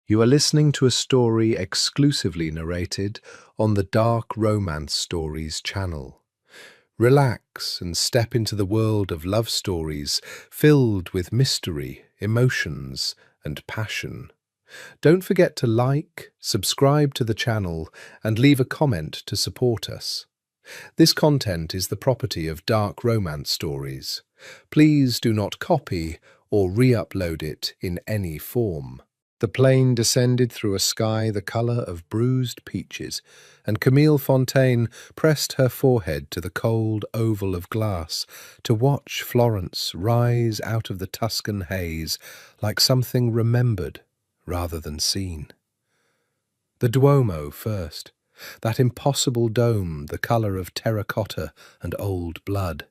You are listening to a story exclusively narrated on the Dark Romance Stories channel. Relax and step into the world of love stories filled with mystery, emotions, and passion. Don't forget to like, subscribe to the channel, and leave a comment to support us. This content is the property of Dark Romance Stories. Please do not copy or re-upload it in any form. The plane descended through a sky the colour of bruised peaches, and Camille Fontaine pressed her forehead to the cold oval of glass to watch Florence rise out of the Tuscan haze like something remembered rather than seen. The Duomo first, that impossible dome the colour of terracotta and old blood.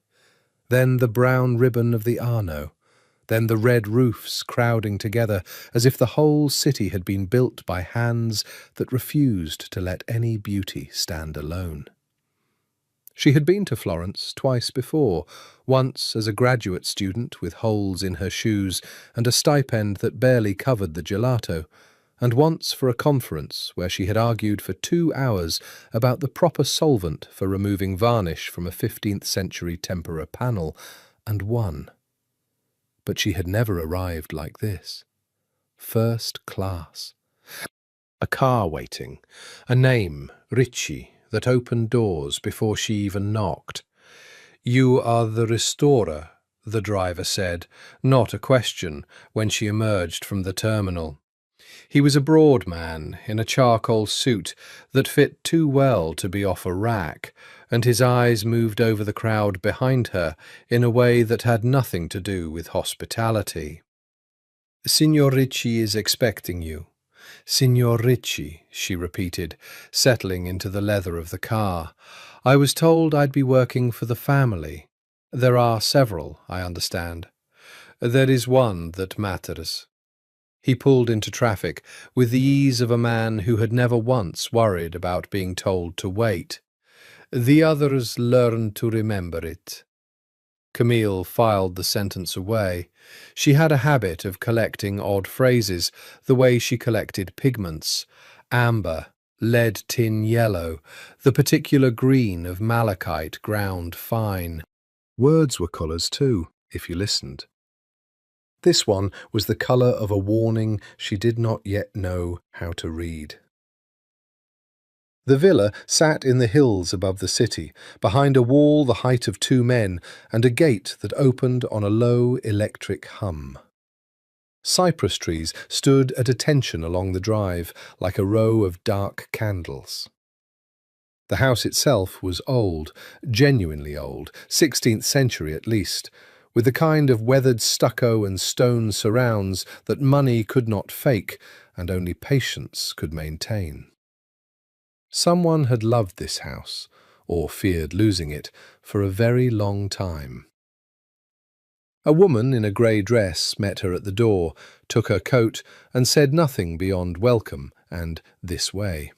Then the brown ribbon of the Arno. Then the red roofs crowding together as if the whole city had been built by hands that refused to let any beauty stand alone. She had been to Florence twice before, once as a graduate student with holes in her shoes and a stipend that barely covered the gelato, and once for a conference where she had argued for 2 hours about the proper solvent for removing varnish from a 15th century tempera panel, and won. But she had never arrived like this. First class. A car waiting. A name, Ricci, that opened doors before she even knocked. "You are the restorer," the driver said, not a question, when she emerged from the terminal. He was a broad man in a charcoal suit that fit too well to be off a rack, and his eyes moved over the crowd behind her in a way that had nothing to do with hospitality. "Signor Ricci is expecting you." "Signor Ricci," she repeated, settling into the leather of the car. "I was told I'd be working for the family. There are several, I understand. There is one that matters." He pulled into traffic with the ease of a man who had never once worried about being told to wait. "The others learn to remember it." Camille filed the sentence away. She had a habit of collecting odd phrases, the way she collected pigments: amber, lead tin yellow, the particular green of malachite ground fine. Words were colours too, if you listened. This one was the colour of a warning she did not yet know how to read. The villa sat in the hills above the city, behind a wall the height of 2 men and a gate that opened on a low electric hum. Cypress trees stood at attention along the drive, like a row of dark candles. The house itself was old, genuinely old, 16th century at least, with the kind of weathered stucco and stone surrounds that money could not fake and only patience could maintain. Someone had loved this house, or feared losing it, for a very long time. A woman in a grey dress met her at the door, took her coat, and said nothing beyond welcome and this way.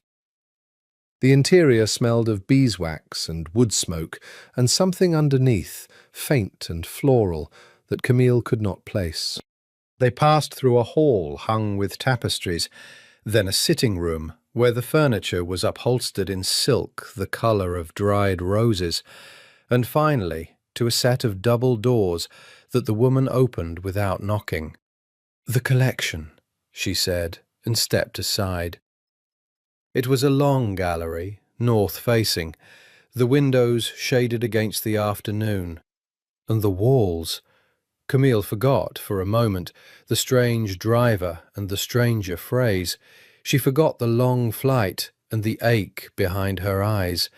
The interior smelled of beeswax and wood smoke, and something underneath, faint and floral, that Camille could not place. They passed through a hall hung with tapestries, then a sitting room where the furniture was upholstered in silk the colour of dried roses, and finally to a set of double doors that the woman opened without knocking. "The collection," she said, and stepped aside. It was a long gallery, north-facing, the windows shaded against the afternoon, and the walls. Camille forgot, for a moment, the strange driver and the stranger phrase. She forgot the long flight and the ache behind her eyes.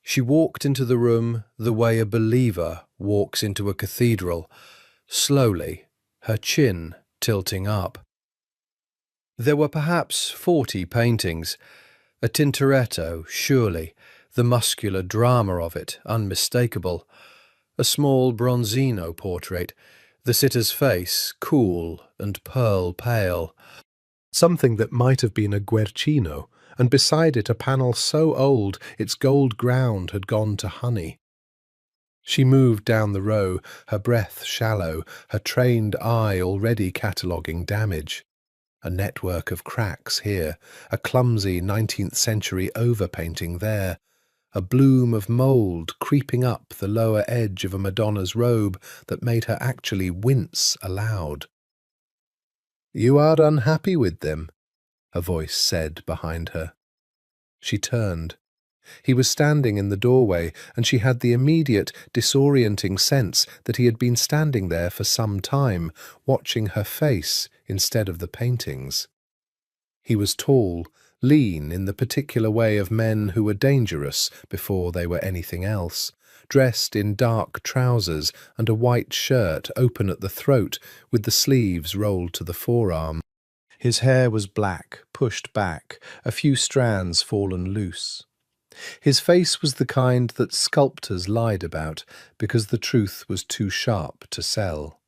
She walked into the room the way a believer walks into a cathedral, slowly, her chin tilting up. There were perhaps 40 paintings. A Tintoretto, surely, the muscular drama of it, unmistakable. A small Bronzino portrait, the sitter's face cool and pearl-pale. Something that might have been a Guercino, and beside it a panel so old its gold ground had gone to honey. She moved down the row, her breath shallow, her trained eye already cataloguing damage. A network of cracks here, a clumsy 19th century overpainting there, a bloom of mould creeping up the lower edge of a Madonna's robe that made her actually wince aloud. "You are unhappy with them," a voice said behind her. She turned. He was standing in the doorway, and she had the immediate, disorienting sense that he had been standing there for some time, watching her face instead of the paintings. He was tall, lean in the particular way of men who were dangerous before they were anything else, dressed in dark trousers and a white shirt open at the throat with the sleeves rolled to the forearm. His hair was black, pushed back, a few strands fallen loose. His face was the kind that sculptors lied about because the truth was too sharp to sell.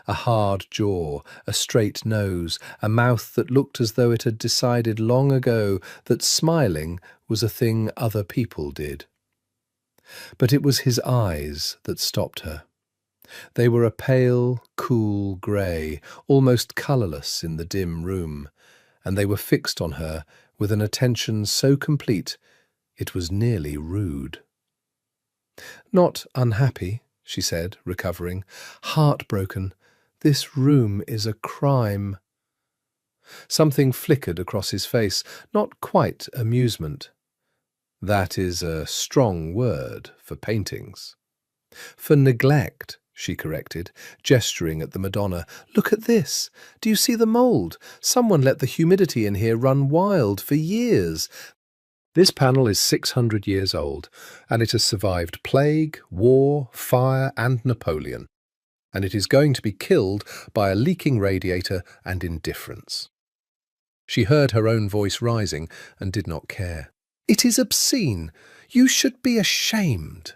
A hard jaw, a straight nose, a mouth that looked as though it had decided long ago that smiling was a thing other people did. But it was his eyes that stopped her. They were a pale, cool grey, almost colourless in the dim room, and they were fixed on her with an attention so complete it was nearly rude. "Not unhappy," she said, recovering. "Heartbroken. This room is a crime." Something flickered across his face, not quite amusement. That is a strong word for paintings. "For neglect," she corrected, gesturing at the Madonna. "Look at this. Do you see the mould? Someone let the humidity in here run wild for years. This panel is 600 years old, and it has survived plague, war, fire, and Napoleon. And it is going to be killed by a leaking radiator and indifference." She heard her own voice rising and did not care. "It is obscene. You should be ashamed."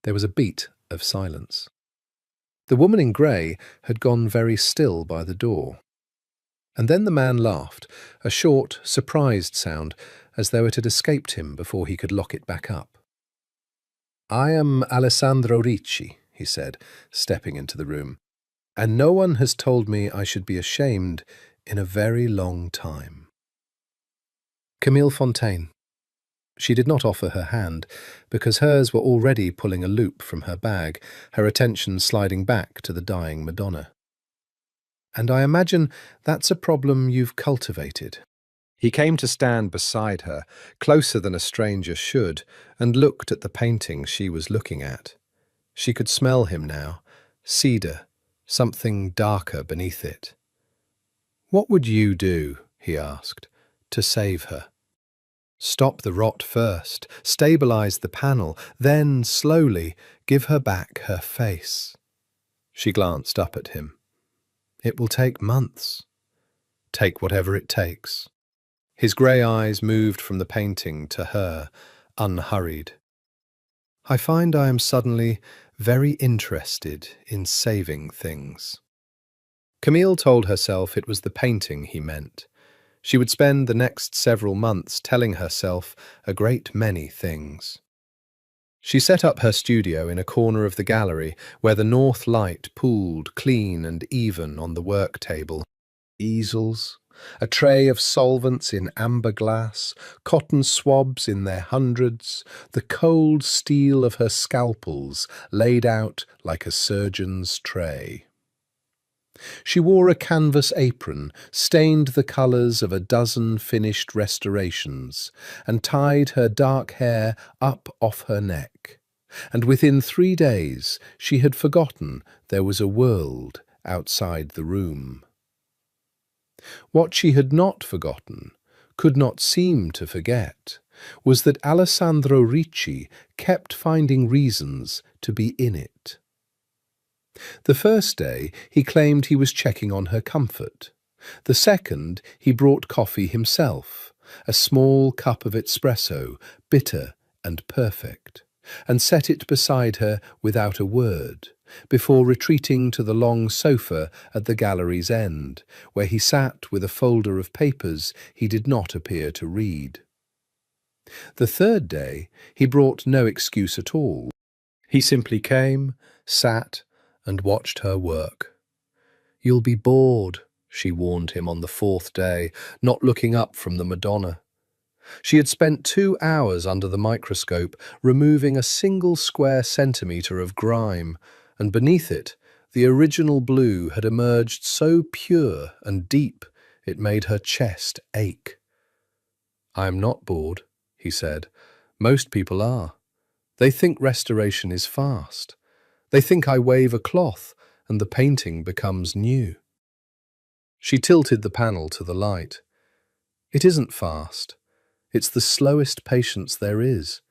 There was a beat of silence. The woman in grey had gone very still by the door. And then the man laughed, a short, surprised sound, as though it had escaped him before he could lock it back up. "I am Alessandro Ricci," he said, stepping into the room, "and no one has told me I should be ashamed in a very long time." Camille Fontaine. She did not offer her hand, because hers were already pulling a loop from her bag, her attention sliding back to the dying Madonna. "And I imagine that's a problem you've cultivated." He came to stand beside her, closer than a stranger should, and looked at the painting she was looking at. She could smell him now, cedar, something darker beneath it. "What would you do," he asked, "to save her?" "Stop the rot first, stabilize the panel, then, slowly, give her back her face." She glanced up at him. "It will take months." "Take whatever it takes." His grey eyes moved from the painting to her, unhurried. "I find I am suddenly very interested in saving things." Camille told herself it was the painting he meant. She would spend the next several months telling herself a great many things. She set up her studio in a corner of the gallery where the north light pooled clean and even on the work table. Easels, a tray of solvents in amber glass, cotton swabs in their hundreds, the cold steel of her scalpels laid out like a surgeon's tray. She wore a canvas apron, stained the colours of a dozen finished restorations, and tied her dark hair up off her neck. And within 3 days she had forgotten there was a world outside the room. What she had not forgotten, could not seem to forget, was that Alessandro Ricci kept finding reasons to be in it. The first day he claimed he was checking on her comfort. The second he brought coffee himself, a small cup of espresso, bitter and perfect, and set it beside her without a word, before retreating to the long sofa at the gallery's end, where he sat with a folder of papers he did not appear to read. The third day he brought no excuse at all. He simply came, sat, and watched her work. "You'll be bored," she warned him on the fourth day, not looking up from the Madonna. She had spent 2 hours under the microscope, removing a single square centimetre of grime, and beneath it, the original blue had emerged so pure and deep it made her chest ache. "I am not bored," he said. "Most people are. They think restoration is fast. They think I wave a cloth and the painting becomes new." She tilted the panel to the light. "It isn't fast. It's the slowest patience there is.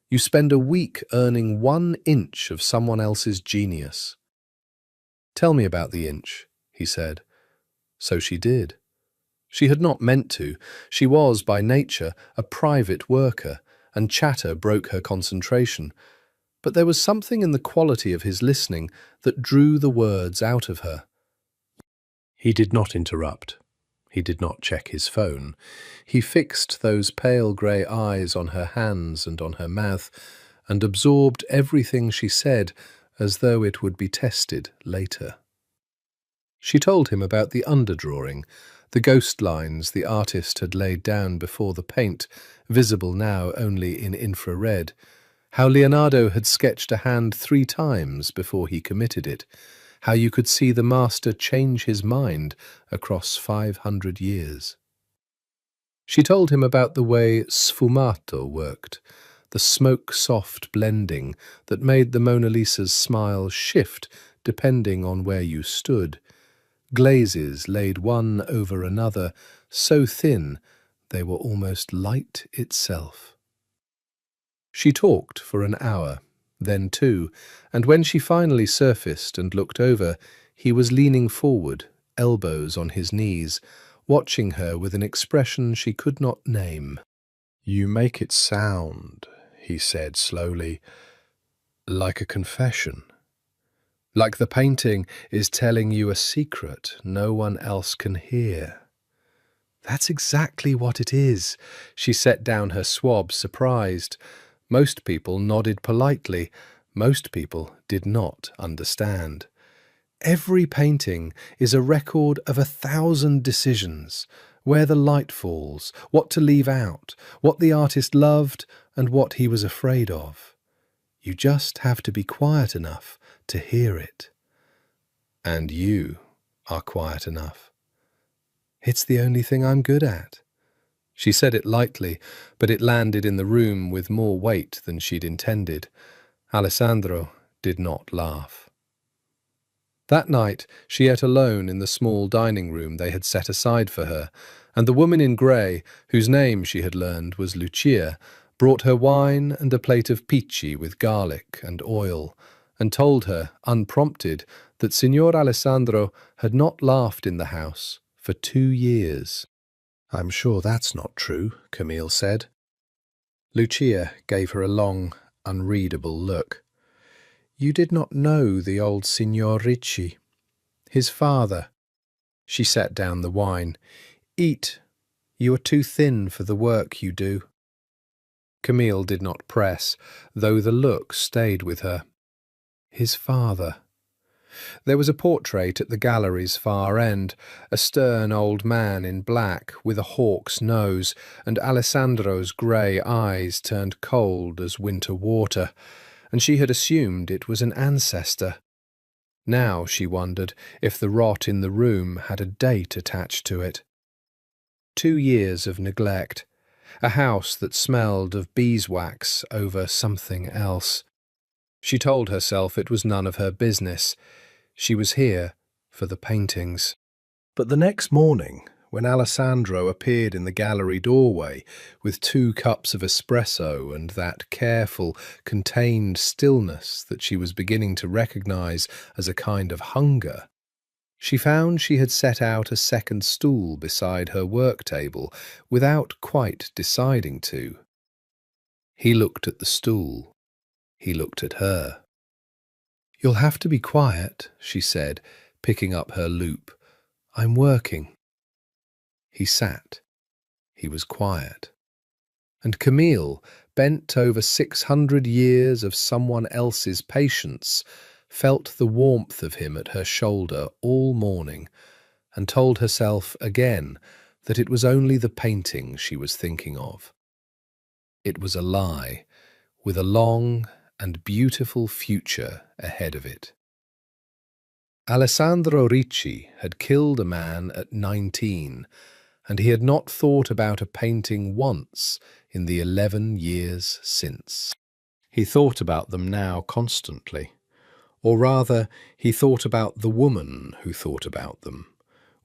You spend a week earning 1 inch of someone else's genius." "Tell me about the inch," he said. So she did. She had not meant to. She was, by nature, a private worker, and chatter broke her concentration. But there was something in the quality of his listening that drew the words out of her. He did not interrupt. He did not check his phone. He fixed those pale grey eyes on her hands and on her mouth, and absorbed everything she said as though it would be tested later. She told him about the underdrawing, the ghost lines the artist had laid down before the paint, visible now only in infrared, how Leonardo had sketched a hand 3 times before he committed it, how you could see the master change his mind across 500 years. She told him about the way sfumato worked, the smoke-soft blending that made the Mona Lisa's smile shift depending on where you stood, glazes laid one over another, so thin they were almost light itself. She talked for an hour, then 2, and when she finally surfaced and looked over, he was leaning forward, elbows on his knees, watching her with an expression she could not name. "You make it sound," he said slowly, "like a confession. Like the painting is telling you a secret no one else can hear." "That's exactly what it is." She set down her swab, surprised. Most people nodded politely. Most people did not understand. Every painting is a record of 1,000 decisions, where the light falls, what to leave out, what the artist loved and what he was afraid of. You just have to be quiet enough to hear it. And you are quiet enough. "It's the only thing I'm good at." She said it lightly, but it landed in the room with more weight than she'd intended. Alessandro did not laugh. That night she ate alone in the small dining room they had set aside for her, and the woman in grey, whose name she had learned was Lucia, brought her wine and a plate of pici with garlic and oil, and told her, unprompted, that Signor Alessandro had not laughed in the house for 2 years. "I'm sure that's not true," Camille said. Lucia gave her a long, unreadable look. "You did not know the old Signor Ricci. His father." She set down the wine. "Eat. You are too thin for the work you do." Camille did not press, though the look stayed with her. His father. There was a portrait at the gallery's far end, a stern old man in black with a hawk's nose, and Alessandro's grey eyes turned cold as winter water, and she had assumed it was an ancestor. Now she wondered if the rot in the room had a date attached to it. 2 years of neglect, a house that smelled of beeswax over something else. She told herself it was none of her business. She was here for the paintings. But the next morning, when Alessandro appeared in the gallery doorway with 2 cups of espresso and that careful, contained stillness that she was beginning to recognize as a kind of hunger, she found she had set out a second stool beside her work table without quite deciding to. He looked at the stool. He looked at her. "You'll have to be quiet," she said, picking up her loupe. "I'm working." He sat. He was quiet. And Camille, bent over 600 years of someone else's patience, felt the warmth of him at her shoulder all morning, and told herself again that it was only the painting she was thinking of. It was a lie, with a long and beautiful future ahead of it. Alessandro Ricci had killed a man at 19, and he had not thought about a painting once in the 11 years since. He thought about them now constantly, or rather, he thought about the woman who thought about them,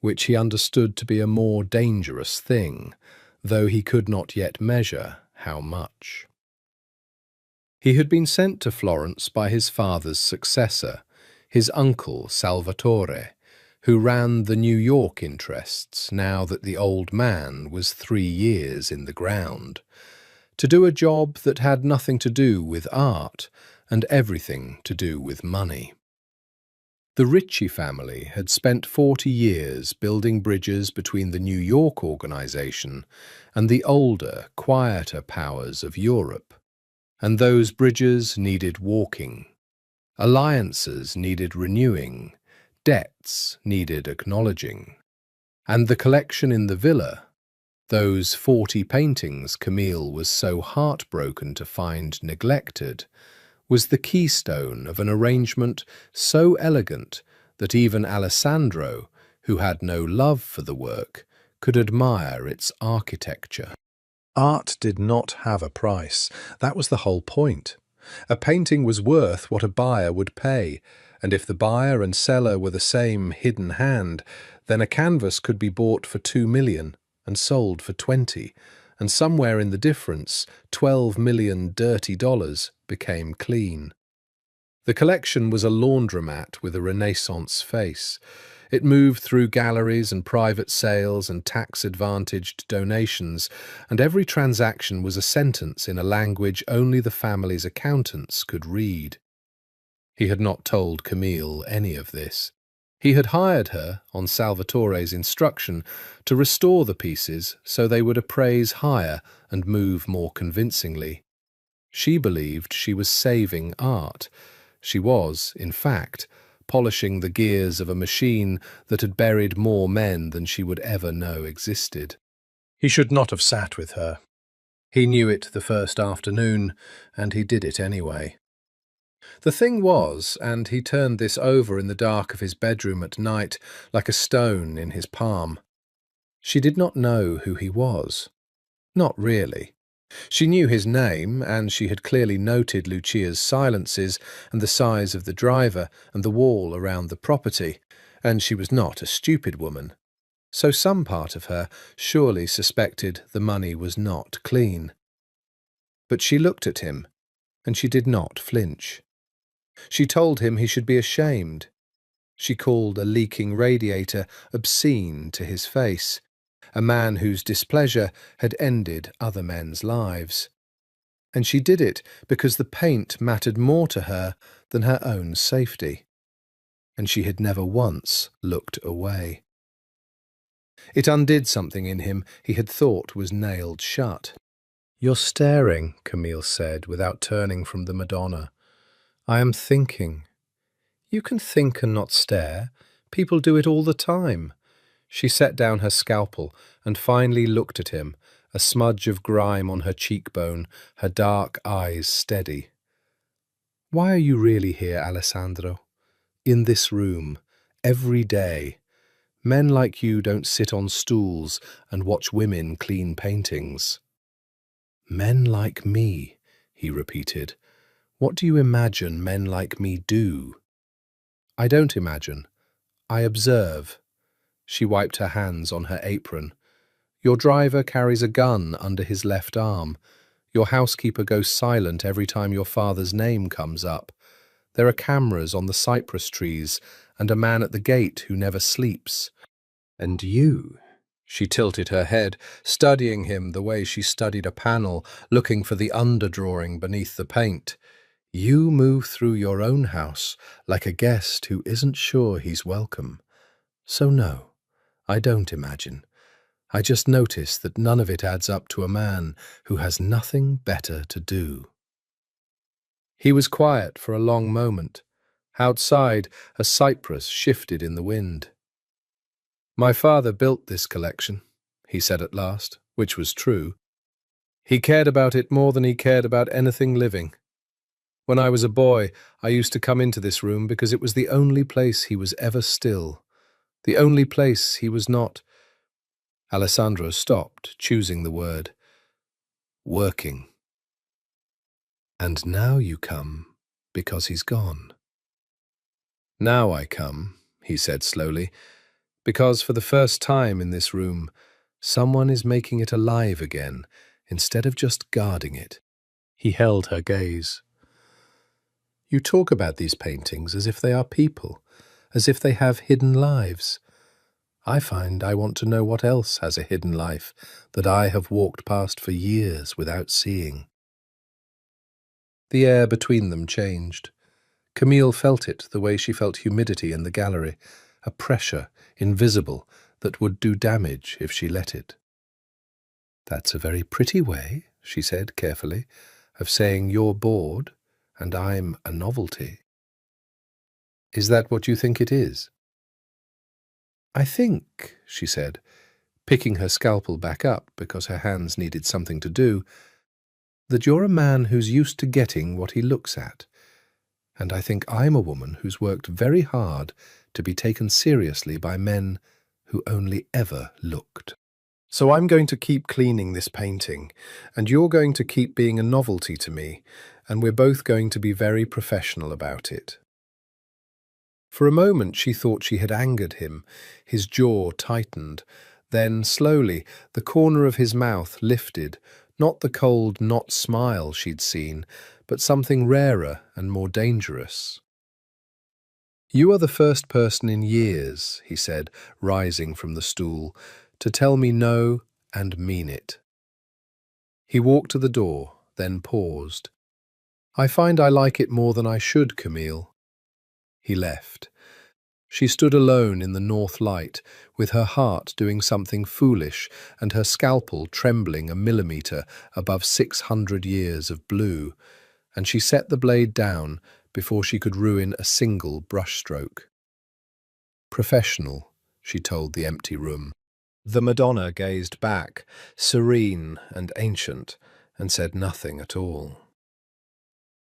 which he understood to be a more dangerous thing, though he could not yet measure how much. He had been sent to Florence by his father's successor, his uncle Salvatore, who ran the New York interests now that the old man was 3 years in the ground, to do a job that had nothing to do with art and everything to do with money. The Ricci family had spent 40 years building bridges between the New York organization and the older, quieter powers of Europe, and those bridges needed walking. Alliances needed renewing, debts needed acknowledging. And the collection in the villa, those 40 paintings Camille was so heartbroken to find neglected, was the keystone of an arrangement so elegant that even Alessandro, who had no love for the work, could admire its architecture. Art did not have a price. That was the whole point. A painting was worth what a buyer would pay, and if the buyer and seller were the same hidden hand, then a canvas could be bought for $2 million and sold for 20, and somewhere in the difference, 12 million dirty dollars became clean. The collection was a laundromat with a Renaissance face. It moved through galleries and private sales and tax-advantaged donations, and every transaction was a sentence in a language only the family's accountants could read. He had not told Camille any of this. He had hired her, on Salvatore's instruction, to restore the pieces so they would appraise higher and move more convincingly. She believed she was saving art. She was, in fact, polishing the gears of a machine that had buried more men than she would ever know existed. He should not have sat with her. He knew it the first afternoon, and he did it anyway. The thing was, and he turned this over in the dark of his bedroom at night like a stone in his palm, she did not know who he was. Not really. She knew his name, and she had clearly noted Lucia's silences and the size of the driver and the wall around the property, and she was not a stupid woman. So some part of her surely suspected the money was not clean. But she looked at him, and she did not flinch. She told him he should be ashamed. She called a leaking radiator obscene to his face, a man whose displeasure had ended other men's lives. And she did it because the paint mattered more to her than her own safety. And she had never once looked away. It undid something in him he had thought was nailed shut. "You're staring," Camille said, without turning from the Madonna. "I am thinking." "You can think and not stare. People do it all the time." She set down her scalpel and finally looked at him, a smudge of grime on her cheekbone, her dark eyes steady. "Why are you really here, Alessandro? In this room, every day. Men like you don't sit on stools and watch women clean paintings." "Men like me," he repeated. "What do you imagine men like me do?" "I don't imagine. I observe." She wiped her hands on her apron. "Your driver carries a gun under his left arm. Your housekeeper goes silent every time your father's name comes up. There are cameras on the cypress trees and a man at the gate who never sleeps. And you—" She tilted her head, studying him the way she studied a panel, looking for the underdrawing beneath the paint. "You move through your own house like a guest who isn't sure he's welcome. So no. I don't imagine. I just notice that none of it adds up to a man who has nothing better to do." He was quiet for a long moment. Outside, a cypress shifted in the wind. My father built this collection, he said at last, which was true. He cared about it more than he cared about anything living. When I was a boy, I used to come into this room because it was the only place he was ever still, the only place he was not. Alessandro stopped, choosing the word. Working. And now you come because he's gone. Now I come, he said slowly, because for the first time in this room, someone is making it alive again, instead of just guarding it. He held her gaze. You talk about these paintings as if they are people, as if they have hidden lives. I find I want to know what else has a hidden life that I have walked past for years without seeing. The air between them changed. Camille felt it the way she felt humidity in the gallery, a pressure, invisible, that would do damage if she let it. That's a very pretty way, she said carefully, of saying you're bored and I'm a novelty. Is that what you think it is? I think, she said, picking her scalpel back up because her hands needed something to do, that you're a man who's used to getting what he looks at. And I think I'm a woman who's worked very hard to be taken seriously by men who only ever looked. So I'm going to keep cleaning this painting, and you're going to keep being a novelty to me, and we're both going to be very professional about it. For a moment she thought she had angered him. His jaw tightened. Then, slowly, the corner of his mouth lifted, not the cold, not smile she'd seen, but something rarer and more dangerous. You are the first person in years, he said, rising from the stool, to tell me no and mean it. He walked to the door, then paused. I find I like it more than I should, Camille. He left. She stood alone in the north light, with her heart doing something foolish and her scalpel trembling a millimetre above 600 years of blue, and she set the blade down before she could ruin a single brushstroke. Professional, she told the empty room. The Madonna gazed back, serene and ancient, and said nothing at all.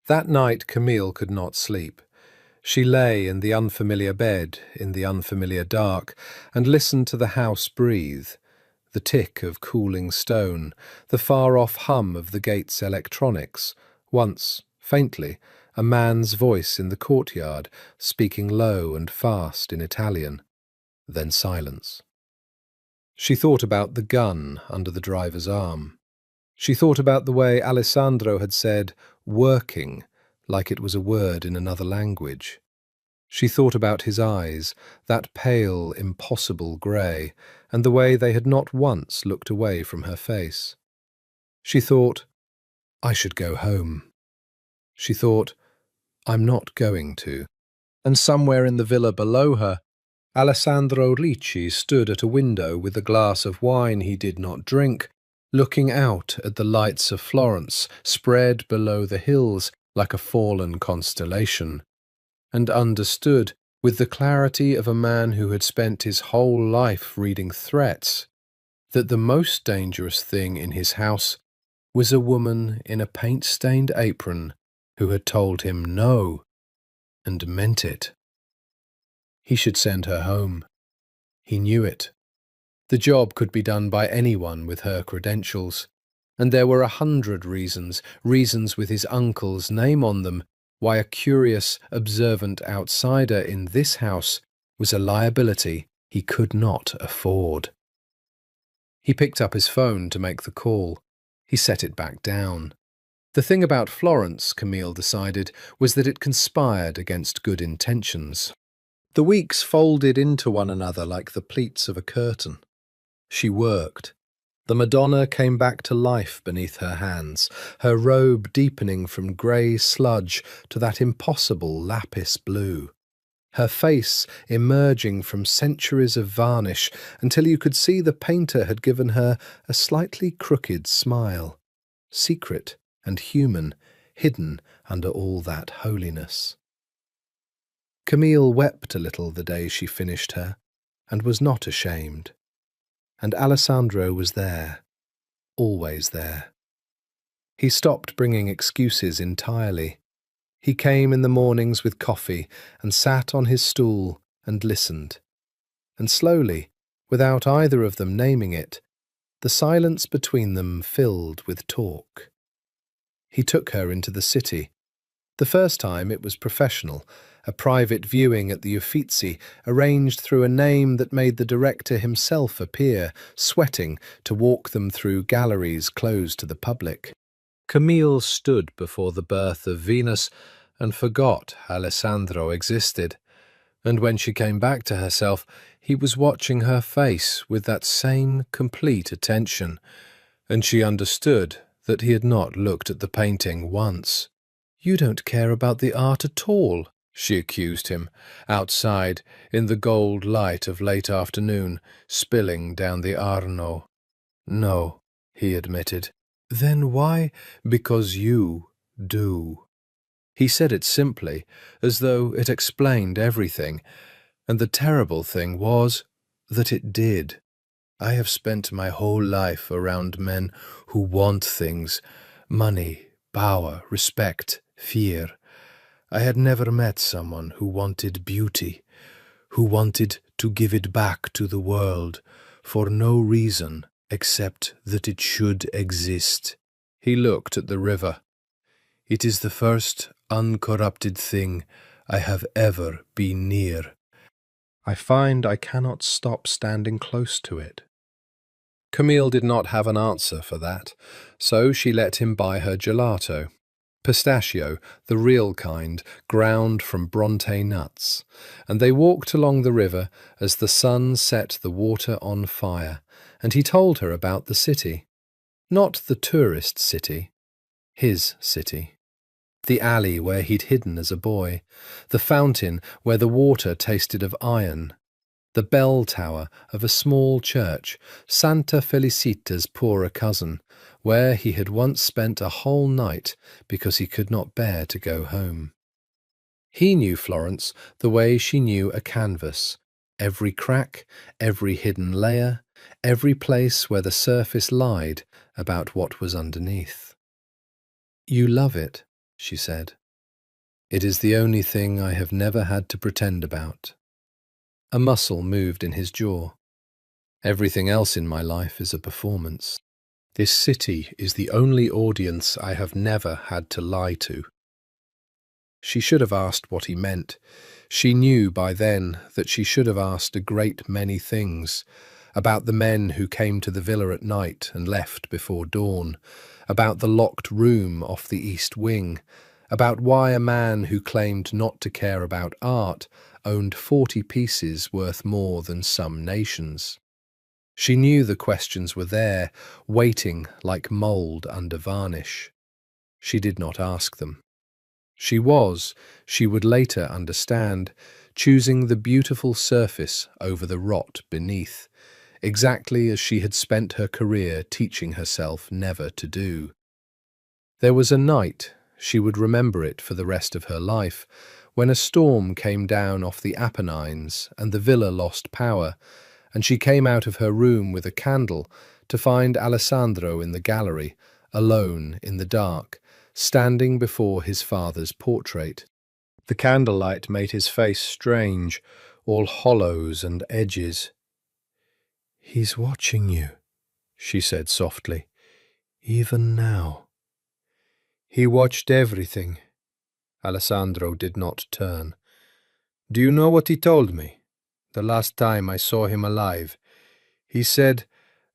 That night Camille could not sleep. She lay in the unfamiliar bed, in the unfamiliar dark, and listened to the house breathe, the tick of cooling stone, the far-off hum of the gate's electronics, once, faintly, a man's voice in the courtyard, speaking low and fast in Italian, then silence. She thought about the gun under the driver's arm. She thought about the way Alessandro had said, working, like it was a word in another language. She thought about his eyes, that pale, impossible grey, and the way they had not once looked away from her face. She thought, I should go home. She thought, I'm not going to. And somewhere in the villa below her, Alessandro Ricci stood at a window with a glass of wine he did not drink, looking out at the lights of Florence spread below the hills like a fallen constellation, and understood, with the clarity of a man who had spent his whole life reading threats, that the most dangerous thing in his house was a woman in a paint-stained apron who had told him no, and meant it. He should send her home. He knew it. The job could be done by anyone with her credentials, and there were 100 reasons with his uncle's name on them, why a curious, observant outsider in this house was a liability he could not afford. He picked up his phone to make the call. He set it back down. The thing about Florence, Camille decided, was that it conspired against good intentions. The weeks folded into one another like the pleats of a curtain. She worked. The Madonna came back to life beneath her hands, her robe deepening from grey sludge to that impossible lapis blue, her face emerging from centuries of varnish until you could see the painter had given her a slightly crooked smile, secret and human, hidden under all that holiness. Camille wept a little the day she finished her. and was not ashamed. And Alessandro was there, always there. He stopped bringing excuses entirely. He came in the mornings with coffee and sat on his stool and listened. And slowly, without either of them naming it, the silence between them filled with talk. He took her into the city. The first time it was professional, a private viewing at the Uffizi, arranged through a name that made the director himself appear, sweating, to walk them through galleries closed to the public. Camille stood before the birth of Venus and forgot Alessandro existed. And when she came back to herself, he was watching her face with that same complete attention, and she understood that he had not looked at the painting once. "You don't care about the art at all," she accused him, outside, in the gold light of late afternoon, spilling down the Arno. "No," he admitted. "Then why?" "Because you do." He said it simply, as though it explained everything, and the terrible thing was that it did. "I have spent my whole life around men who want things, money, power, respect, fear. I had never met someone who wanted beauty, who wanted to give it back to the world for no reason except that it should exist." He looked at the river. "It is the first uncorrupted thing I have ever been near. I find I cannot stop standing close to it." Camille did not have an answer for that, so she let him buy her gelato. Pistachio, the real kind, ground from Bronte nuts, and they walked along the river as the sun set the water on fire, and he told her about the city. Not the tourist city, his city. The alley where he'd hidden as a boy, the fountain where the water tasted of iron, the bell tower of a small church, Santa Felicita's poorer cousin, where he had once spent a whole night because he could not bear to go home. He knew Florence the way she knew a canvas, every crack, every hidden layer, every place where the surface lied about what was underneath. "You love it," she said. "It is the only thing I have never had to pretend about." A muscle moved in his jaw. "Everything else in my life is a performance. This city is the only audience I have never had to lie to." She should have asked what he meant. She knew by then that she should have asked a great many things, about the men who came to the villa at night and left before dawn, about the locked room off the east wing, about why a man who claimed not to care about art owned 40 pieces worth more than some nations. She knew the questions were there, waiting like mould under varnish. She did not ask them. She would later understand, choosing the beautiful surface over the rot beneath, exactly as she had spent her career teaching herself never to do. There was a night, she would remember it for the rest of her life, when a storm came down off the Apennines and the villa lost power, and she came out of her room with a candle to find Alessandro in the gallery, alone in the dark, standing before his father's portrait. The candlelight made his face strange, all hollows and edges. "He's watching you," she said softly, "even now." "He watched everything." Alessandro did not turn. "Do you know what he told me? The last time I saw him alive. He said,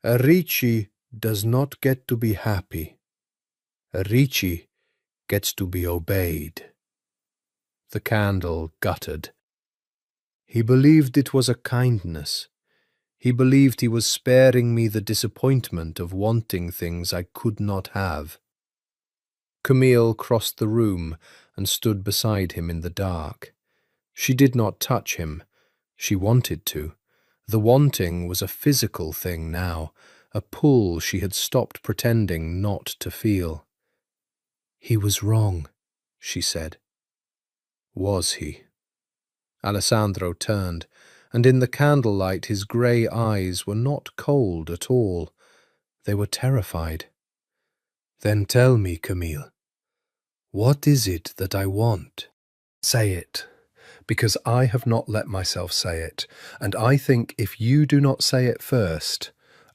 'A Ricci does not get to be happy. A Ricci gets to be obeyed.'" The candle guttered. "He believed it was a kindness. He believed he was sparing me the disappointment of wanting things I could not have." Camille crossed the room and stood beside him in the dark. She did not touch him. She wanted to. The wanting was a physical thing now, a pull she had stopped pretending not to feel. "He was wrong," she said. Was he? Alessandro turned, and in the candlelight his grey eyes were not cold at all. They were terrified. "Then tell me, Camille, what is it that I want? Say it, because I have not let myself say it, and I think if you do not say it first,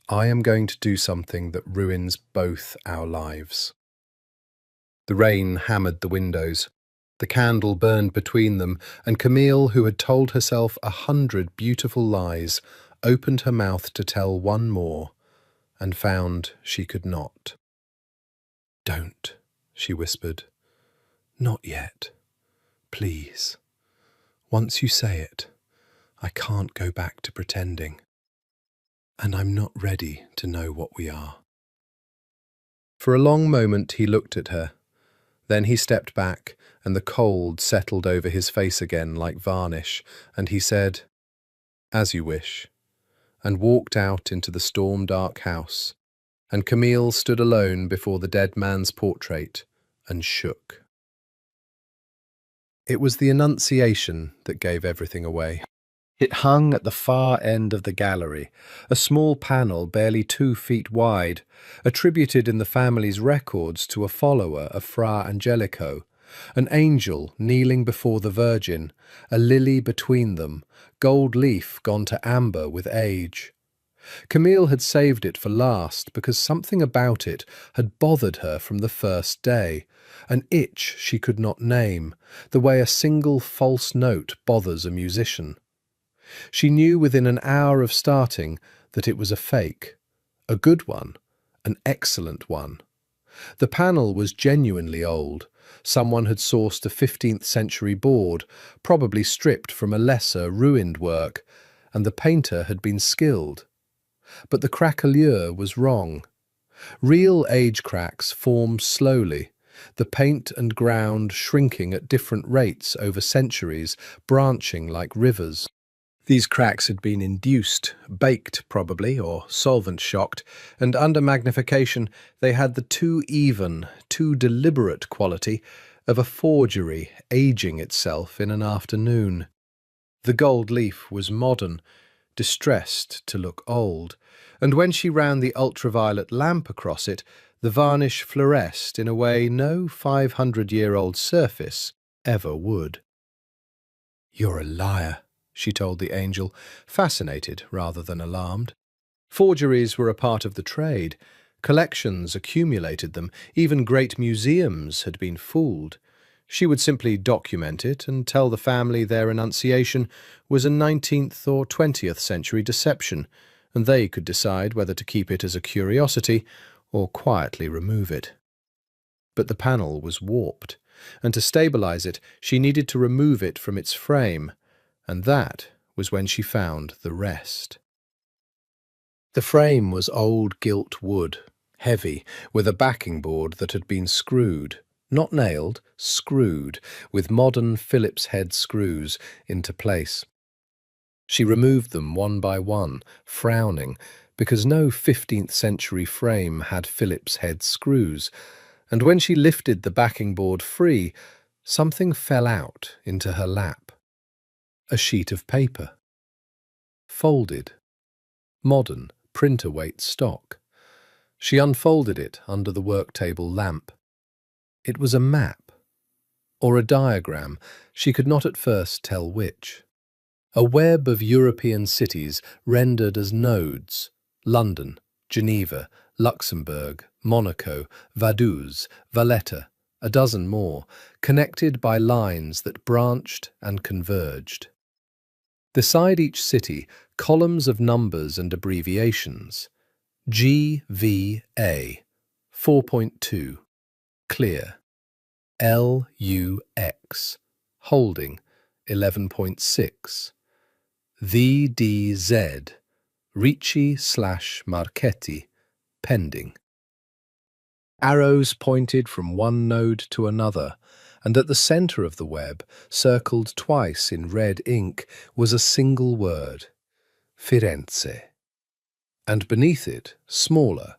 I am going to do something that ruins both our lives." The rain hammered the windows. The candle burned between them, and Camille, who had told herself 100 beautiful lies, opened her mouth to tell one more, and found she could not. "Don't," she whispered. "Not yet. Please. Once you say it, I can't go back to pretending. And I'm not ready to know what we are." For a long moment he looked at her. Then he stepped back, and the cold settled over his face again like varnish, and he said, "As you wish," and walked out into the storm-dark house, and Camille stood alone before the dead man's portrait and shook. It was the Annunciation that gave everything away. It hung at the far end of the gallery, a small panel barely 2 feet wide, attributed in the family's records to a follower of Fra Angelico, an angel kneeling before the Virgin, a lily between them, gold leaf gone to amber with age. Camille had saved it for last because something about it had bothered her from the first day, an itch she could not name, the way a single false note bothers a musician. She knew within an hour of starting that it was a fake, a good one, an excellent one. The panel was genuinely old. Someone had sourced a 15th century board, probably stripped from a lesser, ruined work, and the painter had been skilled. But the craquelure was wrong. Real age cracks form slowly, the paint and ground shrinking at different rates over centuries, branching like rivers. These cracks had been induced, baked probably, or solvent-shocked, and under magnification they had the too even, too deliberate quality of a forgery aging itself in an afternoon. The gold leaf was modern, distressed to look old, and when she ran the ultraviolet lamp across it, the varnish fluoresced in a way no 500-year-old surface ever would. "You're a liar," she told the angel, fascinated rather than alarmed. Forgeries were a part of the trade. Collections accumulated them. Even great museums had been fooled. She would simply document it and tell the family their Annunciation was a 19th or 20th century deception, and they could decide whether to keep it as a curiosity or quietly remove it. But the panel was warped, and to stabilize it she needed to remove it from its frame, and that was when she found the rest. The frame was old gilt wood, heavy, with a backing board that had been screwed, not nailed, screwed, with modern Phillips head screws into place. She removed them one by one, frowning, because no 15th century frame had Phillips head screws, and when she lifted the backing board free, something fell out into her lap. A sheet of paper. Folded. Modern, printer-weight stock. She unfolded it under the work-table lamp. It was a map, or a diagram, she could not at first tell which. A web of European cities rendered as nodes: London, Geneva, Luxembourg, Monaco, Vaduz, Valletta, a dozen more, connected by lines that branched and converged. Beside each city, columns of numbers and abbreviations. GVA, 4.2, clear. LUX, holding, 11.6. VDZ, Ricci/Marchetti, pending. Arrows pointed from one node to another, and at the centre of the web, circled twice in red ink, was a single word: Firenze. And beneath it, smaller,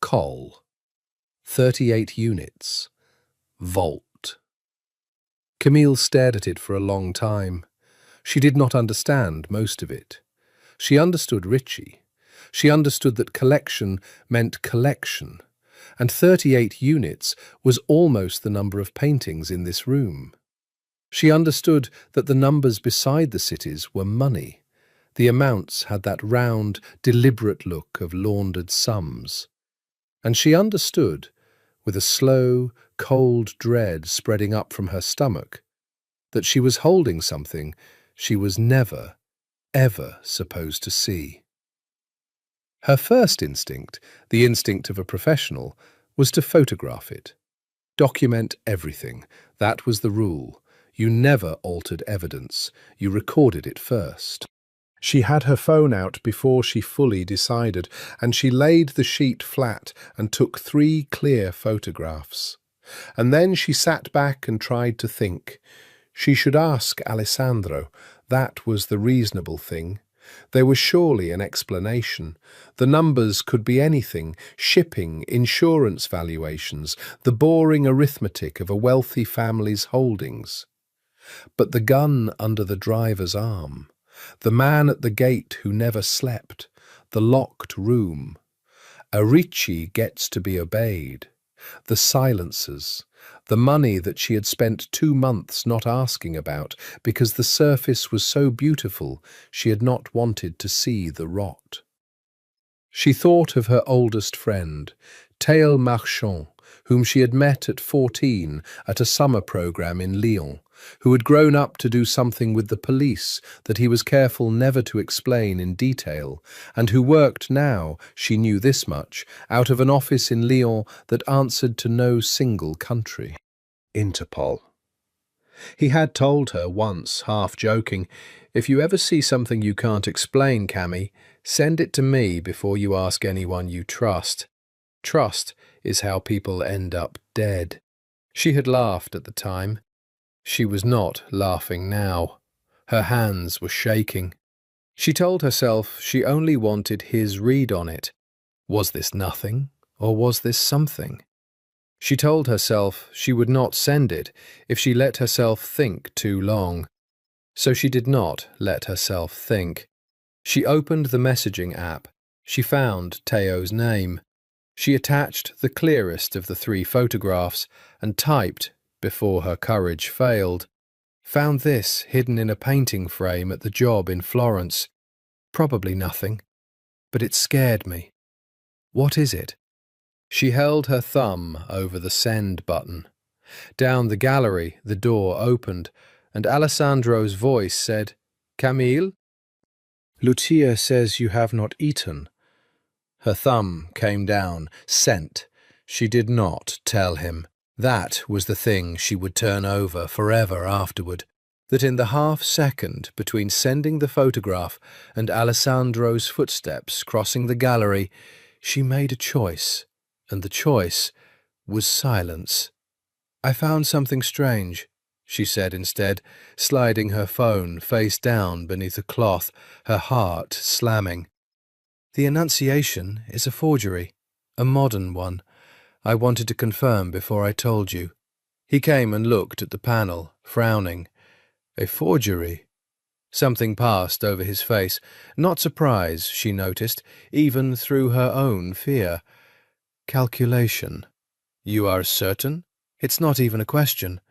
Col. 38 units. Volt. Camille stared at it for a long time. She did not understand most of it. She understood Ritchie. She understood that collection meant collection, and 38 units was almost the number of paintings in this room. She understood that the numbers beside the cities were money. The amounts had that round, deliberate look of laundered sums. And she understood, with a slow, cold dread spreading up from her stomach, that she was holding something she was never, ever supposed to see. Her first instinct, the instinct of a professional, was to photograph it. Document everything. That was the rule. You never altered evidence. You recorded it first. She had her phone out before she fully decided, and she laid the sheet flat and took 3 clear photographs. And then she sat back and tried to think. She should ask Alessandro. That was the reasonable thing. There was surely an explanation. The numbers could be anything: shipping, insurance valuations, the boring arithmetic of a wealthy family's holdings. But the gun under the driver's arm, the man at the gate who never slept, the locked room. A Ritchie gets to be obeyed. The silencers, the money that she had spent 2 months not asking about because the surface was so beautiful she had not wanted to see the rot. She thought of her oldest friend, Théo Marchand, whom she had met at 14 at a summer programme in Lyon, who had grown up to do something with the police that he was careful never to explain in detail, and who worked now, she knew this much, out of an office in Lyon that answered to no single country. Interpol. He had told her once, half joking, "If you ever see something you can't explain, Cammy, send it to me before you ask anyone you trust. Trust is how people end up dead." She had laughed at the time. She was not laughing now. Her hands were shaking. She told herself she only wanted his read on it. Was this nothing, or was this something? She told herself she would not send it if she let herself think too long. So she did not let herself think. She opened the messaging app. She found Théo's name. She attached the clearest of the 3 photographs and typed before her courage failed. Found this hidden in a painting frame at the job in Florence. Probably nothing, but it scared me. What is it? She held her thumb over the send button. Down the gallery, the door opened, and Alessandro's voice said, "Camille? Lucia says you have not eaten." Her thumb came down. Sent. She did not tell him. That was the thing she would turn over forever afterward. That in the half-second between sending the photograph and Alessandro's footsteps crossing the gallery, she made a choice, and the choice was silence. "I found something strange," she said instead, sliding her phone face down beneath a cloth, her heart slamming. "The Annunciation is a forgery, a modern one. I wanted to confirm before I told you." He came and looked at the panel, frowning. A forgery? Something passed over his face. Not surprise, she noticed, even through her own fear. Calculation. "You are certain?" "It's not even a question.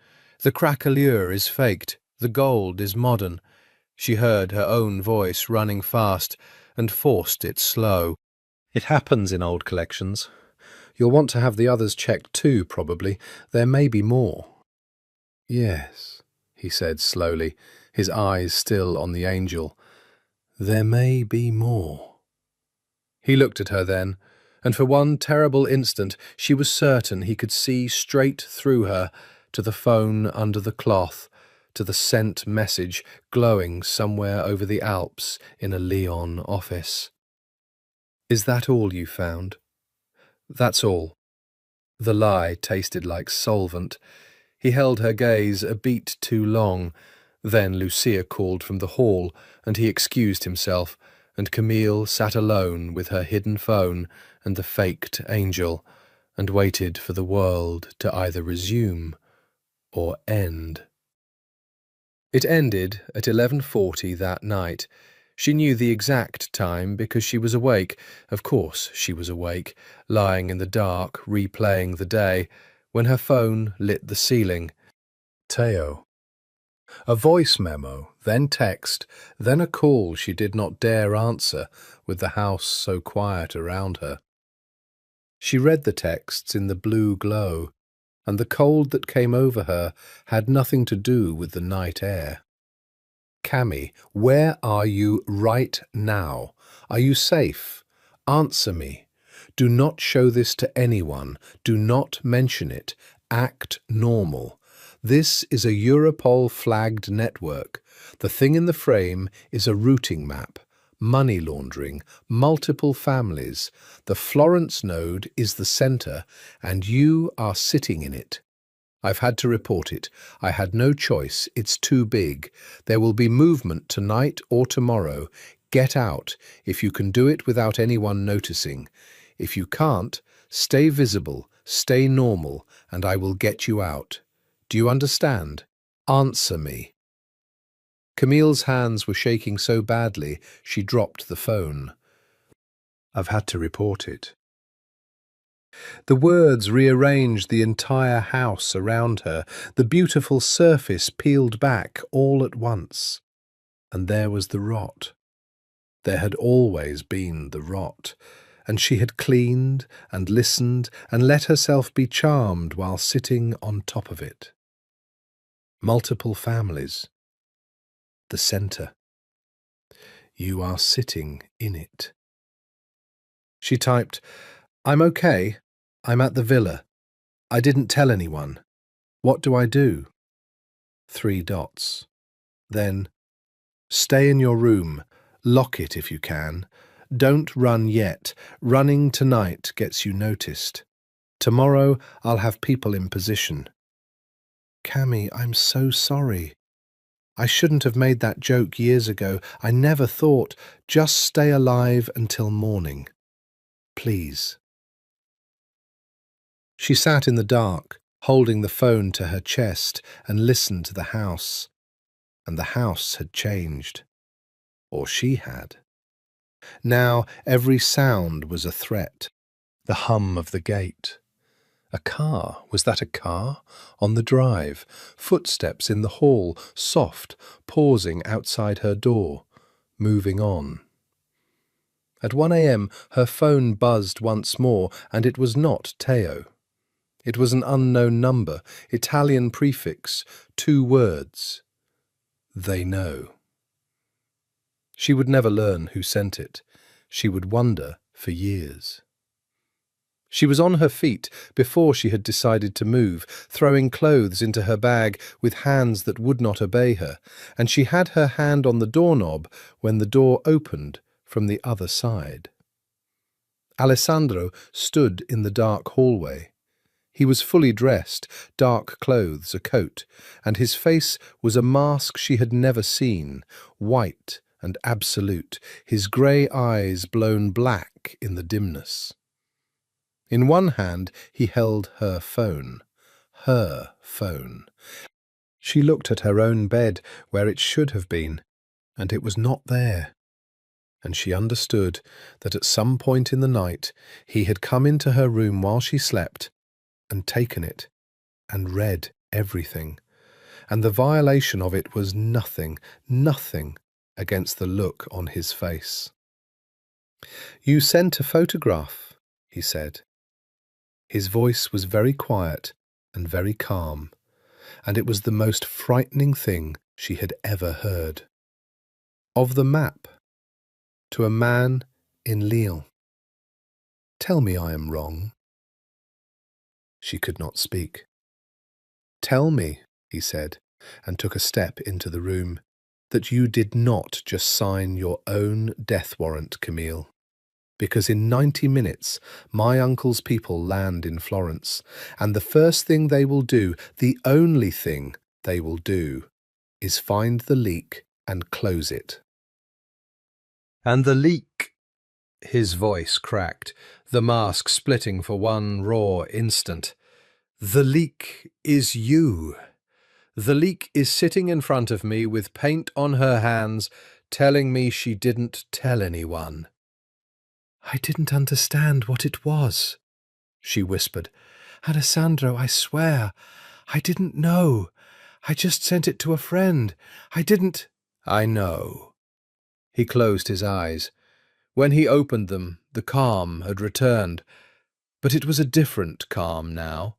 The craquelure is faked. The gold is modern." She heard her own voice running fast and forced it slow. "It happens in old collections. You'll want to have the others checked too, probably. There may be more." "Yes," he said slowly, his eyes still on the angel. "There may be more." He looked at her then, and for one terrible instant she was certain he could see straight through her, to the phone under the cloth, to the sent message glowing somewhere over the Alps in a Lyon office. "Is that all you found?" "That's all." The lie tasted like solvent. He held her gaze a beat too long. Then Lucia called from the hall, and he excused himself, and Camille sat alone with her hidden phone and the faked angel, and waited for the world to either resume or end. It ended at 11:40 that night. She knew the exact time because she was awake. Of course she was awake, lying in the dark, replaying the day, when her phone lit the ceiling. Teo. A voice memo, then text, then a call she did not dare answer, with the house so quiet around her. She read the texts in the blue glow, and the cold that came over her had nothing to do with the night air. Cammy, where are you right now? Are you safe? Answer me. Do not show this to anyone. Do not mention it. Act normal. This is a Europol-flagged network. The thing in the frame is a routing map. Money laundering, multiple families. The Florence node is the center, and you are sitting in it. I've had to report it. I had no choice. It's too big. There will be movement tonight or tomorrow. Get out, if you can do it without anyone noticing. If you can't, stay visible, stay normal, and I will get you out. Do you understand? Answer me. Camille's hands were shaking so badly she dropped the phone. I've had to report it. The words rearranged the entire house around her. The beautiful surface peeled back all at once. And there was the rot. There had always been the rot, and she had cleaned and listened and let herself be charmed while sitting on top of it. Multiple families. The centre. You are sitting in it. She typed, I'm okay. I'm at the villa. I didn't tell anyone. What do I do? 3 dots. Then, stay in your room. Lock it if you can. Don't run yet. Running tonight gets you noticed. Tomorrow I'll have people in position. Cammy, I'm so sorry. I shouldn't have made that joke years ago. I never thought. Just stay alive until morning. Please. She sat in the dark, holding the phone to her chest, and listened to the house. And the house had changed. Or she had. Now every sound was a threat. The hum of the gate. A car. Was that a car? On the drive. Footsteps in the hall, soft, pausing outside her door, moving on. At 1 a.m. her phone buzzed once more, and it was not Teo. It was an unknown number, Italian prefix, 2 words. They know. She would never learn who sent it. She would wonder for years. She was on her feet before she had decided to move, throwing clothes into her bag with hands that would not obey her, and she had her hand on the doorknob when the door opened from the other side. Alessandro stood in the dark hallway. He was fully dressed, dark clothes, a coat, and his face was a mask she had never seen, white and absolute, his grey eyes blown black in the dimness. In one hand he held her phone. Her phone. She looked at her own bed where it should have been, and it was not there. And she understood that at some point in the night he had come into her room while she slept and taken it and read everything. And the violation of it was nothing, nothing against the look on his face. You sent a photograph, he said. His voice was very quiet and very calm, and it was the most frightening thing she had ever heard. Of the map, to a man in Lille. Tell me I am wrong. She could not speak. Tell me, he said, and took a step into the room, that you did not just sign your own death warrant, Camille. Because in 90 minutes, my uncle's people land in Florence, and the first thing they will do, the only thing they will do, is find the leak and close it. And the leak, his voice cracked, the mask splitting for one raw instant. The leak is you. The leak is sitting in front of me with paint on her hands, telling me she didn't tell anyone. I didn't understand what it was, she whispered. Alessandro, I swear, I didn't know. I just sent it to a friend. I didn't. I know. He closed his eyes. When he opened them, the calm had returned. But it was a different calm now.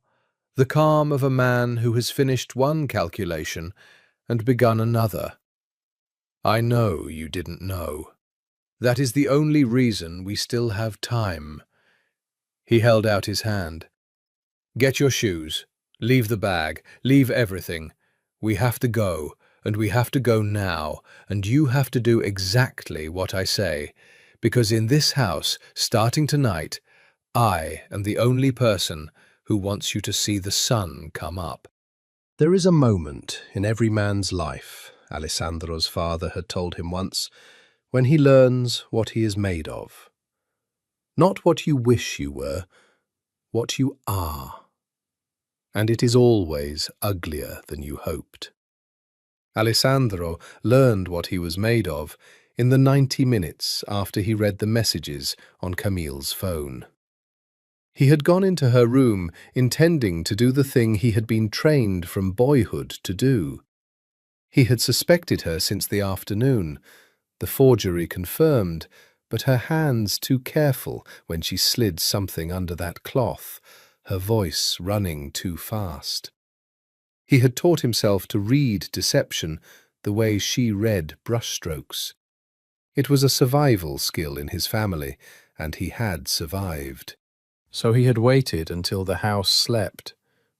The calm of a man who has finished one calculation and begun another. I know you didn't know. That is the only reason we still have time. He held out his hand. Get your shoes. Leave the bag. Leave everything. We have to go, and we have to go now, and you have to do exactly what I say, because in this house, starting tonight, I am the only person who wants you to see the sun come up. There is a moment in every man's life, Alessandro's father had told him once, when he learns what he is made of. Not what you wish you were, what you are. And it is always uglier than you hoped. Alessandro learned what he was made of in the 90 minutes after he read the messages on Camille's phone. He had gone into her room intending to do the thing he had been trained from boyhood to do. He had suspected her since the afternoon, the forgery confirmed, but her hands too careful when she slid something under that cloth, her voice running too fast. He had taught himself to read deception the way she read brushstrokes. It was a survival skill in his family, and he had survived. So he had waited until the house slept,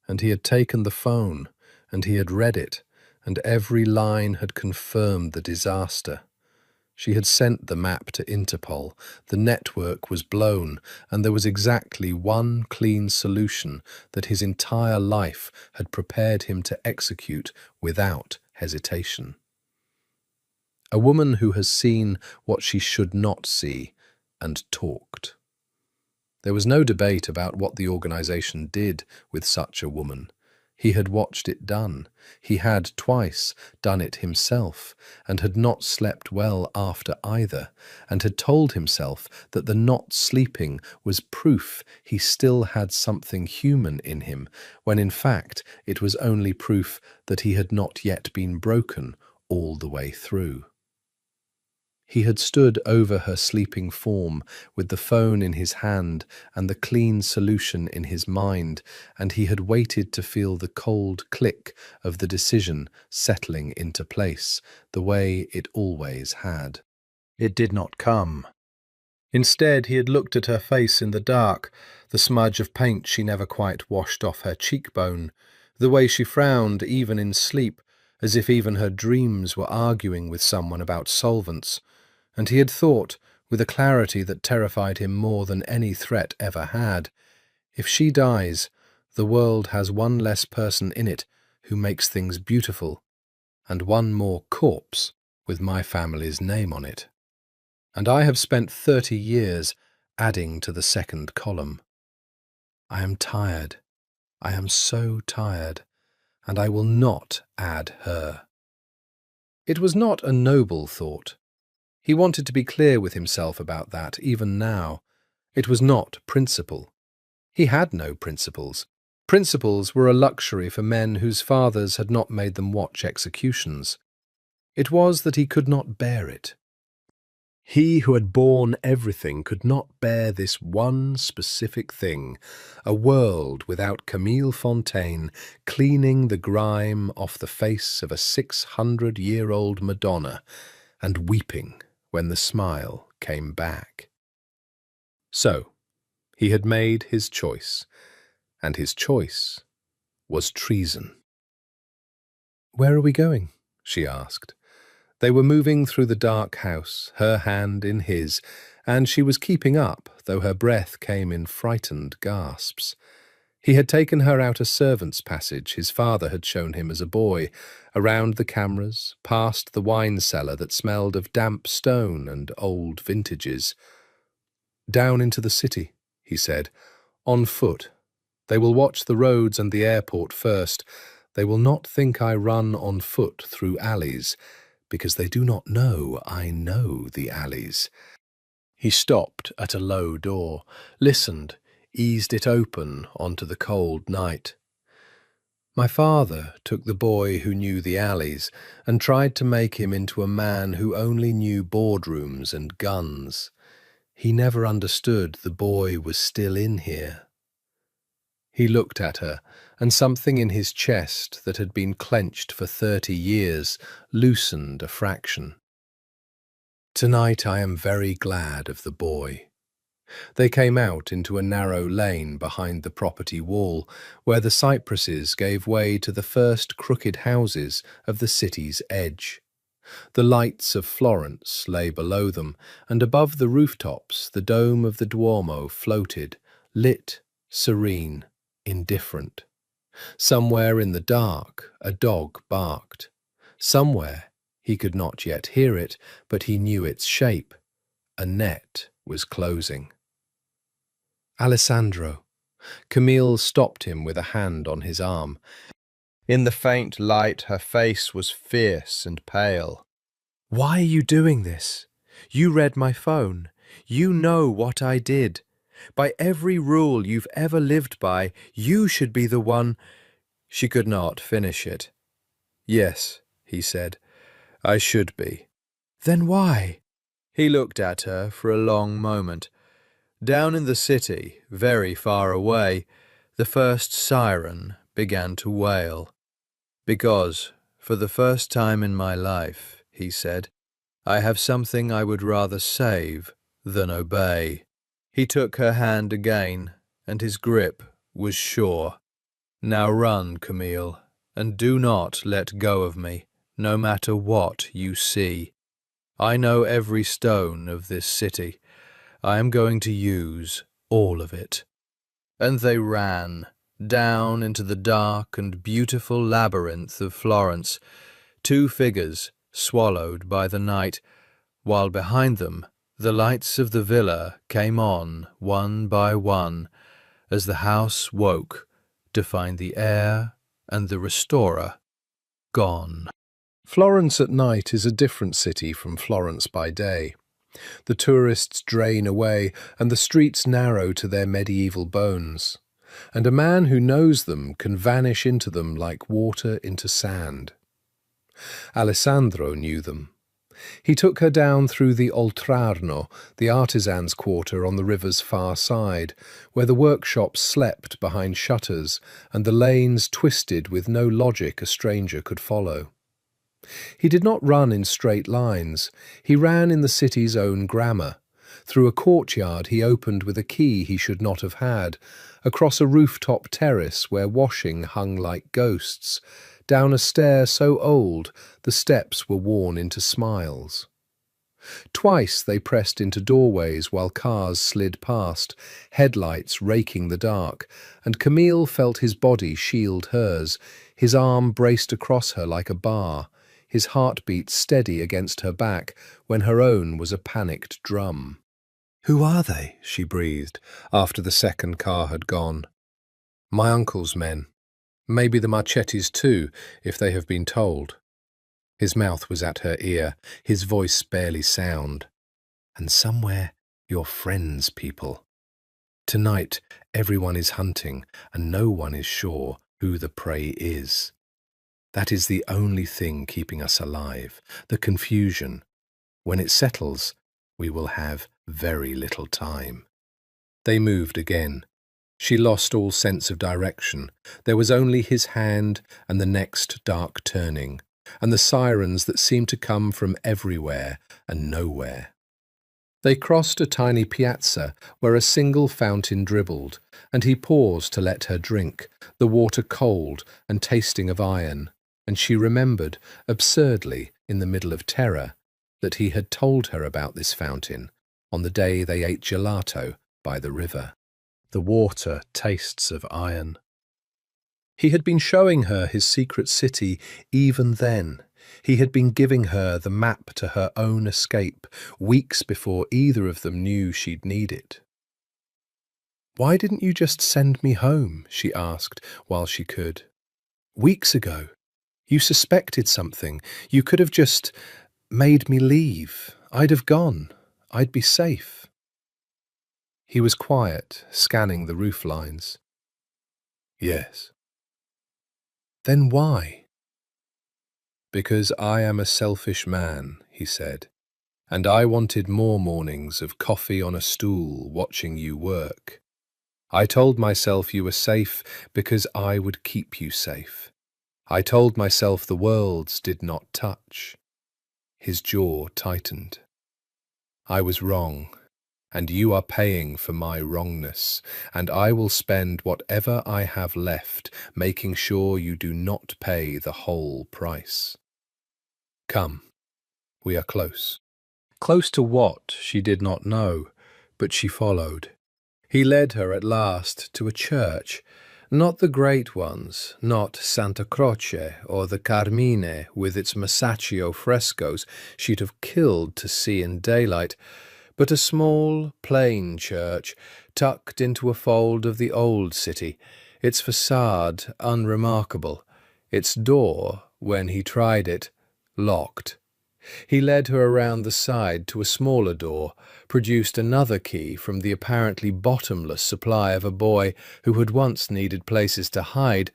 and he had taken the phone, and he had read it, and every line had confirmed the disaster. She had sent the map to Interpol, the network was blown, and there was exactly one clean solution that his entire life had prepared him to execute without hesitation. A woman who has seen what she should not see and talked. There was no debate about what the organization did with such a woman. He had watched it done. He had twice done it himself, and had not slept well after either, and had told himself that the not sleeping was proof he still had something human in him, when in fact it was only proof that he had not yet been broken all the way through. He had stood over her sleeping form with the phone in his hand and the clean solution in his mind, and he had waited to feel the cold click of the decision settling into place, the way it always had. It did not come. Instead, he had looked at her face in the dark, the smudge of paint she never quite washed off her cheekbone, the way she frowned even in sleep, as if even her dreams were arguing with someone about solvents. And he had thought, with a clarity that terrified him more than any threat ever had, if she dies, the world has one less person in it who makes things beautiful, and one more corpse with my family's name on it. And I have spent 30 years adding to the second column. I am tired. I am so tired, and I will not add her. It was not a noble thought. He wanted to be clear with himself about that, even now. It was not principle. He had no principles. Principles were a luxury for men whose fathers had not made them watch executions. It was that he could not bear it. He who had borne everything could not bear this one specific thing, a world without Camille Fontaine cleaning the grime off the face of a 600-year-old Madonna and weeping when the smile came back. So, he had made his choice, and his choice was treason. "Where are we going?" she asked. They were moving through the dark house, her hand in his, and she was keeping up, though her breath came in frightened gasps. He had taken her out a servants' passage his father had shown him as a boy, around the cameras, past the wine cellar that smelled of damp stone and old vintages. "Down into the city," he said, "on foot. They will watch the roads and the airport first. They will not think I run on foot through alleys, because they do not know I know the alleys. He stopped at a low door, listened, eased it open onto the cold night. My father took the boy who knew the alleys and tried to make him into a man who only knew boardrooms and guns. He never understood the boy was still in here. He looked at her, and something in his chest that had been clenched for 30 years loosened a fraction. Tonight I am very glad of the boy. They came out into a narrow lane behind the property wall, where the cypresses gave way to the first crooked houses of the city's edge. The lights of Florence lay below them, and above the rooftops the dome of the Duomo floated, lit, serene, indifferent. Somewhere in the dark a dog barked. Somewhere, he could not yet hear it, but he knew its shape. A net was closing. Alessandro. Camille stopped him with a hand on his arm. In the faint light her face was fierce and pale. "Why are you doing this? You read my phone. You know what I did. By every rule you've ever lived by, you should be the one—" She could not finish it. "Yes," he said, "I should be." "Then why?" He looked at her for a long moment. Down in the city, very far away, the first siren began to wail. "Because, for the first time in my life," he said, "I have something I would rather save than obey." He took her hand again, and his grip was sure. "Now run, Camille, and do not let go of me, no matter what you see. I know every stone of this city. I am going to use all of it." And they ran, down into the dark and beautiful labyrinth of Florence, two figures swallowed by the night, while behind them the lights of the villa came on one by one, as the house woke to find the heir and the restorer gone. Florence at night is a different city from Florence by day. The tourists drain away, and the streets narrow to their medieval bones, and a man who knows them can vanish into them like water into sand. Alessandro knew them. He took her down through the Oltrarno, the artisans' quarter on the river's far side, where the workshops slept behind shutters and the lanes twisted with no logic a stranger could follow. He did not run in straight lines. He ran in the city's own grammar. Through a courtyard he opened with a key he should not have had, across a rooftop terrace where washing hung like ghosts, down a stair so old the steps were worn into smiles. Twice they pressed into doorways while cars slid past, headlights raking the dark, and Camille felt his body shield hers, his arm braced across her like a bar, his heartbeat steady against her back when her own was a panicked drum. "Who are they?" she breathed, after the second car had gone. "My uncle's men. Maybe the Marchettis too, if they have been told." His mouth was at her ear, his voice barely sound. "And somewhere, your friends' people. Tonight, everyone is hunting, and no one is sure who the prey is. That is the only thing keeping us alive, the confusion. When it settles, we will have very little time." They moved again. She lost all sense of direction. There was only his hand and the next dark turning, and the sirens that seemed to come from everywhere and nowhere. They crossed a tiny piazza where a single fountain dribbled, and he paused to let her drink, the water cold and tasting of iron, and she remembered, absurdly, in the middle of terror, that he had told her about this fountain on the day they ate gelato by the river. The water tastes of iron. He had been showing her his secret city even then. He had been giving her the map to her own escape, weeks before either of them knew she'd need it. "Why didn't you just send me home?" she asked while she could. Weeks ago, you suspected something. You could have just made me leave. I'd have gone. I'd be safe." He was quiet, scanning the roof lines. "Yes." "Then why?" "Because I am a selfish man," he said, "and I wanted more mornings of coffee on a stool watching you work. I told myself you were safe because I would keep you safe. I told myself the worlds did not touch." His jaw tightened. "I was wrong, and you are paying for my wrongness, and I will spend whatever I have left making sure you do not pay the whole price. Come, we are close." Close to what, she did not know, but she followed. He led her at last to a church, not the great ones, not Santa Croce or the Carmine with its Masaccio frescoes she'd have killed to see in daylight, but a small, plain church tucked into a fold of the old city, its facade unremarkable, its door, when he tried it, locked. He led her around the side to a smaller door, produced another key from the apparently bottomless supply of a boy who had once needed places to hide,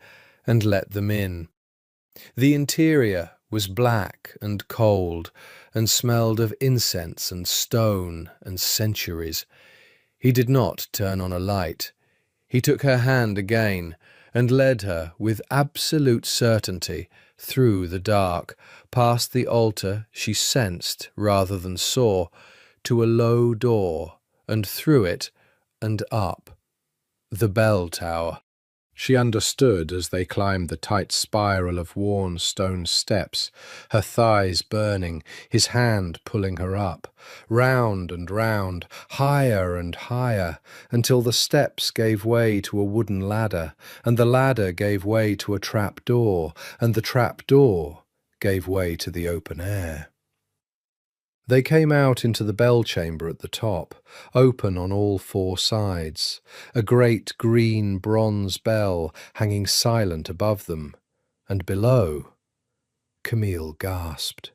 and let them in. The interior was black and cold, and smelled of incense and stone and centuries. He did not turn on a light. He took her hand again and led her with absolute certainty through the dark, past the altar she sensed rather than saw, to a low door, and through it and up. The bell tower. She understood as they climbed the tight spiral of worn stone steps, her thighs burning, his hand pulling her up, round and round, higher and higher, until the steps gave way to a wooden ladder, and the ladder gave way to a trap door, and the trap door gave way to the open air. They came out into the bell chamber at the top, open on all four sides, a great green bronze bell hanging silent above them, and below. Camille gasped.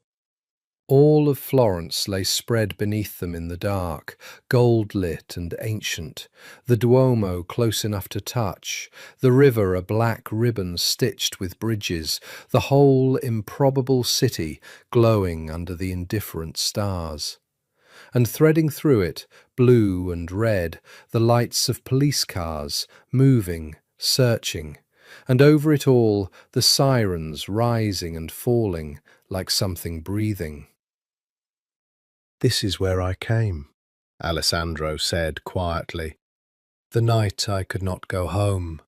All of Florence lay spread beneath them in the dark, gold-lit and ancient, the Duomo close enough to touch, the river a black ribbon stitched with bridges, the whole improbable city glowing under the indifferent stars. And threading through it, blue and red, the lights of police cars, moving, searching, and over it all the sirens rising and falling like something breathing. "This is where I came," Alessandro said quietly. "The night I could not go home.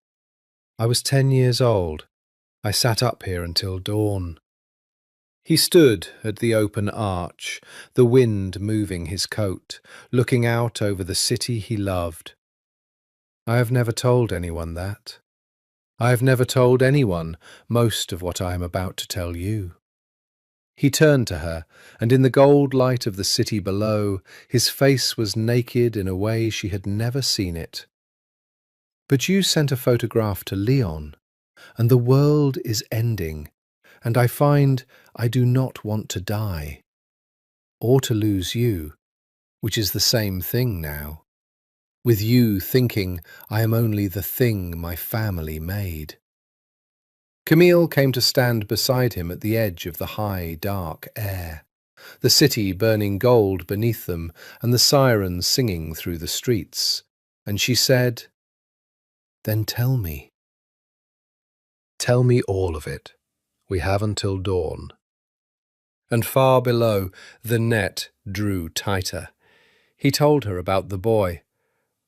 I was 10 years old. I sat up here until dawn." He stood at the open arch, the wind moving his coat, looking out over the city he loved. "I have never told anyone that. I have never told anyone most of what I am about to tell you." He turned to her, and in the gold light of the city below, his face was naked in a way she had never seen it. "But you sent a photograph to Leon, and the world is ending, and I find I do not want to die, or to lose you, which is the same thing now, with you thinking I am only the thing my family made." Camille came to stand beside him at the edge of the high, dark air, the city burning gold beneath them and the sirens singing through the streets, and she said, "Then tell me. Tell me all of it. We have until dawn." And far below, the net drew tighter. He told her about the boy.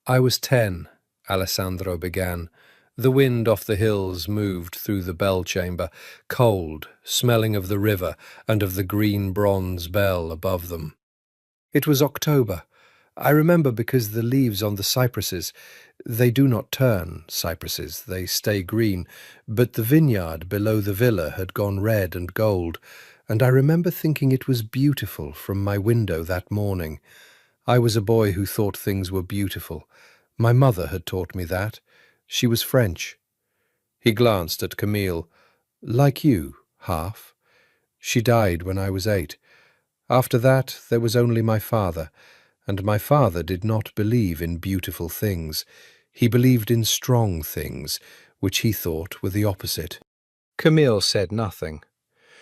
"I was 10, Alessandro began. The wind off the hills moved through the bell chamber, cold, smelling of the river and of the green bronze bell above them. It was October. I remember because the leaves on the cypresses, they do not turn, cypresses, they stay green, but the vineyard below the villa had gone red and gold, and I remember thinking it was beautiful from my window that morning. I was a boy who thought things were beautiful. My mother had taught me that. She was French." He glanced at Camille. Like you, half. She died when I was 8. After that, there was only my father, and my father did not believe in beautiful things. He believed in strong things, which he thought were the opposite. Camille said nothing.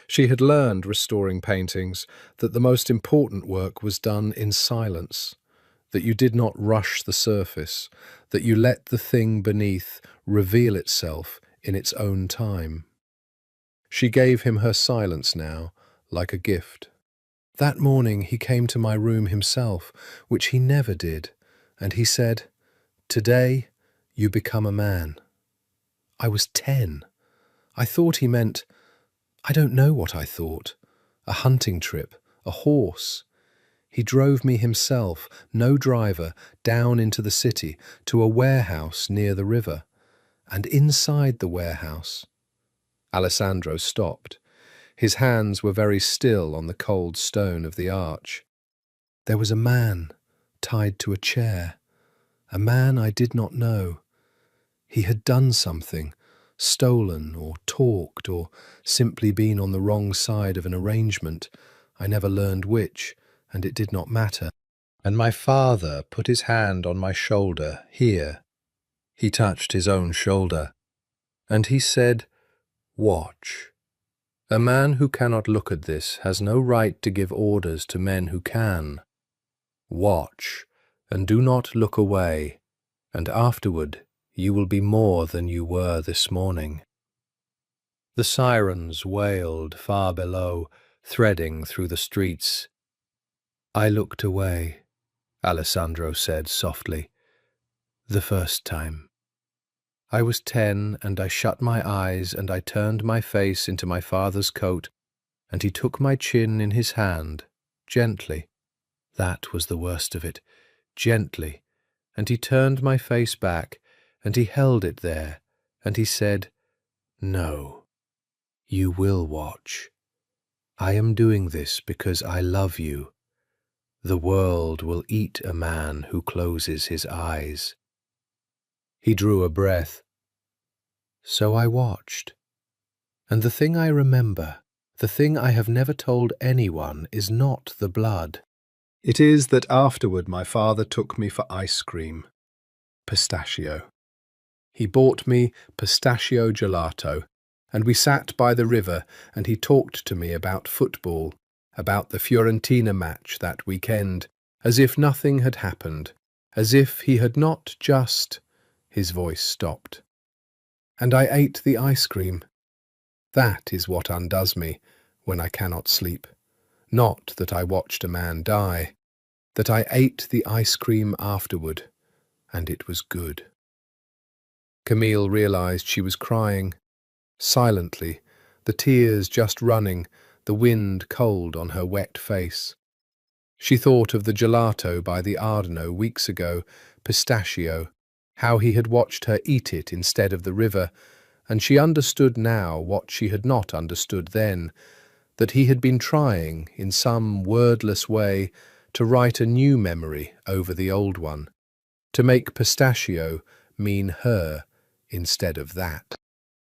She had learned, restoring paintings, that the most important work was done in silence, that you did not rush the surface, that you let the thing beneath reveal itself in its own time. She gave him her silence now, like a gift. That morning he came to my room himself, which he never did, and he said, "Today you become a man." I was 10. I thought he meant, I don't know what I thought, a hunting trip, a horse. He drove me himself, no driver, down into the city, to a warehouse near the river. And inside the warehouse, Alessandro stopped. His hands were very still on the cold stone of the arch. There was a man tied to a chair, a man I did not know. He had done something, stolen or talked or simply been on the wrong side of an arrangement. I never learned which, and it did not matter. And my father put his hand on my shoulder, here. He touched his own shoulder, and he said, "Watch. A man who cannot look at this has no right to give orders to men who can. Watch, and do not look away, and afterward you will be more than you were this morning." The sirens wailed far below, threading through the streets. I looked away, Alessandro said softly. The first time. I was 10, and I shut my eyes and I turned my face into my father's coat, and he took my chin in his hand, gently. That was the worst of it, gently, and he turned my face back, and he held it there, and he said, "No, you will watch. I am doing this because I love you. The world will eat a man who closes his eyes." He drew a breath. So I watched. And the thing I remember, the thing I have never told anyone, is not the blood. It is that afterward my father took me for ice cream. Pistachio. He bought me pistachio gelato, and we sat by the river, and he talked to me about football, about the Fiorentina match that weekend, as if nothing had happened, as if he had not just... His voice stopped. And I ate the ice cream. That is what undoes me when I cannot sleep. Not that I watched a man die, that I ate the ice cream afterward, and it was good. Camille realized she was crying, silently, the tears just running, the wind cold on her wet face. She thought of the gelato by the Arno weeks ago, pistachio, how he had watched her eat it instead of the river, and she understood now what she had not understood then, that he had been trying, in some wordless way, to write a new memory over the old one, to make pistachio mean her instead of that.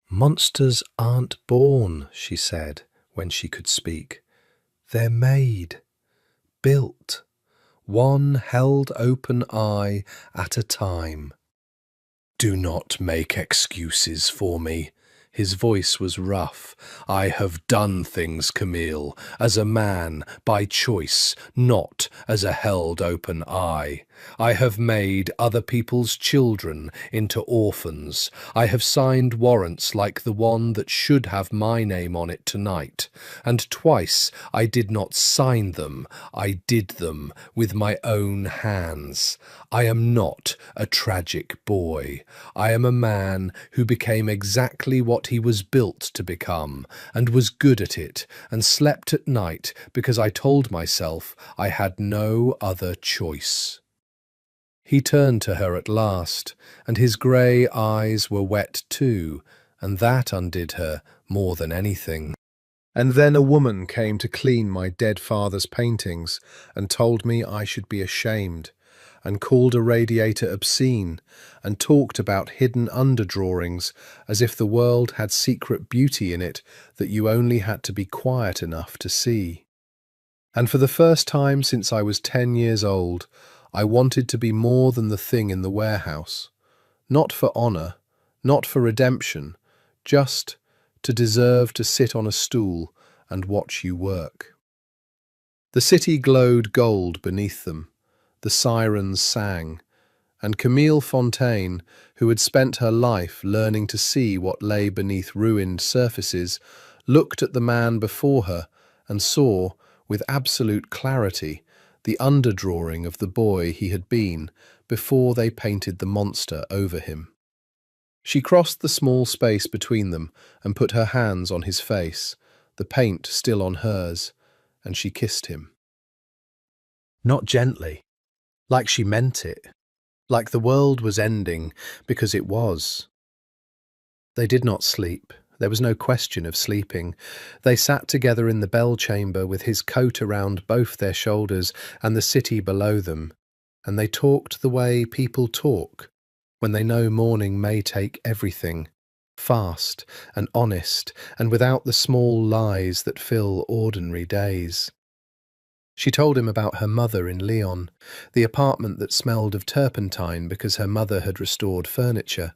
"Monsters aren't born," she said, when she could speak. "They're made, built, one held open eye at a time." "Do not make excuses for me." His voice was rough. "I have done things, Camille, as a man, by choice, not as a held open eye. I have made other people's children into orphans. I have signed warrants like the one that should have my name on it tonight. And twice I did not sign them, I did them with my own hands. I am not a tragic boy. I am a man who became exactly what he was built to become, and was good at it, and slept at night because I told myself I had no other choice." He turned to her at last, and his grey eyes were wet too, and that undid her more than anything. "And then a woman came to clean my dead father's paintings and told me I should be ashamed. and called a radiator obscene, and talked about hidden underdrawings as if the world had secret beauty in it that you only had to be quiet enough to see. And for the first time since I was 10 years old, I wanted to be more than the thing in the warehouse. Not for honour, not for redemption, just to deserve to sit on a stool and watch you work. The city glowed gold beneath them. The sirens sang, and Camille Fontaine, who had spent her life learning to see what lay beneath ruined surfaces, looked at the man before her and saw, with absolute clarity, the underdrawing of the boy he had been before they painted the monster over him. She crossed the small space between them and put her hands on his face, the paint still on hers, and she kissed him. Not gently, like she meant it, like the world was ending, because it was. They did not sleep. There was no question of sleeping. They sat together in the bell chamber with his coat around both their shoulders and the city below them, and they talked the way people talk when they know morning may take everything, fast and honest and without the small lies that fill ordinary days. She told him about her mother in Lyon, the apartment that smelled of turpentine because her mother had restored furniture,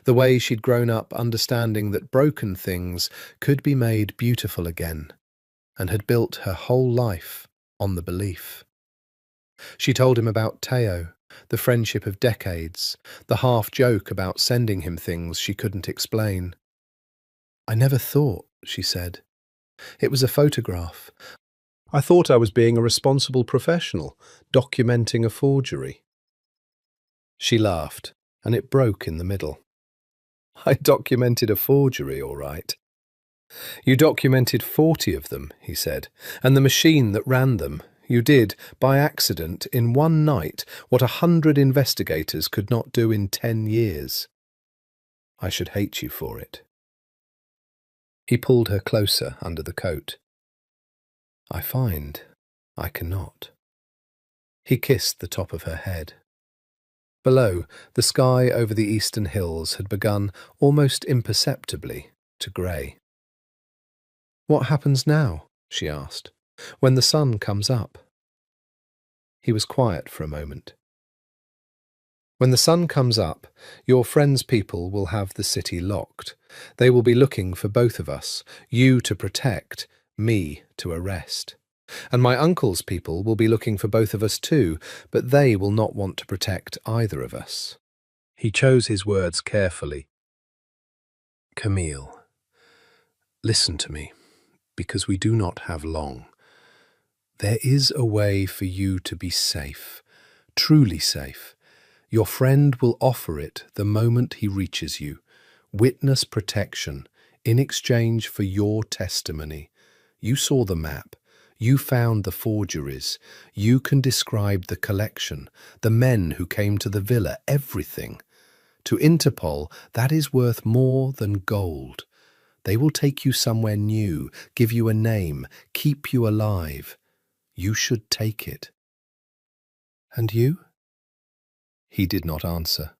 the way she'd grown up understanding that broken things could be made beautiful again, and had built her whole life on the belief. She told him about Theo, the friendship of decades, the half-joke about sending him things she couldn't explain. "I never thought," she said. "It was a photograph. I thought I was being a responsible professional, documenting a forgery." She laughed, and it broke in the middle. "I documented a forgery, all right." "You documented 40 of them," he said, "and the machine that ran them. You did, by accident, in one night, what 100 investigators could not do in 10 years. I should hate you for it." He pulled her closer under the coat. "I find I cannot." He kissed the top of her head. Below, the sky over the eastern hills had begun, almost imperceptibly, to grey. "What happens now?" she asked. "When the sun comes up?" He was quiet for a moment. "When the sun comes up, your friend's people will have the city locked. They will be looking for both of us, you to protect, me to arrest. And my uncle's people will be looking for both of us too, but they will not want to protect either of us." He chose his words carefully. "Camille, listen to me, because we do not have long. There is a way for you to be safe, truly safe. Your friend will offer it the moment he reaches you. Witness protection in exchange for your testimony. You saw the map. You found the forgeries. You can describe the collection, the men who came to the villa, everything. To Interpol, that is worth more than gold. They will take you somewhere new, give you a name, keep you alive. You should take it." "And you?" He did not answer.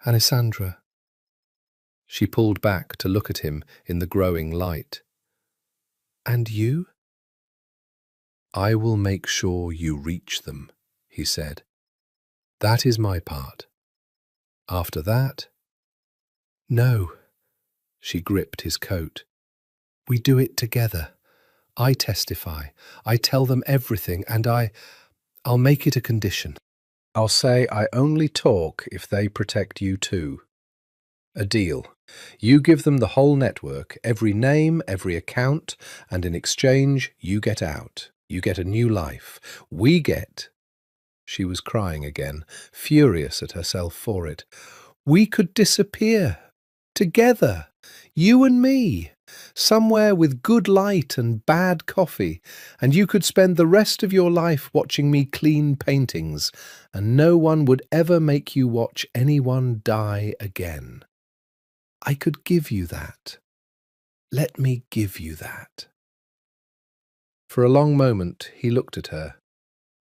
"Alessandra." She pulled back to look at him in the growing light. "And you?" "I will make sure you reach them," he said. "That is my part. After that—" "No." She gripped his coat. "We do it together. I testify. I tell them everything, and I'll make it a condition. I'll say I only talk if they protect you too. A deal. You give them the whole network, every name, every account, and in exchange you get out. You get a new life. We get—" She was crying again, furious at herself for it. "We could disappear. Together. You and me. Somewhere with good light and bad coffee, and you could spend the rest of your life watching me clean paintings, and no one would ever make you watch anyone die again. I could give you that. Let me give you that." For a long moment he looked at her,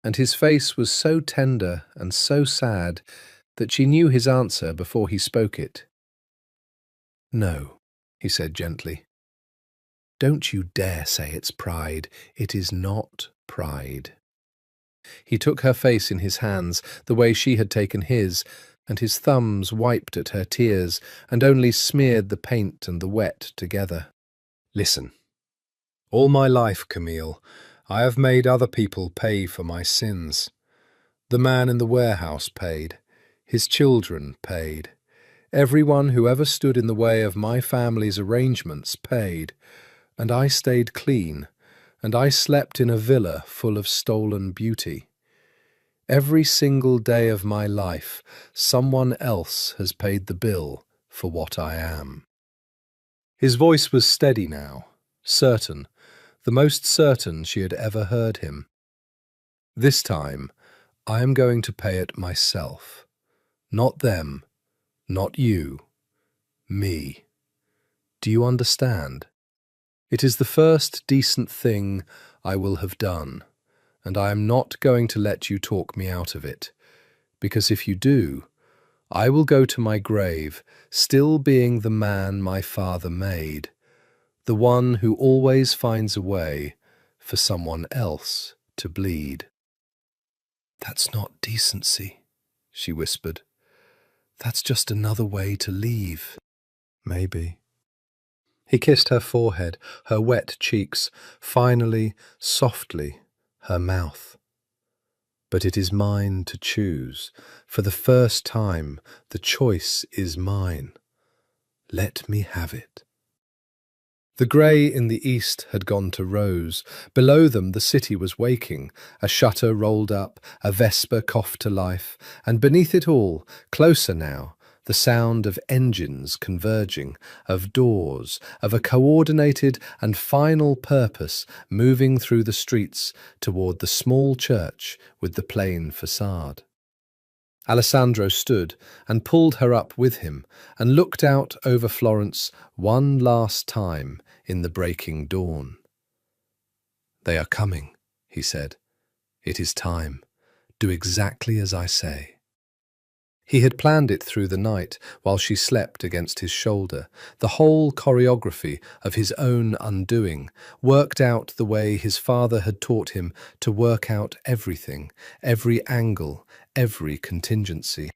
and his face was so tender and so sad that she knew his answer before he spoke it. "No," he said gently. "Don't you dare say it's pride. It is not pride." He took her face in his hands, the way she had taken his, and his thumbs wiped at her tears and only smeared the paint and the wet together. "Listen. All my life, Camille, I have made other people pay for my sins. The man in the warehouse paid. His children paid. Everyone who ever stood in the way of my family's arrangements paid. And I stayed clean, and I slept in a villa full of stolen beauty. Every single day of my life, someone else has paid the bill for what I am." His voice was steady now, certain, the most certain she had ever heard him. "This time, I am going to pay it myself. Not them, not you, me. Do you understand? It is the first decent thing I will have done, and I am not going to let you talk me out of it, because if you do, I will go to my grave still being the man my father made, the one who always finds a way for someone else to bleed." "That's not decency," she whispered. "That's just another way to leave." "Maybe." He kissed her forehead, her wet cheeks, finally, softly, her mouth. "But it is mine to choose. For the first time, the choice is mine. Let me have it." The grey in the east had gone to rose. Below them the city was waking. A shutter rolled up, a vesper coughed to life, and beneath it all, closer now, the sound of engines converging, of doors, of a coordinated and final purpose moving through the streets toward the small church with the plain facade. Alessandro stood and pulled her up with him and looked out over Florence one last time in the breaking dawn. "They are coming," he said. "It is time. Do exactly as I say." He had planned it through the night while she slept against his shoulder, the whole choreography of his own undoing, worked out the way his father had taught him to work out everything, every angle, every contingency.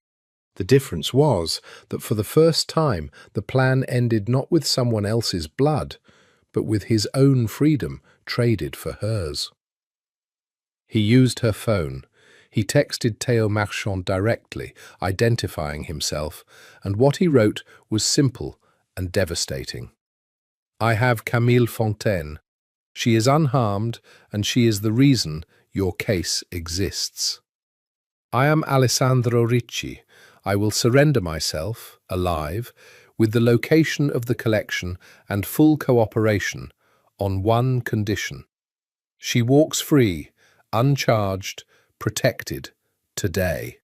The difference was that for the first time the plan ended not with someone else's blood, but with his own freedom traded for hers. He used her phone. He texted Théo Marchand directly, identifying himself, and what he wrote was simple and devastating. "I have Camille Fontaine. She is unharmed, and she is the reason your case exists. I am Alessandro Ricci. I will surrender myself, alive, with the location of the collection and full cooperation, on one condition. She walks free, uncharged, protected, today.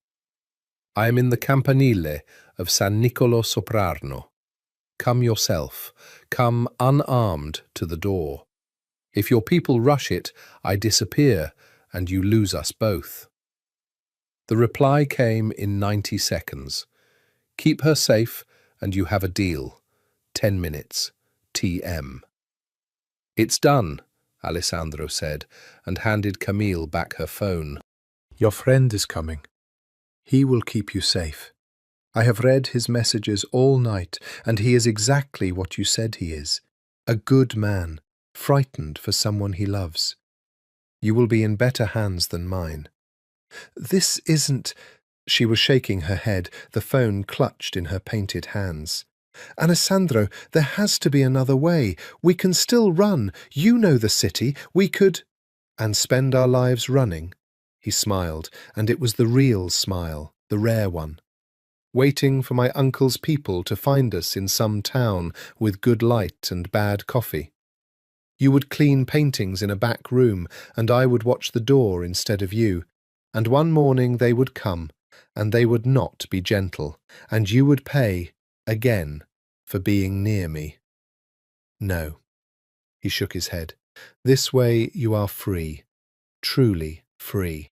I am in the campanile of San Nicolo Soprano. Come yourself, come unarmed to the door. If your people rush it, I disappear, and you lose us both." The reply came in 90 seconds. "Keep her safe, and you have a deal. 10 minutes. TM. "It's done," Alessandro said, and handed Camille back her phone. "Your friend is coming. He will keep you safe. I have read his messages all night, and he is exactly what you said he is. A good man, frightened for someone he loves. You will be in better hands than mine." "This isn't—" She was shaking her head, the phone clutched in her painted hands. "Alessandro, there has to be another way. We can still run. You know the city. We could—" "And spend our lives running?" He smiled, and it was the real smile, the rare one. "Waiting for my uncle's people to find us in some town with good light and bad coffee. You would clean paintings in a back room, and I would watch the door instead of you. And one morning they would come, and they would not be gentle, and you would pay, again, for being near me." "No." He shook his head. "This way you are free, truly free."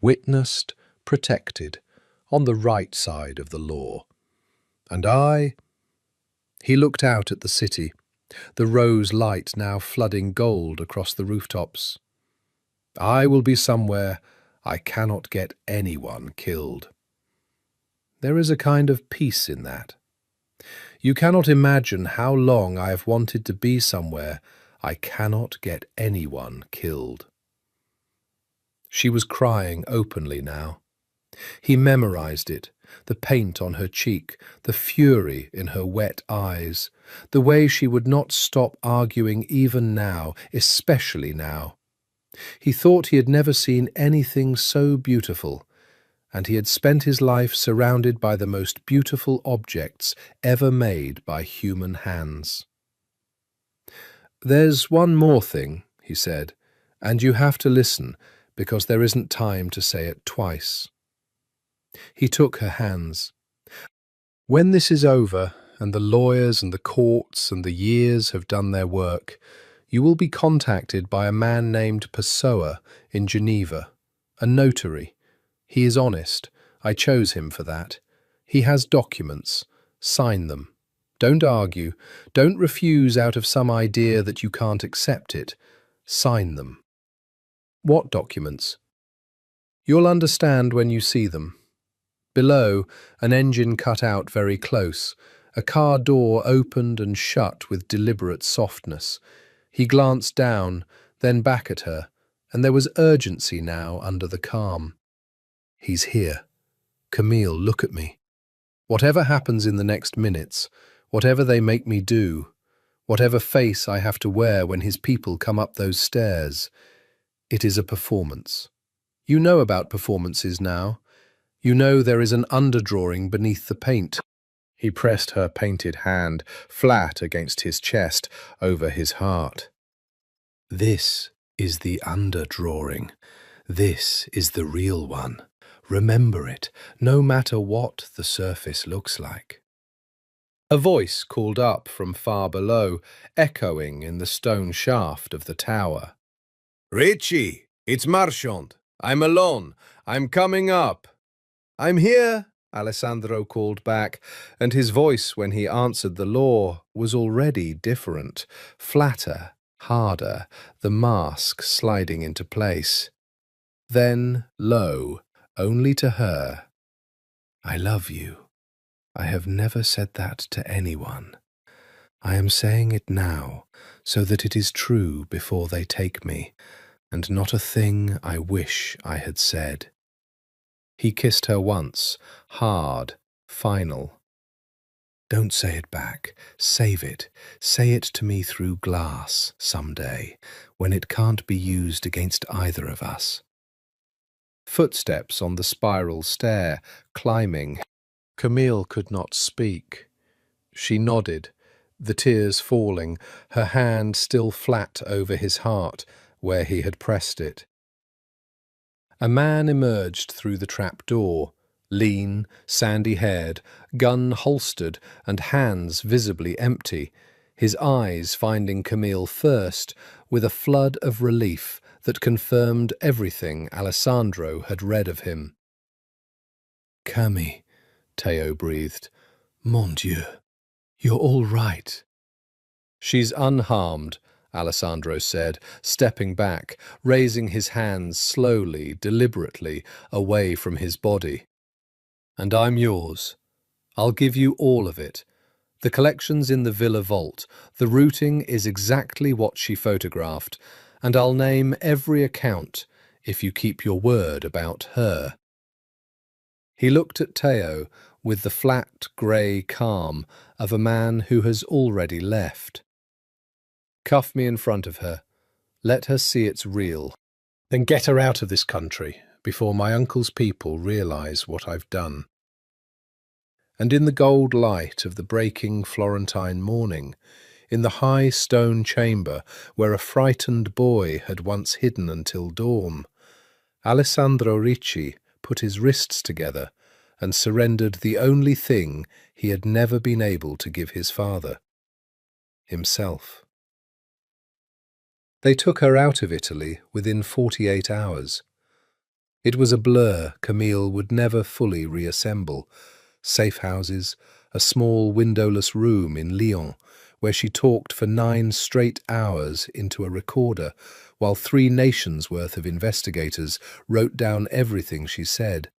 witnessed, protected, on the right side of the law. And I... He looked out at the city, the rose light now flooding gold across the rooftops. I will be somewhere I cannot get anyone killed. There is a kind of peace in that. You cannot imagine how long I have wanted to be somewhere I cannot get anyone killed. She was crying openly now. He memorized it, the paint on her cheek, the fury in her wet eyes, the way she would not stop arguing even now, especially now. He thought he had never seen anything so beautiful, and he had spent his life surrounded by the most beautiful objects ever made by human hands. "There's one more thing," he said, "and you have to listen, because there isn't time to say it twice." He took her hands. "When this is over, and the lawyers and the courts and the years have done their work, you will be contacted by a man named Pessoa in Geneva, a notary. He is honest. I chose him for that. He has documents. Sign them. Don't argue. Don't refuse out of some idea that you can't accept it. Sign them." "What documents?" "You'll understand when you see them." Below, an engine cut out very close. A car door opened and shut with deliberate softness. He glanced down, then back at her, and there was urgency now under the calm. "He's here. Camille, look at me. Whatever happens in the next minutes, whatever they make me do, whatever face I have to wear when his people come up those stairs, it is a performance. You know about performances now. You know there is an underdrawing beneath the paint." He pressed her painted hand flat against his chest, over his heart. "This is the underdrawing. This is the real one. Remember it, no matter what the surface looks like." A voice called up from far below, echoing in the stone shaft of the tower. "Richie, it's Marchand. I'm alone. I'm coming up." "I'm here," Alessandro called back, and his voice when he answered the law was already different, flatter, harder, the mask sliding into place. Then, low, only to her, "I love you. I have never said that to anyone. I am saying it now, so that it is true before they take me, and not a thing I wish I had said." He kissed her once, hard, final. "Don't say it back. Save it. Say it to me through glass, someday, when it can't be used against either of us." Footsteps on the spiral stair, climbing. Camille could not speak. She nodded, the tears falling, her hand still flat over his heart, where he had pressed it. A man emerged through the trap door, lean, sandy-haired, gun holstered and hands visibly empty, his eyes finding Camille first with a flood of relief that confirmed everything Alessandro had read of him. "Camille," Théo breathed. "Mon Dieu, you're all right." "She's unharmed," Alessandro said, stepping back, raising his hands slowly, deliberately, away from his body. "And I'm yours. I'll give you all of it. The collection's in the villa vault. The routing is exactly what she photographed, and I'll name every account if you keep your word about her." He looked at Théo with the flat, grey calm of a man who has already left. "Cuff me in front of her. Let her see it's real. Then get her out of this country before my uncle's people realise what I've done." And in the gold light of the breaking Florentine morning, in the high stone chamber where a frightened boy had once hidden until dawn, Alessandro Ricci put his wrists together and surrendered the only thing he had never been able to give his father: himself. They took her out of Italy within 48 hours. It was a blur Camille would never fully reassemble. Safe houses, a small windowless room in Lyon, where she talked for 9 straight hours into a recorder, while 3 nations' worth of investigators wrote down everything she said.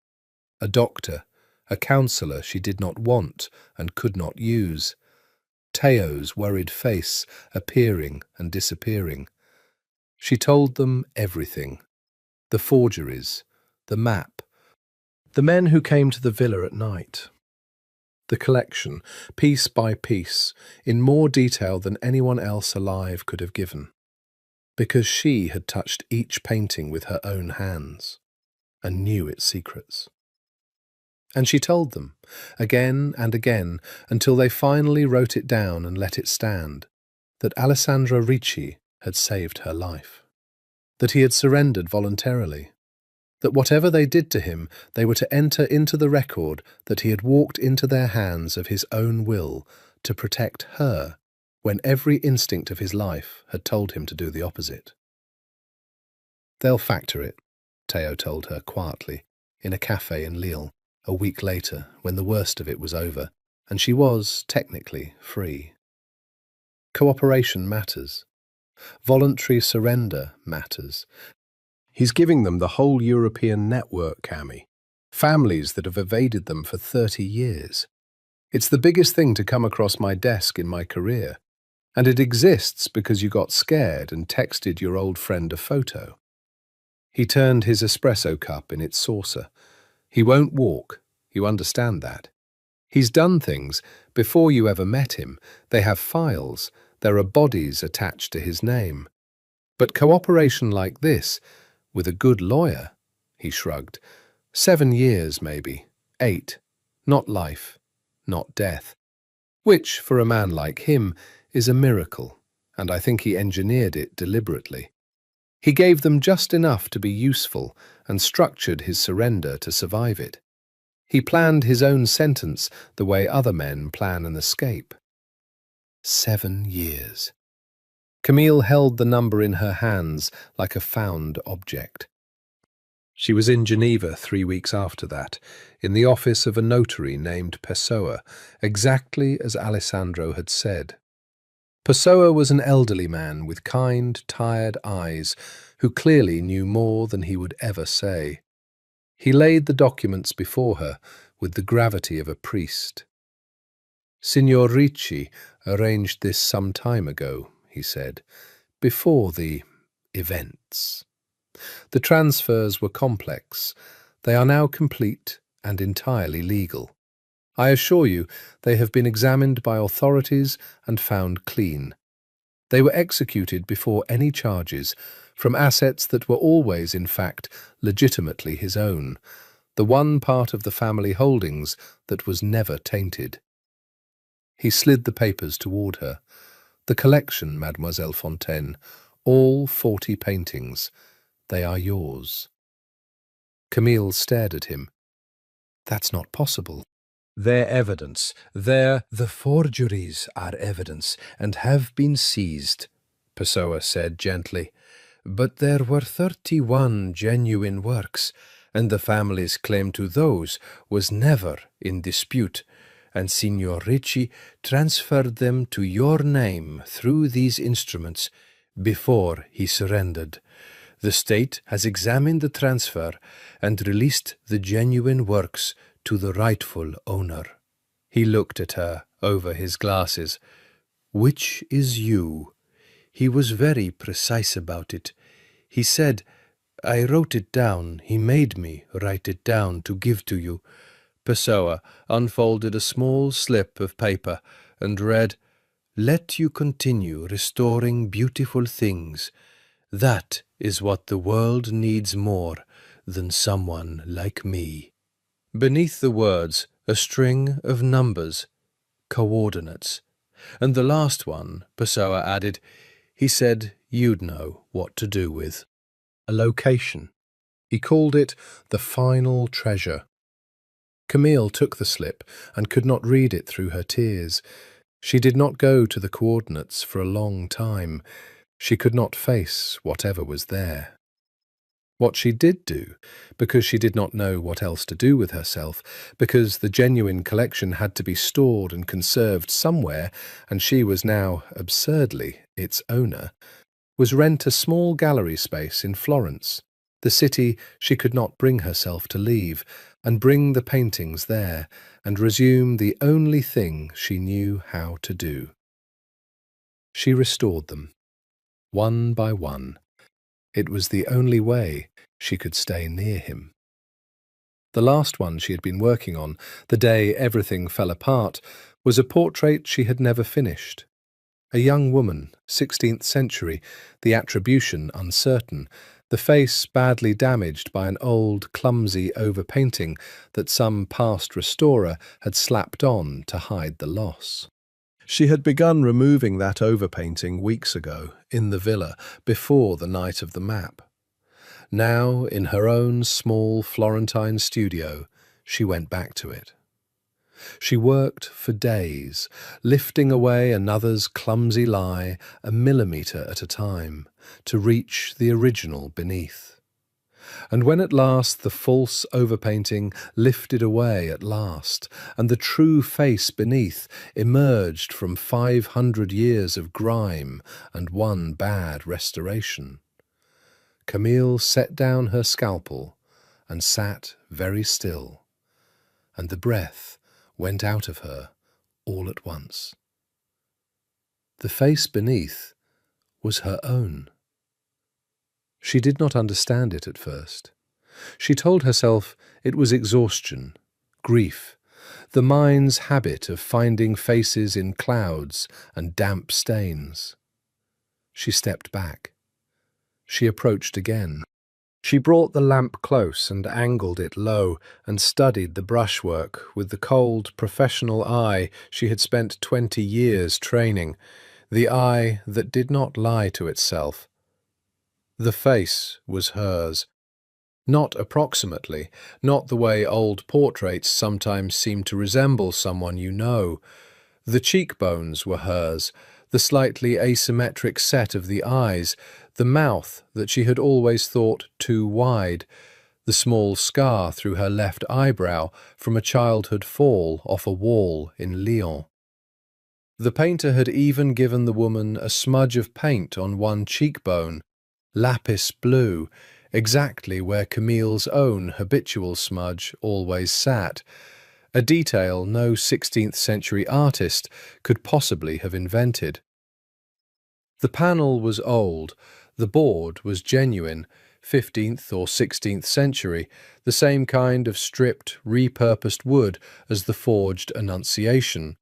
A doctor, a counsellor she did not want and could not use. Theo's worried face appearing and disappearing. She told them everything. The forgeries, the map, the men who came to the villa at night. The collection, piece by piece, in more detail than anyone else alive could have given. Because she had touched each painting with her own hands and knew its secrets. And she told them, again and again, until they finally wrote it down and let it stand, that Alessandro Ricci had saved her life, that he had surrendered voluntarily, that whatever they did to him, they were to enter into the record that he had walked into their hands of his own will to protect her, when every instinct of his life had told him to do the opposite. "They'll factor it," Theo told her quietly, in a cafe in Lille, a week later, when the worst of it was over, and she was, technically, free. Cooperation matters. Voluntary surrender matters. He's giving them the whole European network, Cammy. Families that have evaded them for 30 years. It's the biggest thing to come across my desk in my career. And it exists because you got scared and texted your old friend a photo. He turned his espresso cup in its saucer. He won't walk. You understand that. He's done things before you ever met him. They have files. There are bodies attached to his name. But cooperation like this, with a good lawyer, he shrugged. 7 years, maybe. 8. Not life. Not death. Which, for a man like him, is a miracle, and I think he engineered it deliberately. He gave them just enough to be useful and structured his surrender to survive it. He planned his own sentence the way other men plan an escape. 7 years. Camille held the number in her hands like a found object. She was in Geneva 3 weeks after that, in the office of a notary named Pessoa, exactly as Alessandro had said. Pessoa was an elderly man with kind, tired eyes, who clearly knew more than he would ever say. He laid the documents before her with the gravity of a priest. "Signor Ricci arranged this some time ago," he said, "before the events. The transfers were complex. They are now complete and entirely legal. I assure you they have been examined by authorities and found clean. They were executed before any charges, from assets that were always, in fact, legitimately his own, the one part of the family holdings that was never tainted." He slid the papers toward her. "The collection, Mademoiselle Fontaine, all 40 paintings. They are yours." Camille stared at him. "That's not possible." "They're evidence. The forgeries are evidence and have been seized," Pessoa said gently. "But there were 31 genuine works, and the family's claim to those was never in dispute, and Signor Ricci transferred them to your name through these instruments before he surrendered. The state has examined the transfer and released the genuine works to the rightful owner." He looked at her over his glasses. "Which is you?" He was very precise about it. He said, "I wrote it down. He made me write it down to give to you." Pessoa unfolded a small slip of paper and read, "Let you continue restoring beautiful things. That is what the world needs more than someone like me." Beneath the words, a string of numbers, coordinates. And the last one, Pessoa added, he said you'd know what to do with. A location. He called it the final treasure. Camille took the slip and could not read it through her tears. She did not go to the coordinates for a long time. She could not face whatever was there. What she did do, because she did not know what else to do with herself, because the genuine collection had to be stored and conserved somewhere, and she was now, absurdly, its owner, was rent a small gallery space in Florence, the city she could not bring herself to leave, and bring the paintings there, and resume the only thing she knew how to do. She restored them, one by one. It was the only way she could stay near him. The last one she had been working on, the day everything fell apart, was a portrait she had never finished. A young woman, 16th century, the attribution uncertain, the face badly damaged by an old, clumsy overpainting that some past restorer had slapped on to hide the loss. She had begun removing that overpainting weeks ago, in the villa, before the night of the map. Now, in her own small Florentine studio, she went back to it. She worked for days, lifting away another's clumsy lie a millimetre at a time, to reach the original beneath. And when at last the false overpainting lifted away at last, and the true face beneath emerged from 500 years of grime and one bad restoration, Camille set down her scalpel and sat very still, and the breath went out of her all at once. The face beneath was her own. She did not understand it at first. She told herself it was exhaustion, grief, the mind's habit of finding faces in clouds and damp stains. She stepped back. She approached again. She brought the lamp close and angled it low and studied the brushwork with the cold, professional eye she had spent 20 years training, the eye that did not lie to itself. The face was hers. Not approximately, not the way old portraits sometimes seem to resemble someone you know. The cheekbones were hers, the slightly asymmetric set of the eyes, the mouth that she had always thought too wide, the small scar through her left eyebrow from a childhood fall off a wall in Lyon. The painter had even given the woman a smudge of paint on one cheekbone, lapis blue, exactly where Camille's own habitual smudge always sat, a detail no 16th century artist could possibly have invented. The panel was old, the board was genuine, 15th or 16th century, the same kind of stripped, repurposed wood as the forged Annunciation.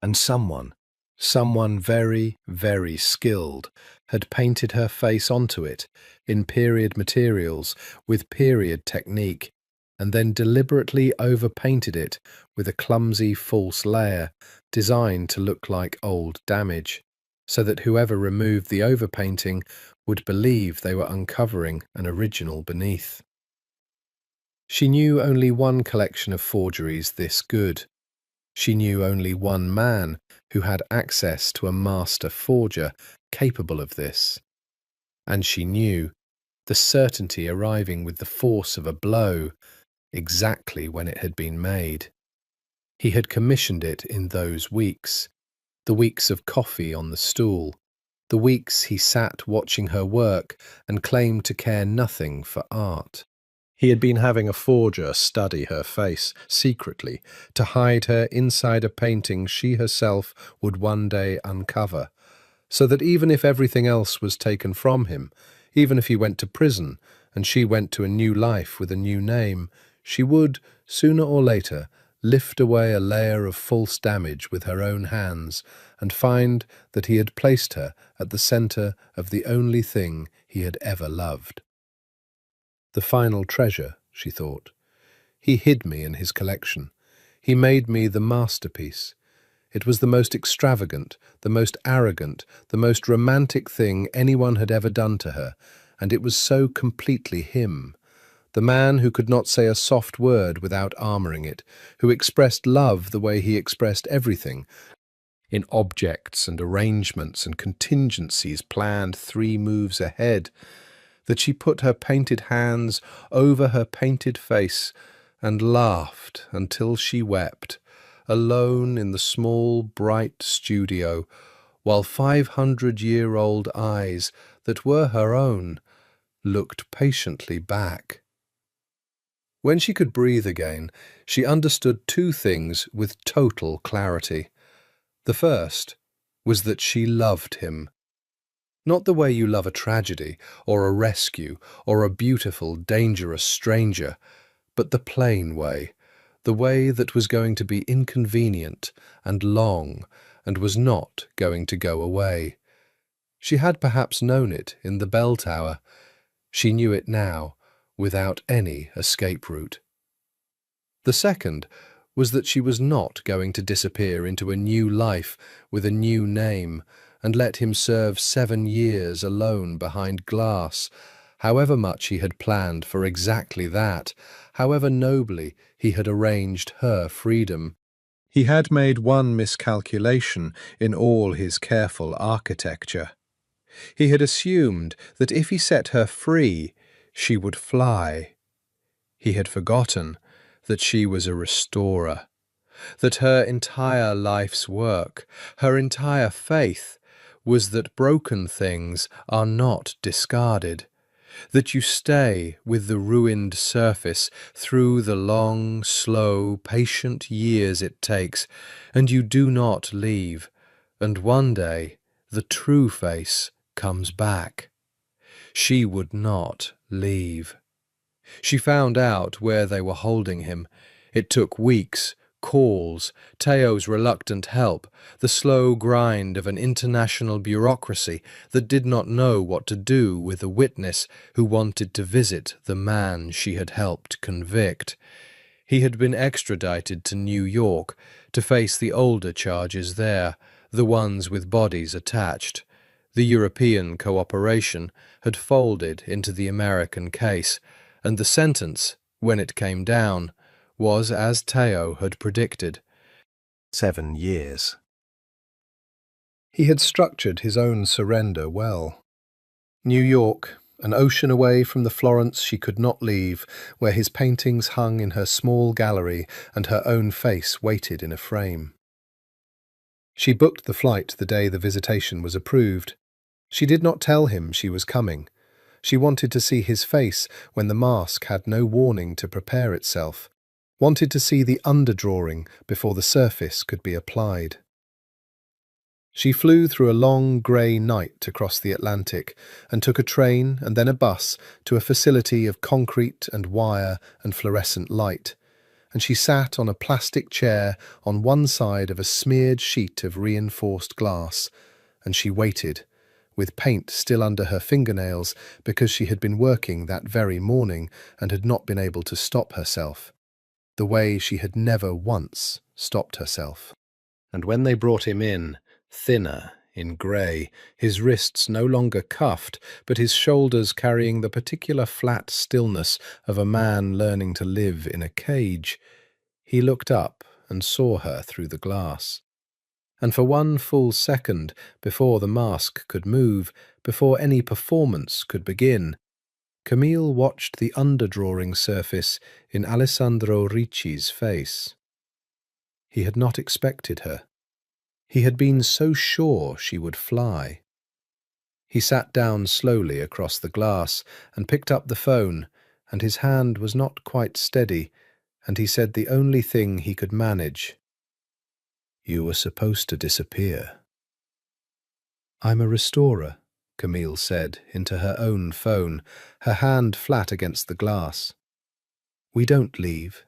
And someone very, very skilled, had painted her face onto it, in period materials, with period technique, and then deliberately overpainted it with a clumsy false layer, designed to look like old damage, so that whoever removed the overpainting would believe they were uncovering an original beneath. She knew only one collection of forgeries this good. She knew only one man who had access to a master forger capable of this. And she knew, the certainty arriving with the force of a blow, exactly when it had been made. He had commissioned it in those weeks, the weeks of coffee on the stool, the weeks he sat watching her work and claimed to care nothing for art. He had been having a forger study her face, secretly, to hide her inside a painting she herself would one day uncover, so that even if everything else was taken from him, even if he went to prison and she went to a new life with a new name, she would, sooner or later, lift away a layer of false damage with her own hands and find that he had placed her at the centre of the only thing he had ever loved. The final treasure, she thought. He hid me in his collection. He made me the masterpiece. It was the most extravagant, the most arrogant, the most romantic thing anyone had ever done to her, and it was so completely him. The man who could not say a soft word without armouring it, who expressed love the way he expressed everything, in objects and arrangements and contingencies planned 3 moves ahead. that she put her painted hands over her painted face and laughed until she wept, alone in the small, bright studio, while 500-year-old eyes that were her own looked patiently back. When she could breathe again, she understood two things with total clarity. The first was that she loved him. Not the way you love a tragedy, or a rescue, or a beautiful, dangerous stranger, but the plain way, the way that was going to be inconvenient and long and was not going to go away. She had perhaps known it in the bell tower. She knew it now, without any escape route. The second was that she was not going to disappear into a new life with a new name and let him serve 7 years alone behind glass, however much he had planned for exactly that, however nobly he had arranged her freedom. He had made one miscalculation in all his careful architecture. He had assumed that if he set her free, she would fly. He had forgotten that she was a restorer, that her entire life's work, her entire faith, was that broken things are not discarded, that you stay with the ruined surface through the long, slow, patient years it takes, and you do not leave, and one day the true face comes back. She would not leave. She found out where they were holding him. It took weeks, calls, Teo's reluctant help, the slow grind of an international bureaucracy that did not know what to do with a witness who wanted to visit the man she had helped convict. He had been extradited to New York to face the older charges there, the ones with bodies attached. The European cooperation had folded into the American case, and the sentence, when it came down, was as Teo had predicted: 7 years. He had structured his own surrender well. New York, an ocean away from the Florence she could not leave, where his paintings hung in her small gallery and her own face waited in a frame. She booked the flight the day the visitation was approved. She did not tell him she was coming. She wanted to see his face when the mask had no warning to prepare itself, wanted to see the underdrawing before the surface could be applied. She flew through a long grey night across the Atlantic and took a train and then a bus to a facility of concrete and wire and fluorescent light, and she sat on a plastic chair on one side of a smeared sheet of reinforced glass, and she waited, with paint still under her fingernails because she had been working that very morning and had not been able to stop herself, the way she had never once stopped herself. And when they brought him in, thinner, in grey, his wrists no longer cuffed, but his shoulders carrying the particular flat stillness of a man learning to live in a cage, he looked up and saw her through the glass. And for one full second, before the mask could move, before any performance could begin, Camille watched the underdrawing surface in Alessandro Ricci's face. He had not expected her. He had been so sure she would fly. He sat down slowly across the glass and picked up the phone, and his hand was not quite steady, and he said the only thing he could manage: "You were supposed to disappear." "I'm a restorer," Camille said into her own phone, her hand flat against the glass. "We don't leave.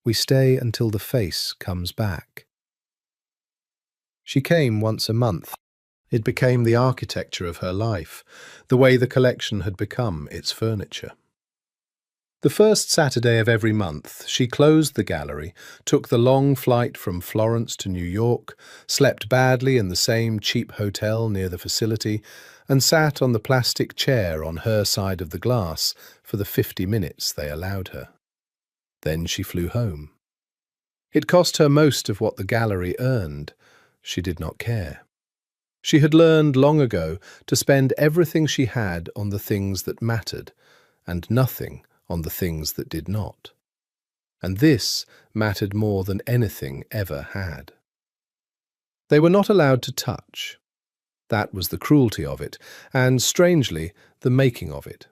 We stay until the face comes back." She came once a month. It became the architecture of her life, the way the collection had become its furniture. The first Saturday of every month, she closed the gallery, took the long flight from Florence to New York, slept badly in the same cheap hotel near the facility, and sat on the plastic chair on her side of the glass for the 50 minutes they allowed her. Then she flew home. It cost her most of what the gallery earned. She did not care. She had learned long ago to spend everything she had on the things that mattered, and nothing on the things that did not. And this mattered more than anything ever had. They were not allowed to touch. That was the cruelty of it, and, strangely, the making of it.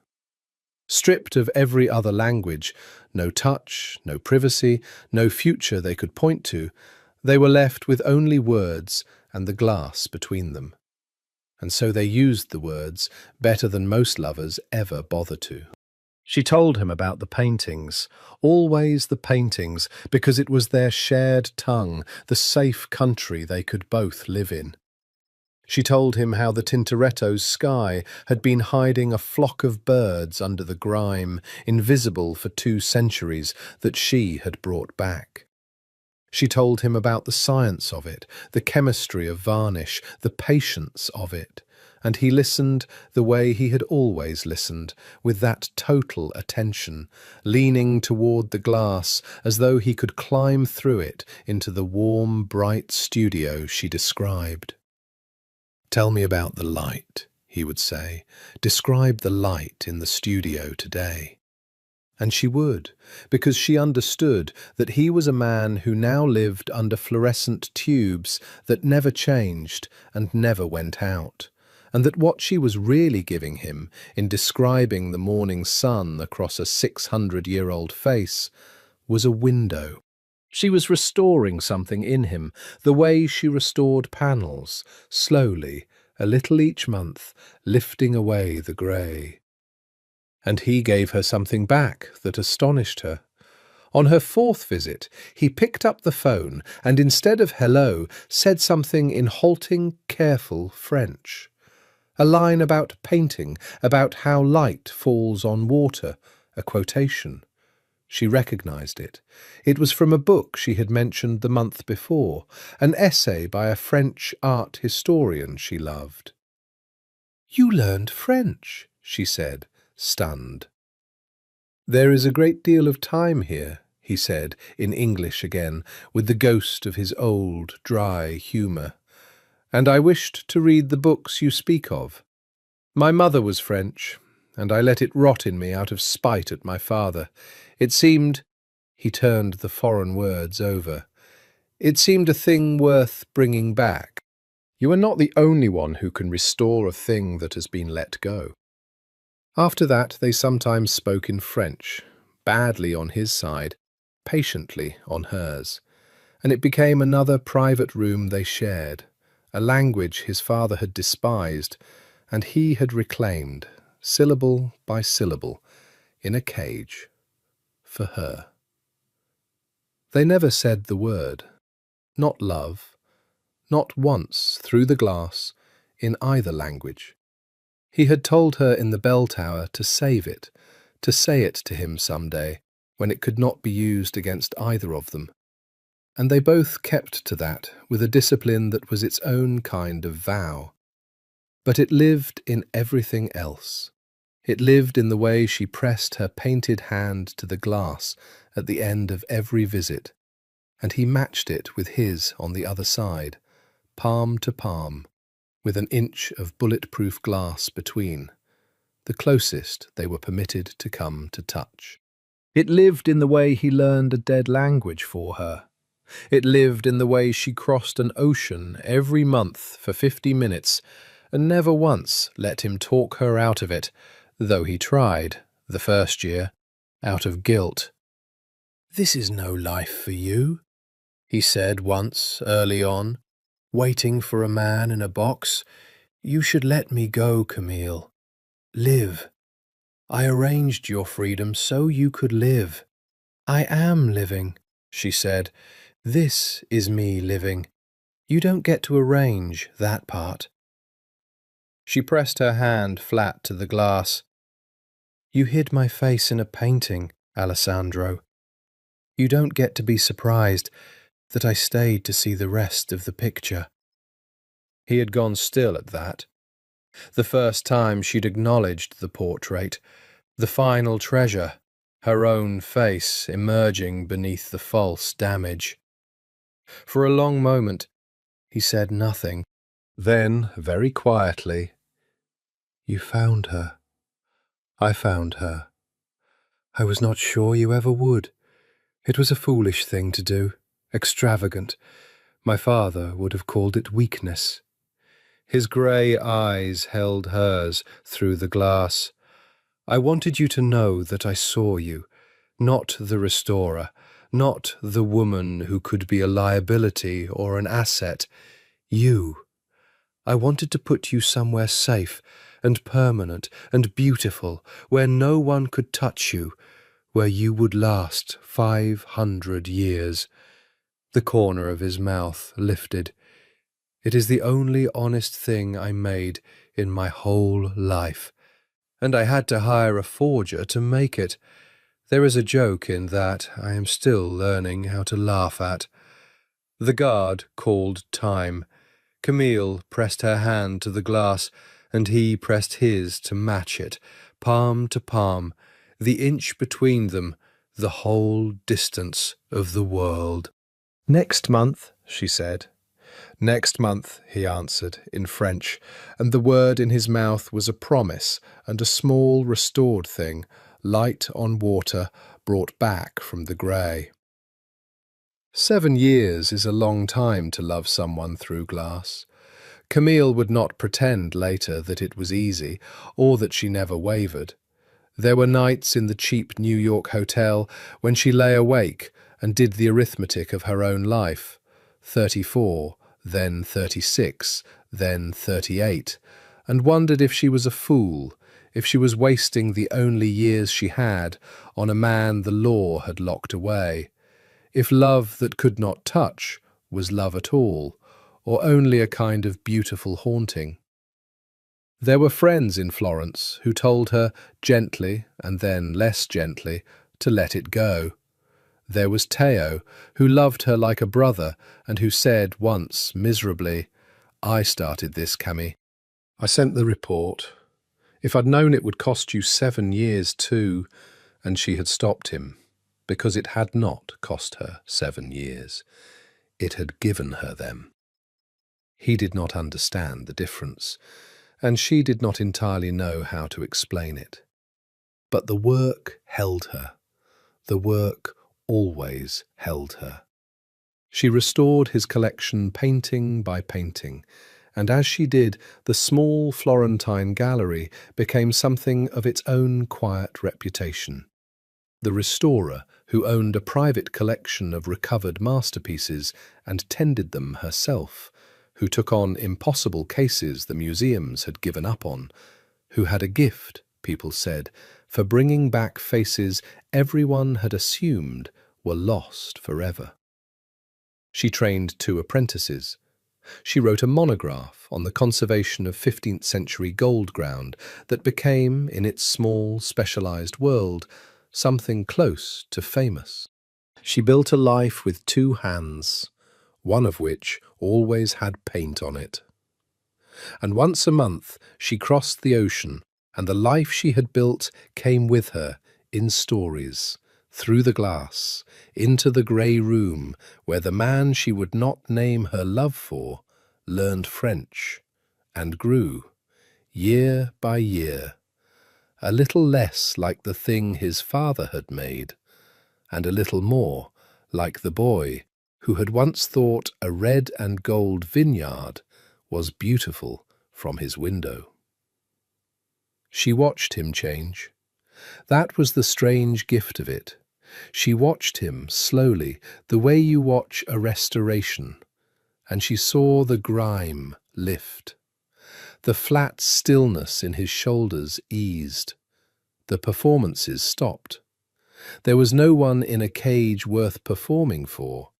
Stripped of every other language, no touch, no privacy, no future they could point to, they were left with only words and the glass between them. And so they used the words better than most lovers ever bother to. She told him about the paintings, always the paintings, because it was their shared tongue, the safe country they could both live in. She told him how the Tintoretto's sky had been hiding a flock of birds under the grime, invisible for 2 centuries, that she had brought back. She told him about the science of it, the chemistry of varnish, the patience of it, and he listened the way he had always listened, with that total attention, leaning toward the glass as though he could climb through it into the warm, bright studio she described. "Tell me about the light," he would say. "Describe the light in the studio today." And she would, because she understood that he was a man who now lived under fluorescent tubes that never changed and never went out, and that what she was really giving him in describing the morning sun across a 600-year-old face was a window. She was restoring something in him, the way she restored panels, slowly, a little each month, lifting away the grey. And he gave her something back that astonished her. On her 4th visit, he picked up the phone and instead of hello, said something in halting, careful French. A line about painting, about how light falls on water, a quotation. She recognized it. It was from a book she had mentioned the month before, an essay by a French art historian she loved. "You learned French," she said, stunned. "There is a great deal of time here," he said, in English again, with the ghost of his old, dry humour. "And I wished to read the books you speak of. My mother was French, and I let it rot in me out of spite at my father. It seemed—" he turned the foreign words over. "It seemed a thing worth bringing back. You are not the only one who can restore a thing that has been let go." After that they sometimes spoke in French, badly on his side, patiently on hers, and it became another private room they shared, a language his father had despised, and he had reclaimed, syllable by syllable, in a cage, for her. They never said the word, not love, not once through the glass, in either language. He had told her in the bell tower to save it, to say it to him some day, when it could not be used against either of them. And they both kept to that with a discipline that was its own kind of vow. But it lived in everything else. It lived in the way she pressed her painted hand to the glass at the end of every visit, and he matched it with his on the other side, palm to palm, with an inch of bulletproof glass between, the closest they were permitted to come to touch. It lived in the way he learned a dead language for her. It lived in the way she crossed an ocean every month for 50 minutes, and never once let him talk her out of it, though he tried, the first year, out of guilt. "This is no life for you," he said once, early on, "waiting for a man in a box. You should let me go, Camille. Live. I arranged your freedom so you could live." "I am living," she said. "This is me living. You don't get to arrange that part." She pressed her hand flat to the glass. "You hid my face in a painting, Alessandro. You don't get to be surprised that I stayed to see the rest of the picture." He had gone still at that. The first time she'd acknowledged the portrait, the final treasure, her own face emerging beneath the false damage. For a long moment he said nothing, Then, very quietly, "You found her. I found her. I was not sure you ever would. It was a foolish thing to do, extravagant. My father would have called it weakness." His grey eyes held hers through the glass. "I wanted you to know that I saw you, not the restorer, not the woman who could be a liability or an asset. You. I wanted to put you somewhere safe and permanent and beautiful, where no one could touch you, where you would last 500 years. The corner of his mouth lifted. "It is the only honest thing I made in my whole life, and I had to hire a forger to make it. There is a joke in that I am still learning how to laugh at." The guard called time. Camille pressed her hand to the glass, and he pressed his to match it, palm to palm, the inch between them, the whole distance of the world. "Next month," she said. "Next month," he answered, in French, and the word in his mouth was a promise and a small restored thing, light on water, brought back from the grey. 7 years is a long time to love someone through glass. Camille would not pretend later that it was easy, or that she never wavered. There were nights in the cheap New York hotel when she lay awake and did the arithmetic of her own life. 34, then 36, then 38, and wondered if she was a fool, if she was wasting the only years she had on a man the law had locked away, if love that could not touch was love at all, or only a kind of beautiful haunting. There were friends in Florence who told her, gently and then less gently, to let it go. There was Theo, who loved her like a brother, and who said once, miserably, "I started this, Camille. I sent the report. If I'd known it would cost you 7 years too," and she had stopped him, because it had not cost her 7 years. It had given her them. He did not understand the difference, and she did not entirely know how to explain it. But the work held her. The work always held her. She restored his collection painting by painting, and as she did, the small Florentine gallery became something of its own quiet reputation. The restorer, who owned a private collection of recovered masterpieces and tended them herself, who took on impossible cases the museums had given up on, who had a gift, people said, for bringing back faces everyone had assumed were lost forever. She trained 2 apprentices. She wrote a monograph on the conservation of 15th century gold ground that became, in its small, specialized world, something close to famous. She built a life with 2 hands, one of which always had paint on it. And once a month she crossed the ocean, and the life she had built came with her in stories, through the glass, into the grey room where the man she would not name her love for learned French and grew, year by year, a little less like the thing his father had made, and a little more like the boy who had once thought a red and gold vineyard was beautiful from his window. She watched him change. That was the strange gift of it. She watched him slowly, the way you watch a restoration, and she saw the grime lift. The flat stillness in his shoulders eased. The performances stopped. There was no one in a cage worth performing for,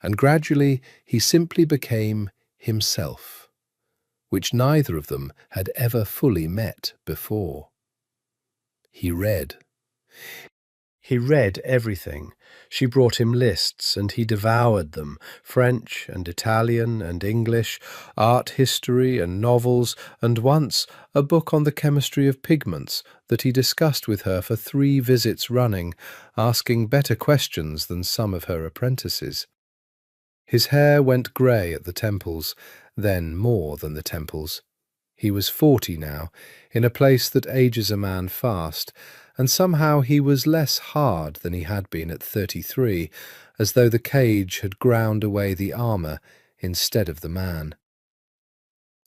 and gradually he simply became himself, which neither of them had ever fully met before. He read. He read everything. She brought him lists, and he devoured them, French and Italian and English, art history and novels, and once a book on the chemistry of pigments that he discussed with her for 3 visits running, asking better questions than some of her apprentices. His hair went grey at the temples, then more than the temples. He was 40 now, in a place that ages a man fast, and somehow he was less hard than he had been at 33, as though the cage had ground away the armour instead of the man.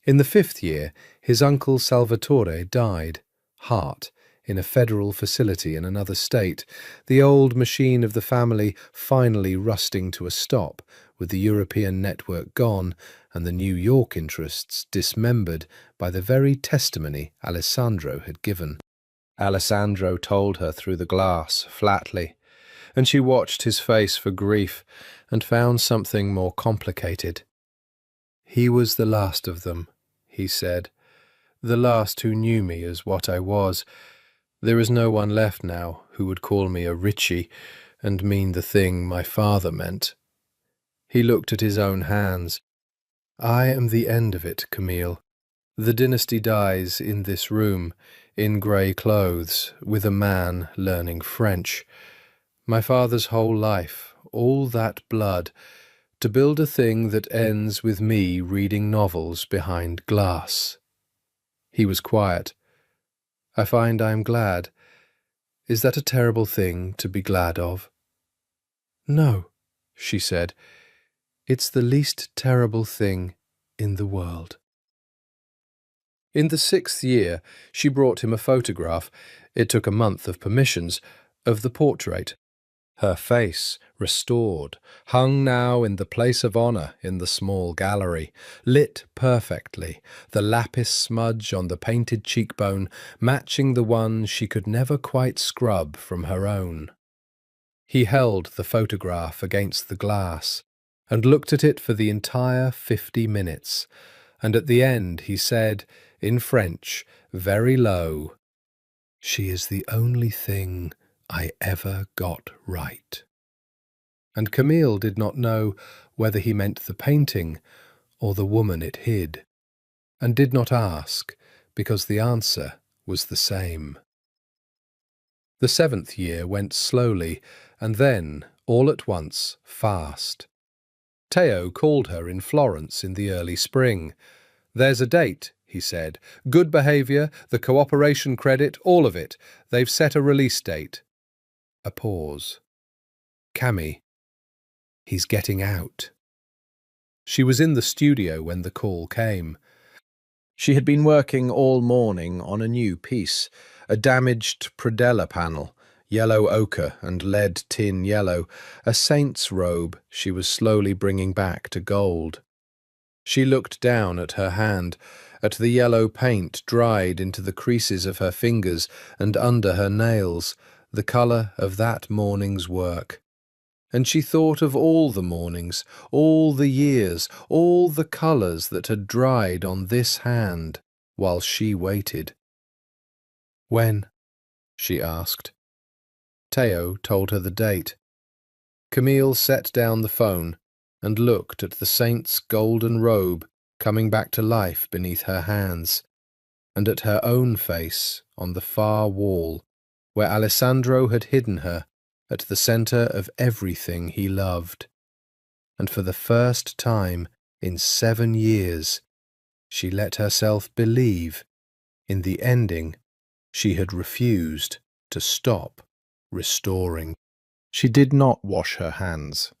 In the 5th year, his uncle Salvatore died, heart, in a federal facility in another state, the old machine of the family finally rusting to a stop, with the European network gone and the New York interests dismembered by the very testimony Alessandro had given. Alessandro told her through the glass, flatly, and she watched his face for grief and found something more complicated. "He was the last of them," he said, "the last who knew me as what I was. There is no one left now who would call me a Ritchie and mean the thing my father meant." He looked at his own hands. "I am the end of it, Camille. The dynasty dies in this room, in grey clothes, with a man learning French. My father's whole life, all that blood, to build a thing that ends with me reading novels behind glass." He was quiet. "I find I am glad. Is that a terrible thing to be glad of?" "No," she said. "It's the least terrible thing in the world." In the 6th year, she brought him a photograph, it took a month of permissions, of the portrait. Her face, restored, hung now in the place of honour in the small gallery, lit perfectly, the lapis smudge on the painted cheekbone matching the one she could never quite scrub from her own. He held the photograph against the glass and looked at it for the entire 50 minutes, and at the end he said, in French, very low, "She is the only thing I ever got right." And Camille did not know whether he meant the painting or the woman it hid, and did not ask, because the answer was the same. The 7th year went slowly, and then, all at once, fast. Teo called her in Florence in the early spring. "There's a date," he said. "Good behaviour, the cooperation credit, all of it. They've set a release date." A pause. "Cammy, he's getting out." She was in the studio when the call came. She had been working all morning on a new piece, a damaged predella panel, yellow ochre and lead tin yellow, a saint's robe she was slowly bringing back to gold. She looked down at her hand, at the yellow paint dried into the creases of her fingers and under her nails, the colour of that morning's work. And she thought of all the mornings, all the years, all the colours that had dried on this hand, while she waited. "When?" she asked. Teo told her the date. Camille set down the phone and looked at the saint's golden robe coming back to life beneath her hands, and at her own face on the far wall, where Alessandro had hidden her at the centre of everything he loved. And for the first time in 7 years, she let herself believe in the ending she had refused to stop restoring. She did not wash her hands.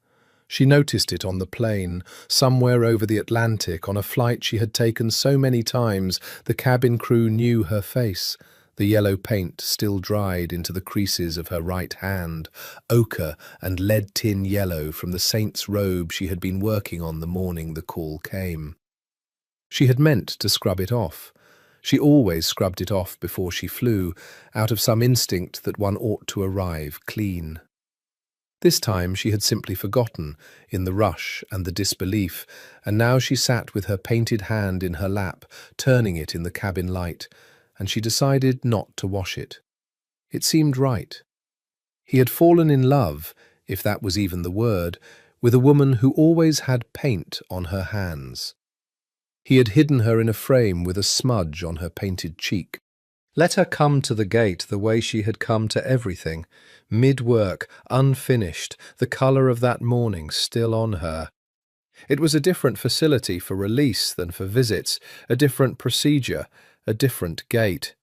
She noticed it on the plane, somewhere over the Atlantic, on a flight she had taken so many times the cabin crew knew her face, the yellow paint still dried into the creases of her right hand, ochre and lead tin yellow from the saint's robe she had been working on the morning the call came. She had meant to scrub it off. She always scrubbed it off before she flew, out of some instinct that one ought to arrive clean. This time she had simply forgotten, in the rush and the disbelief, and now she sat with her painted hand in her lap, turning it in the cabin light, and she decided not to wash it. It seemed right. He had fallen in love, if that was even the word, with a woman who always had paint on her hands. He had hidden her in a frame with a smudge on her painted cheek. Let her come to the gate the way she had come to everything, mid-work, unfinished, the colour of that morning still on her. It was a different facility for release than for visits, a different procedure, a different gate.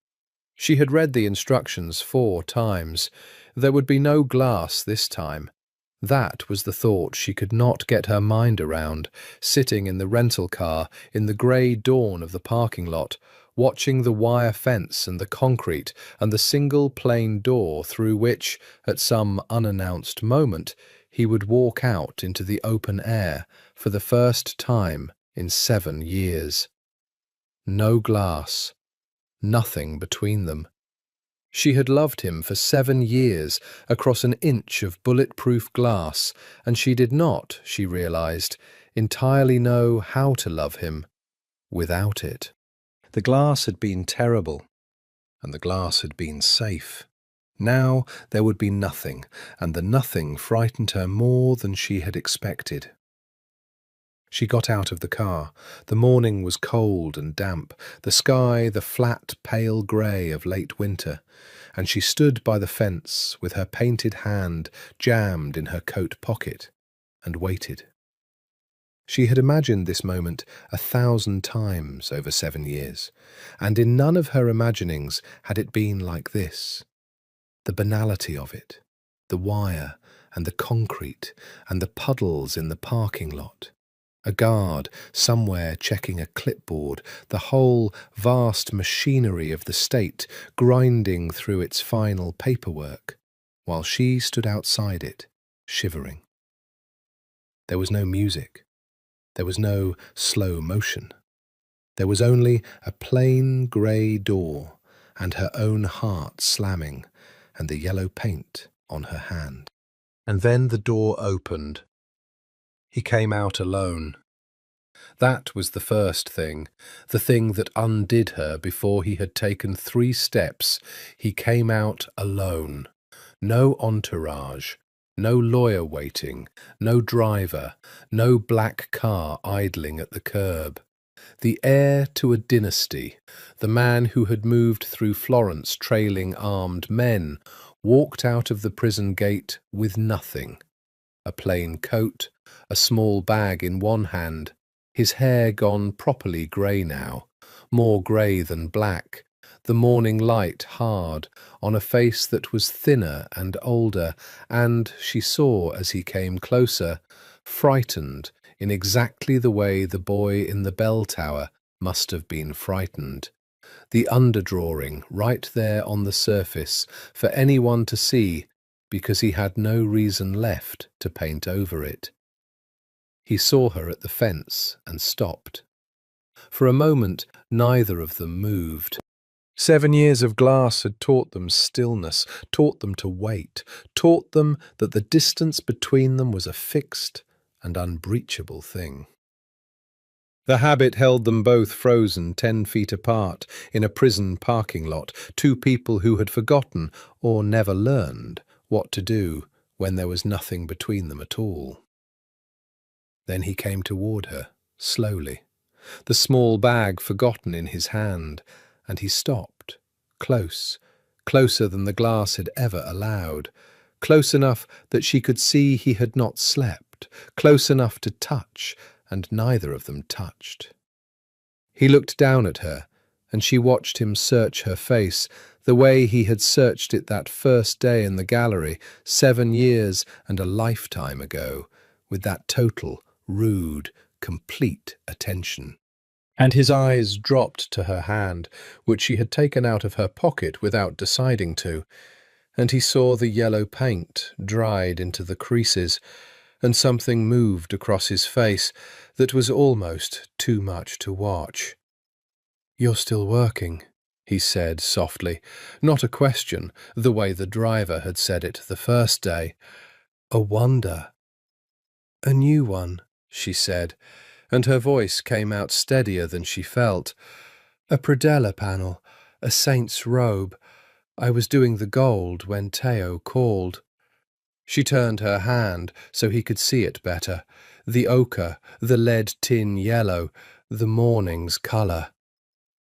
She had read the instructions 4 times. There would be no glass this time. That was the thought she could not get her mind around, sitting in the rental car in the grey dawn of the parking lot, watching the wire fence and the concrete and the single plain door through which, at some unannounced moment, he would walk out into the open air for the first time in 7 years. No glass, nothing between them. She had loved him for 7 years across an inch of bulletproof glass, and she did not, she realized, entirely know how to love him without it. The glass had been terrible, and the glass had been safe. Now there would be nothing, and the nothing frightened her more than she had expected. She got out of the car. The morning was cold and damp, the sky the flat, pale grey of late winter, and she stood by the fence with her painted hand jammed in her coat pocket and waited. She had imagined this moment 1,000 times over 7 years, and in none of her imaginings had it been like this. The banality of it, the wire and the concrete and the puddles in the parking lot, a guard somewhere checking a clipboard, the whole vast machinery of the state grinding through its final paperwork, while she stood outside it, shivering. There was no music. There was no slow motion. There was only a plain grey door and her own heart slamming and the yellow paint on her hand. And then the door opened. He came out alone. That was the first thing, the thing that undid her before he had taken 3 steps. He came out alone. No entourage, no lawyer waiting, no driver, no black car idling at the curb. The heir to a dynasty, the man who had moved through Florence trailing armed men, walked out of the prison gate with nothing. A plain coat, a small bag in one hand, his hair gone properly grey now, more grey than black, the morning light hard on a face that was thinner and older, and, she saw as he came closer, frightened in exactly the way the boy in the bell tower must have been frightened. The underdrawing right there on the surface for anyone to see, because he had no reason left to paint over it. He saw her at the fence and stopped. For a moment, neither of them moved. 7 years of glass had taught them stillness, taught them to wait, taught them that the distance between them was a fixed and unbreachable thing. The habit held them both frozen 10 feet apart in a prison parking lot, 2 people who had forgotten or never learned what to do when there was nothing between them at all. Then he came toward her, slowly, the small bag forgotten in his hand, and he stopped, close, closer than the glass had ever allowed, close enough that she could see he had not slept, close enough to touch, and neither of them touched. He looked down at her, and she watched him search her face, the way he had searched it that first day in the gallery, 7 years and a lifetime ago, with that total, rude, complete attention. And his eyes dropped to her hand, which she had taken out of her pocket without deciding to, and he saw the yellow paint dried into the creases, and something moved across his face that was almost too much to watch. "You're still working," he said softly, not a question, the way the driver had said it the first day. "A wonder." "A new one," she said, and her voice came out steadier than she felt. "A predella panel, a saint's robe. I was doing the gold when Teo called." She turned her hand so he could see it better. The ochre, the lead tin yellow, the morning's colour.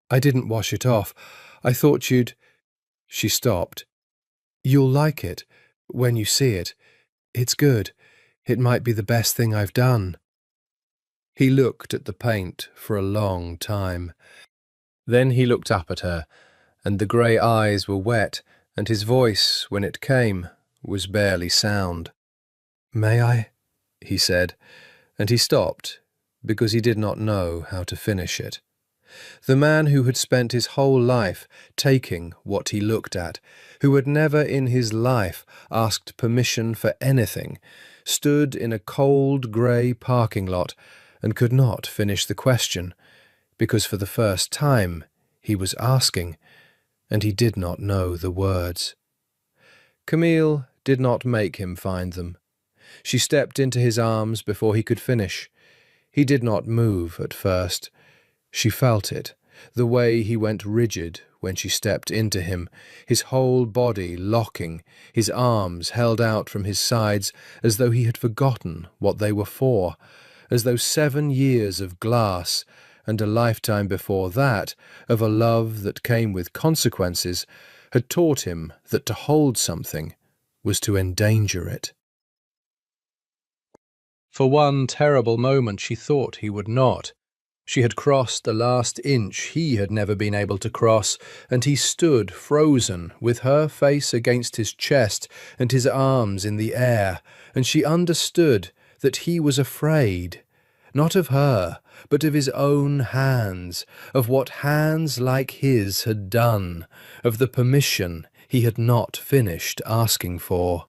"I didn't wash it off. I thought you'd—" She stopped. "You'll like it, when you see it. It's good. It might be the best thing I've done." He looked at the paint for a long time. Then he looked up at her, and the grey eyes were wet, and his voice, when it came, was barely sound. "May I?" he said, and he stopped, because he did not know how to finish it. The man who had spent his whole life taking what he looked at, who had never in his life asked permission for anything, stood in a cold grey parking lot and could not finish the question, because for the first time he was asking, and he did not know the words. Camille did not make him find them. She stepped into his arms before he could finish. He did not move at first. She felt it, the way he went rigid when she stepped into him, his whole body locking, his arms held out from his sides as though he had forgotten what they were for, as though 7 years of glass and a lifetime before that of a love that came with consequences had taught him that to hold something was to endanger it. For one terrible moment she thought he would not. She had crossed the last inch he had never been able to cross, and he stood frozen, with her face against his chest and his arms in the air, and she understood that he was afraid, not of her, but of his own hands, of what hands like his had done, of the permission he had not finished asking for.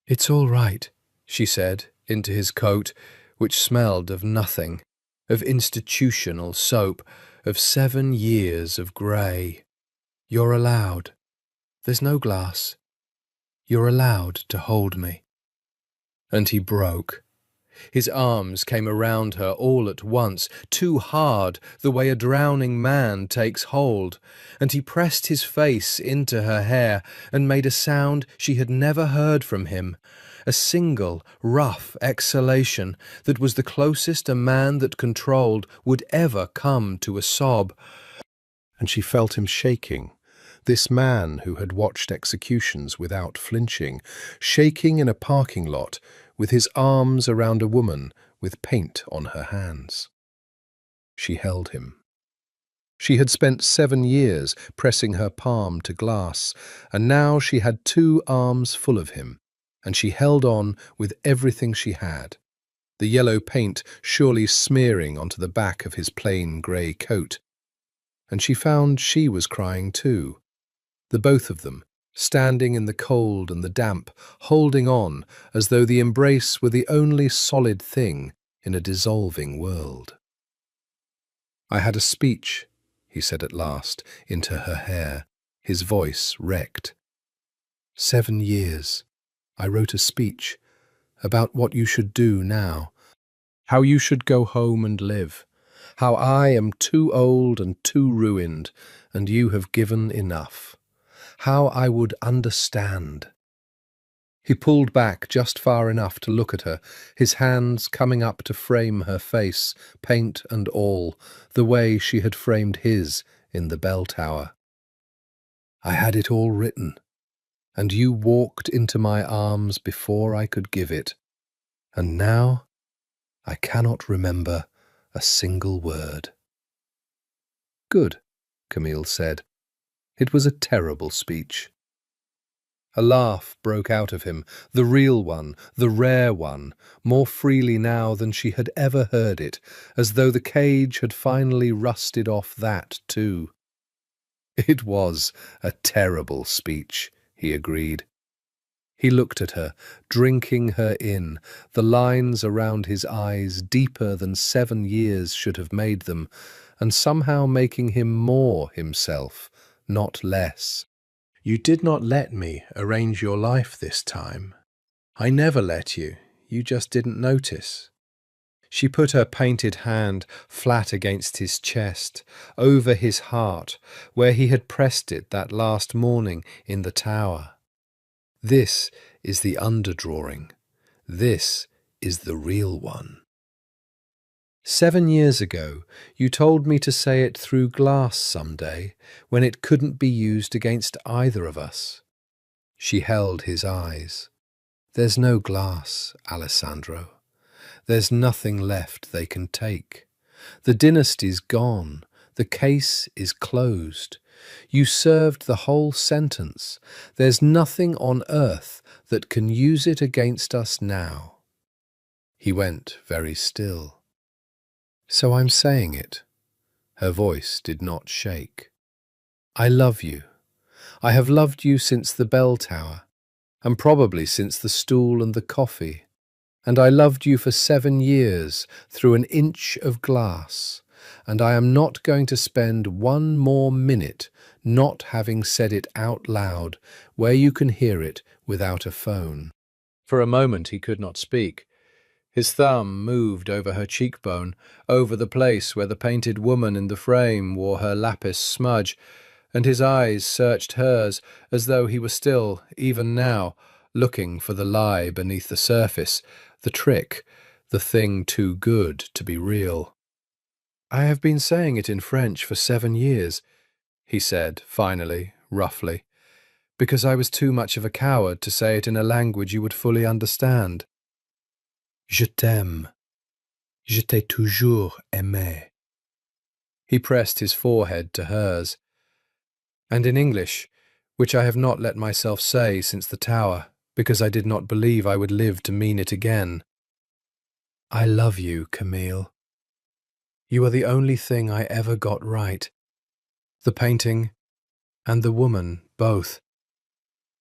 "It's all right," she said into his coat, which smelled of nothing, of institutional soap, of 7 years of grey. "You're allowed. There's no glass. You're allowed to hold me." And he broke. His arms came around her all at once, too hard, the way a drowning man takes hold, and he pressed his face into her hair and made a sound she had never heard from him, a single, rough exhalation that was the closest a man that controlled would ever come to a sob. And she felt him shaking, this man who had watched executions without flinching, shaking in a parking lot with his arms around a woman with paint on her hands. She held him. She had spent 7 years pressing her palm to glass, and now she had 2 arms full of him, and she held on with everything she had, the yellow paint surely smearing onto the back of his plain grey coat. And she found she was crying too, the both of them, standing in the cold and the damp, holding on as though the embrace were the only solid thing in a dissolving world. "I had a speech," he said at last, into her hair, his voice wrecked. 7 years. I wrote a speech about what you should do now, how you should go home and live, how I am too old and too ruined, and you have given enough. How I would understand." He pulled back just far enough to look at her, his hands coming up to frame her face, paint and all, the way she had framed his in the bell tower. "I had it all written, and you walked into my arms before I could give it, and now I cannot remember a single word." "Good," Camille said. It was a terrible speech. A laugh broke out of him, the real one, the rare one, more freely now than she had ever heard it, as though the cage had finally rusted off that too. "It was a terrible speech," he agreed. He looked at her, drinking her in, the lines around his eyes deeper than 7 years should have made them, and somehow making him more himself, not less. "You did not let me arrange your life this time. I never let you. You just didn't notice." She put her painted hand flat against his chest, over his heart, where he had pressed it that last morning in the tower. "This is the underdrawing. This is the real one. 7 years ago, you told me to say it through glass some day, when it couldn't be used against either of us." She held his eyes. "There's no glass, Alessandro. There's nothing left they can take. The dynasty's gone. The case is closed. You served the whole sentence. There's nothing on earth that can use it against us now." He went very still. "So I'm saying it." Her voice did not shake. "I love you. I have loved you since the bell tower, and probably since the stool and the coffee. And I loved you for 7 years through an inch of glass, and I am not going to spend 1 more minute not having said it out loud where you can hear it without a phone." For a moment he could not speak. His thumb moved over her cheekbone, over the place where the painted woman in the frame wore her lapis smudge, and his eyes searched hers as though he were still, even now, looking for the lie beneath the surface, the trick, the thing too good to be real. "I have been saying it in French for 7 years," he said, finally, roughly, "because I was too much of a coward to say it in a language you would fully understand. Je t'aime. Je t'ai toujours aimé." He pressed his forehead to hers. "And in English, which I have not let myself say since the tower, because I did not believe I would live to mean it again. I love you, Camille. You are the only thing I ever got right. The painting and the woman, both.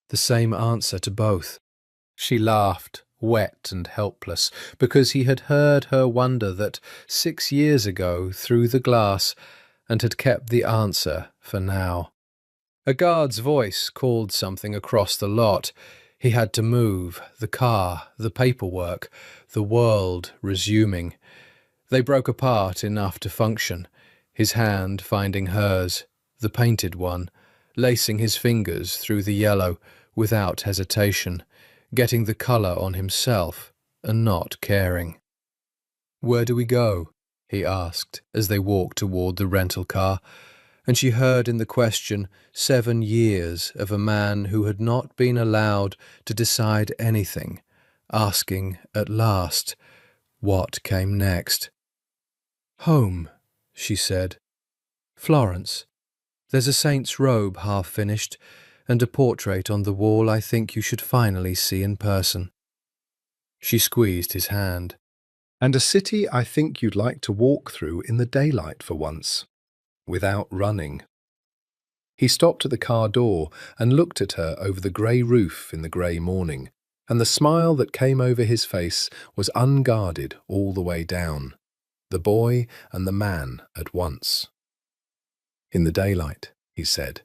The same answer to both." She laughed, wet and helpless, because he had heard her wonder that 6 years ago through the glass, and had kept the answer for now. A guard's voice called something across the lot. He had to move, the car, the paperwork, the world resuming. They broke apart enough to function, his hand finding hers, the painted one, lacing his fingers through the yellow without hesitation, getting the colour on himself and not caring. "Where do we go?" he asked as they walked toward the rental car, and she heard in the question 7 years of a man who had not been allowed to decide anything, asking at last, what came next? "Home," she said. "Florence. There's a saint's robe half finished, and a portrait on the wall I think you should finally see in person." She squeezed his hand. "And a city I think you'd like to walk through in the daylight for once, without running." He stopped at the car door and looked at her over the grey roof in the grey morning, and the smile that came over his face was unguarded all the way down, the boy and the man at once. "In the daylight," he said,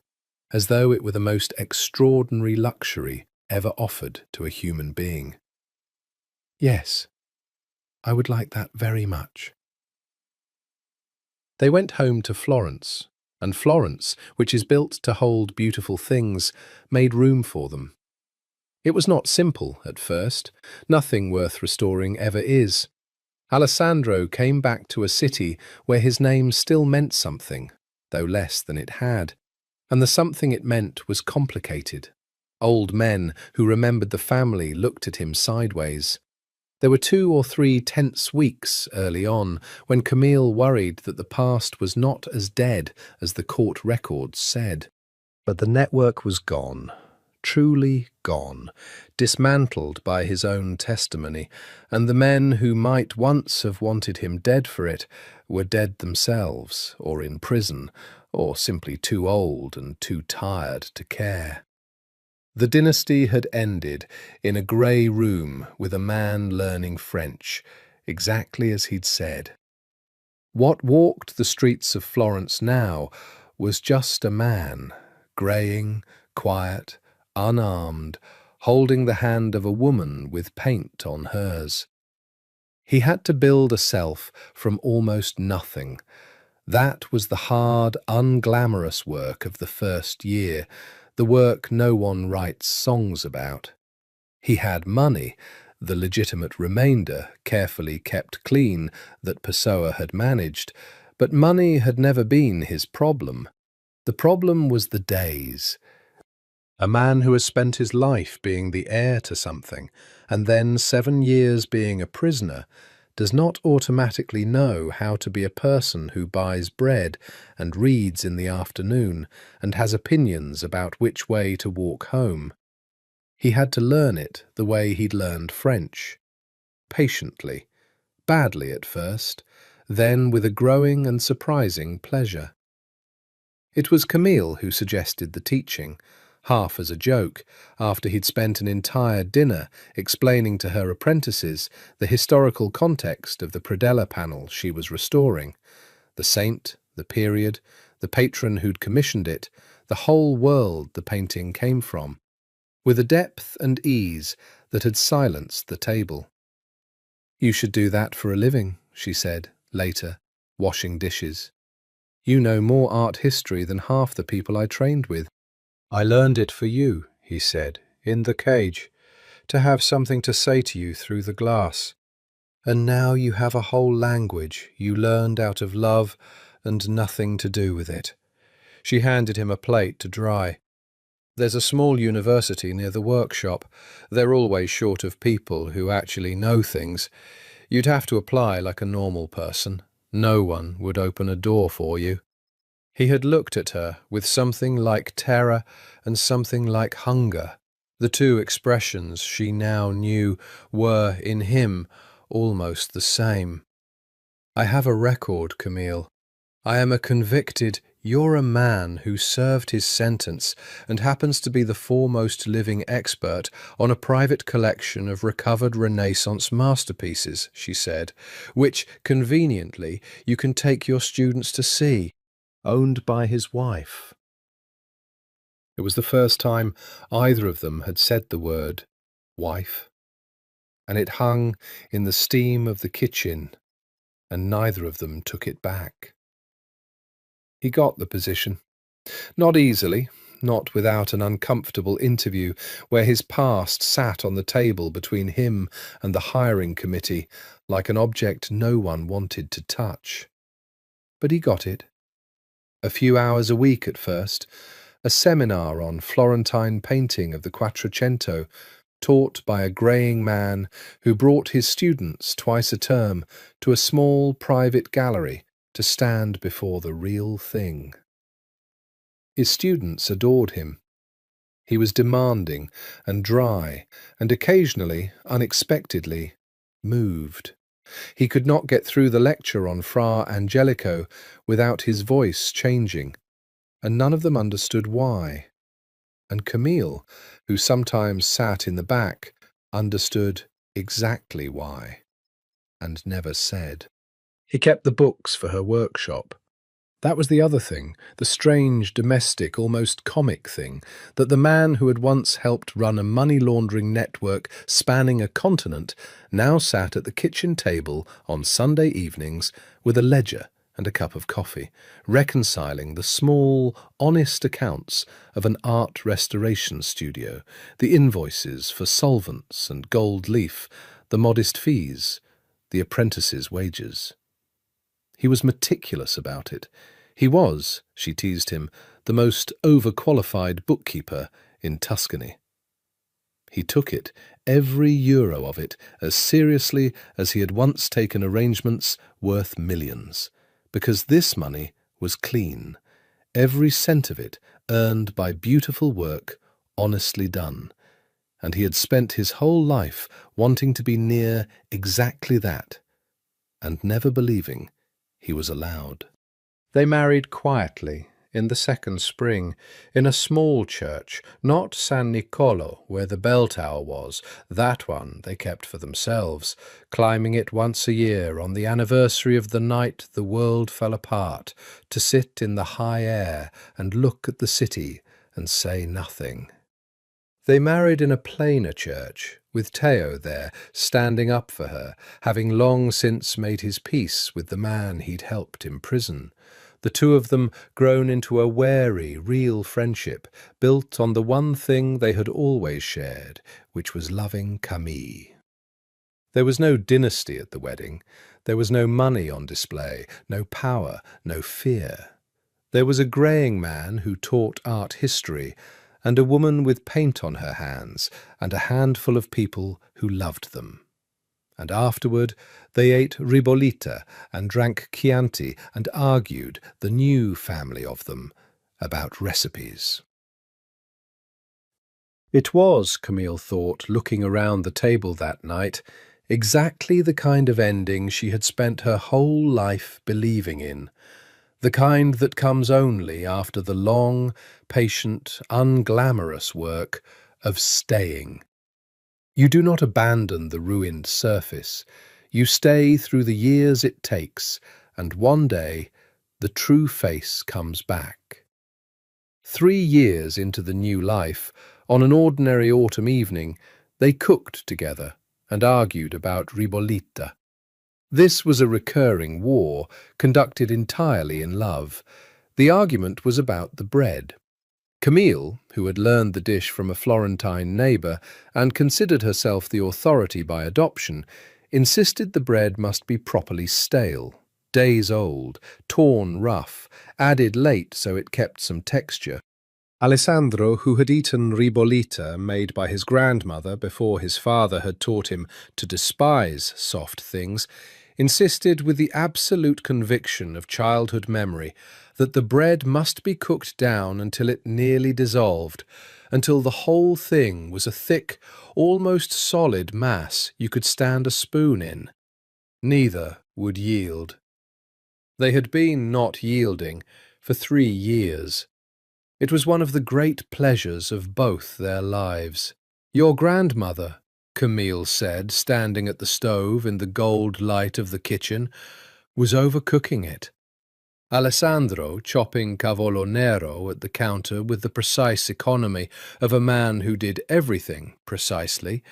as though it were the most extraordinary luxury ever offered to a human being. "Yes, I would like that very much." They went home to Florence, and Florence, which is built to hold beautiful things, made room for them. It was not simple at first. Nothing worth restoring ever is. Alessandro came back to a city where his name still meant something, though less than it had, and the something it meant was complicated. Old men who remembered the family looked at him sideways. There were 2 or 3 tense weeks early on when Camille worried that the past was not as dead as the court records said. But the network was gone, truly gone, dismantled by his own testimony, and the men who might once have wanted him dead for it were dead themselves, or in prison, or simply too old and too tired to care. The dynasty had ended in a grey room with a man learning French, exactly as he'd said. What walked the streets of Florence now was just a man, greying, quiet, unarmed, holding the hand of a woman with paint on hers. He had to build a self from almost nothing. That was the hard, unglamorous work of the first year, the work no one writes songs about. He had money, the legitimate remainder, carefully kept clean, that Pessoa had managed, but money had never been his problem. The problem was the days. A man who has spent his life being the heir to something, and then 7 years being a prisoner, does not automatically know how to be a person who buys bread and reads in the afternoon and has opinions about which way to walk home. He had to learn it the way he'd learned French, patiently, badly at first, then with a growing and surprising pleasure. It was Camille who suggested the teaching, half as a joke, after he'd spent an entire dinner explaining to her apprentices the historical context of the predella panel she was restoring, the saint, the period, the patron who'd commissioned it, the whole world the painting came from, with a depth and ease that had silenced the table. "You should do that for a living," she said, later, washing dishes. "You know more art history than half the people I trained with." "I learned it for you," he said, "in the cage, to have something to say to you through the glass. And now you have a whole language you learned out of love and nothing to do with it." She handed him a plate to dry. "There's a small university near the workshop. They're always short of people who actually know things. You'd have to apply like a normal person. No one would open a door for you." He had looked at her with something like terror and something like hunger. The two expressions she now knew were, in him, almost the same. "I have a record, Camille. I am a convicted. You're a man who served his sentence and happens to be the foremost living expert on a private collection of recovered Renaissance masterpieces," she said, "which, conveniently, you can take your students to see, owned by his wife." It was the first time either of them had said the word wife, and it hung in the steam of the kitchen, and neither of them took it back. He got the position. Not easily, not without an uncomfortable interview where his past sat on the table between him and the hiring committee like an object no one wanted to touch. But he got it. A few hours a week at first, a seminar on Florentine painting of the Quattrocento, taught by a greying man who brought his students twice a term to a small private gallery to stand before the real thing. His students adored him. He was demanding and dry, and occasionally, unexpectedly, moved. He could not get through the lecture on Fra Angelico without his voice changing, and none of them understood why. And Camille, who sometimes sat in the back, understood exactly why, and never said. He kept the books for her workshop. That was the other thing, the strange, domestic, almost comic thing, that the man who had once helped run a money-laundering network spanning a continent now sat at the kitchen table on Sunday evenings with a ledger and a cup of coffee, reconciling the small, honest accounts of an art restoration studio, the invoices for solvents and gold leaf, the modest fees, the apprentices' wages. He was meticulous about it. He was, she teased him, the most overqualified bookkeeper in Tuscany. He took it, every euro of it, as seriously as he had once taken arrangements worth millions, because this money was clean, every cent of it earned by beautiful work honestly done, and he had spent his whole life wanting to be near exactly that, and never believing he was allowed. They married quietly, in the second spring, in a small church, not San Nicolo, where the bell tower was. That one they kept for themselves, climbing it once a year on the anniversary of the night the world fell apart, to sit in the high air and look at the city and say nothing. They married in a plainer church, with Theo there, standing up for her, having long since made his peace with the man he'd helped imprison. The two of them grown into a wary, real friendship, built on the one thing they had always shared, which was loving Camille. There was no dynasty at the wedding. There was no money on display, no power, no fear. There was a greying man who taught art history, and a woman with paint on her hands, and a handful of people who loved them. And afterward they ate ribollita and drank Chianti and argued, the new family of them, about recipes. It was, Camille thought, looking around the table that night, exactly the kind of ending she had spent her whole life believing in, the kind that comes only after the long, patient, unglamorous work of staying. You do not abandon the ruined surface. You stay through the years it takes, and one day the true face comes back. 3 years into the new life, on an ordinary autumn evening, they cooked together and argued about ribollita. This was a recurring war, conducted entirely in love. The argument was about the bread. Camille, who had learned the dish from a Florentine neighbour and considered herself the authority by adoption, insisted the bread must be properly stale, days old, torn rough, added late so it kept some texture. Alessandro, who had eaten ribollita made by his grandmother before his father had taught him to despise soft things, insisted with the absolute conviction of childhood memory that the bread must be cooked down until it nearly dissolved, until the whole thing was a thick, almost solid mass you could stand a spoon in. Neither would yield. They had been not yielding for 3 years. It was one of the great pleasures of both their lives. "Your grandmother," Camille said, standing at the stove in the gold light of the kitchen, was overcooking it. Alessandro, chopping cavolo nero at the counter with the precise economy of a man who did everything precisely,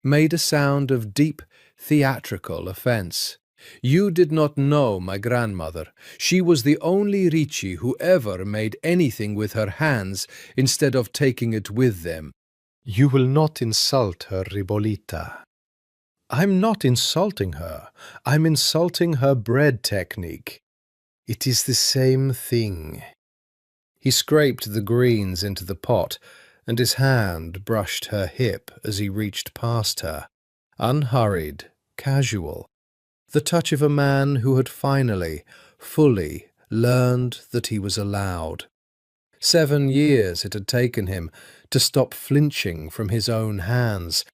made a sound of deep theatrical offence. "You did not know my grandmother. She was the only Ricci who ever made anything with her hands instead of taking it with them. You will not insult her ribollita." "I'm not insulting her. I'm insulting her bread technique. It is the same thing." He scraped the greens into the pot, and his hand brushed her hip as he reached past her, unhurried, casual, the touch of a man who had finally, fully learned that he was allowed. 7 years it had taken him to stop flinching from his own hands.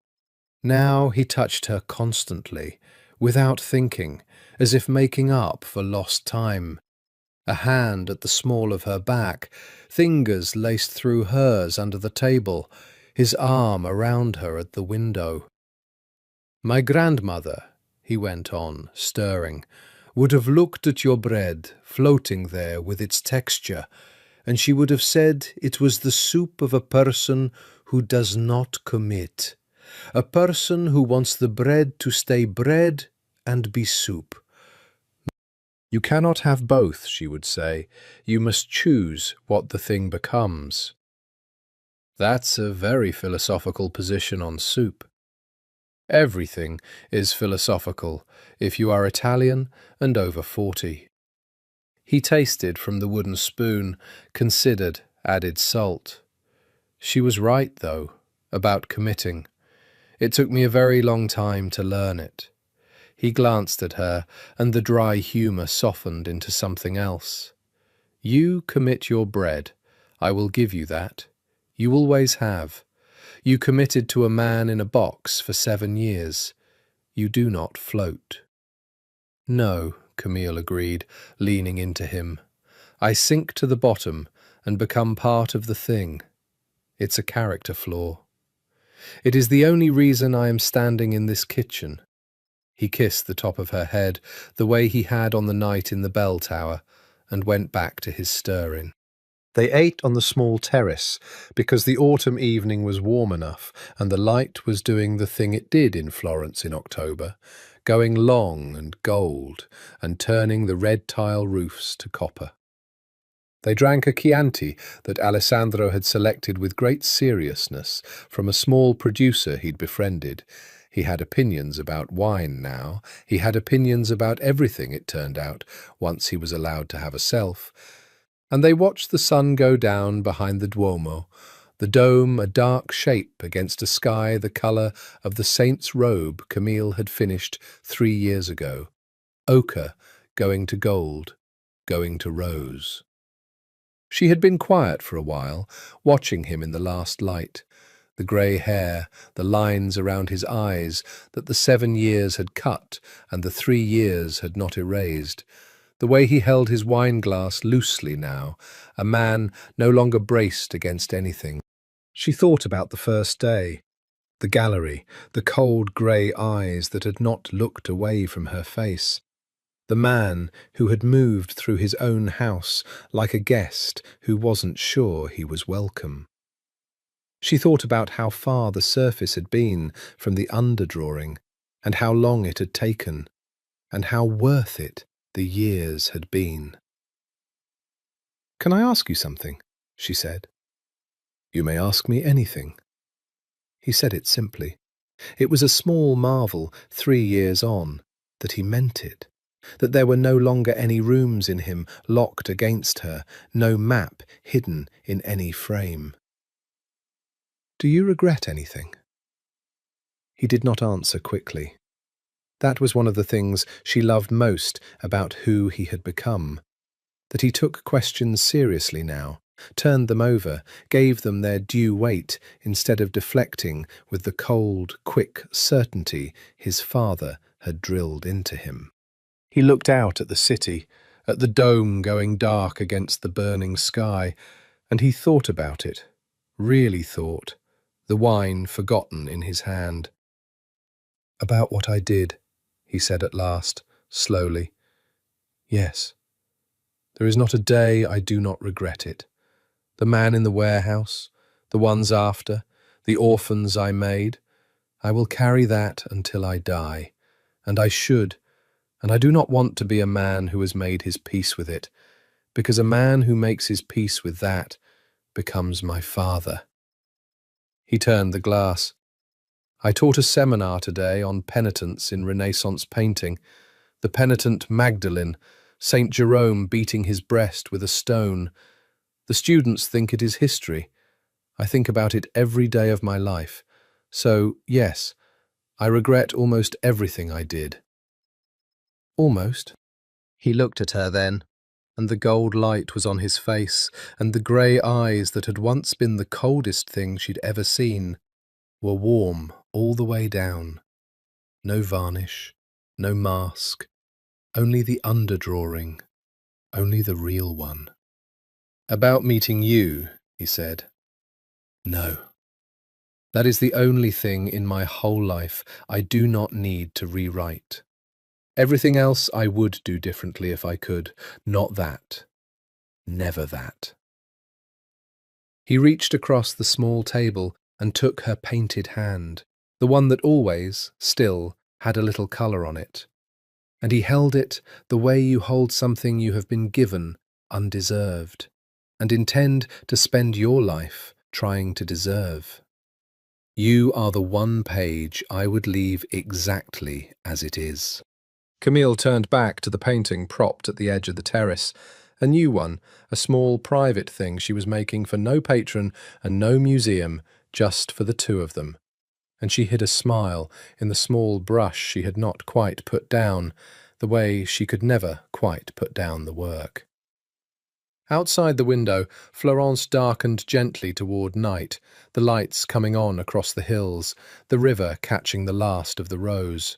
Now he touched her constantly, without thinking, as if making up for lost time. A hand at the small of her back, fingers laced through hers under the table, his arm around her at the window. "My grandmother," he went on, stirring, "would have looked at your bread, floating there with its texture, and she would have said it was the soup of a person who does not commit, a person who wants the bread to stay bread and be soup. You cannot have both," she would say. "You must choose what the thing becomes." That's a very philosophical position on soup. Everything is philosophical if you are Italian and over 40. He tasted from the wooden spoon, considered, added salt. She was right, though, about committing. It took me a very long time to learn it. He glanced at her, and the dry humour softened into something else. "You commit your bread. I will give you that. You always have. You committed to a man in a box for 7 years. You do not float." "No," Camille agreed, leaning into him. "I sink to the bottom and become part of the thing. It's a character flaw. It is the only reason I am standing in this kitchen." He kissed the top of her head, the way he had on the night in the bell tower, and went back to his stirring. They ate on the small terrace, because the autumn evening was warm enough, and the light was doing the thing it did in Florence in October, going long and gold, and turning the red tile roofs to copper. They drank a Chianti that Alessandro had selected with great seriousness from a small producer he'd befriended. He had opinions about wine now. He had opinions about everything, it turned out, once he was allowed to have a self. And they watched the sun go down behind the Duomo, The dome a dark shape against a sky the colour of the saint's robe Camille had finished 3 years ago. Ochre going to gold, going to rose. She had been quiet for a while, watching him in the last light. The grey hair, the lines around his eyes that the 7 years had cut and the 3 years had not erased. The way he held his wine-glass loosely now, a man no longer braced against anything. She thought about the first day, the gallery, the cold grey eyes that had not looked away from her face. The man who had moved through his own house like a guest who wasn't sure he was welcome. She thought about how far the surface had been from the underdrawing, and how long it had taken, and how worth it the years had been. "Can I ask you something?" she said. "You may ask me anything." He said it simply. It was a small marvel, 3 years on, that he meant it, that there were no longer any rooms in him locked against her, no map hidden in any frame. "Do you regret anything?" He did not answer quickly. That was one of the things she loved most about who he had become, that he took questions seriously now, turned them over, gave them their due weight instead of deflecting with the cold, quick certainty his father had drilled into him. He looked out at the city, at the dome going dark against the burning sky, and he thought about it, really thought, the wine forgotten in his hand. "About what I did," he said at last, slowly. "Yes. There is not a day I do not regret it. The man in the warehouse, the ones after, the orphans I made. I will carry that until I die. And I should, and I do not want to be a man who has made his peace with it, because a man who makes his peace with that becomes my father." He turned the glass. "I taught a seminar today on penitence in Renaissance painting. The penitent Magdalene, Saint Jerome beating his breast with a stone. The students think it is history. I think about it every day of my life. So, yes, I regret almost everything I did." "Almost?" He looked at her then, and the gold light was on his face, and the grey eyes that had once been the coldest thing she'd ever seen were warm all the way down. No varnish, no mask, only the underdrawing, only the real one. "About meeting you," he said. "No. That is the only thing in my whole life I do not need to rewrite. Everything else I would do differently if I could. Not that. Never that." He reached across the small table and took her painted hand, the one that always, still, had a little colour on it. And he held it the way you hold something you have been given undeserved, and intend to spend your life trying to deserve. "You are the one page I would leave exactly as it is." Camille turned back to the painting propped at the edge of the terrace, a new one, a small private thing she was making for no patron and no museum, just for the two of them. And she hid a smile in the small brush she had not quite put down, the way she could never quite put down the work. Outside the window, Florence darkened gently toward night, the lights coming on across the hills, the river catching the last of the rose.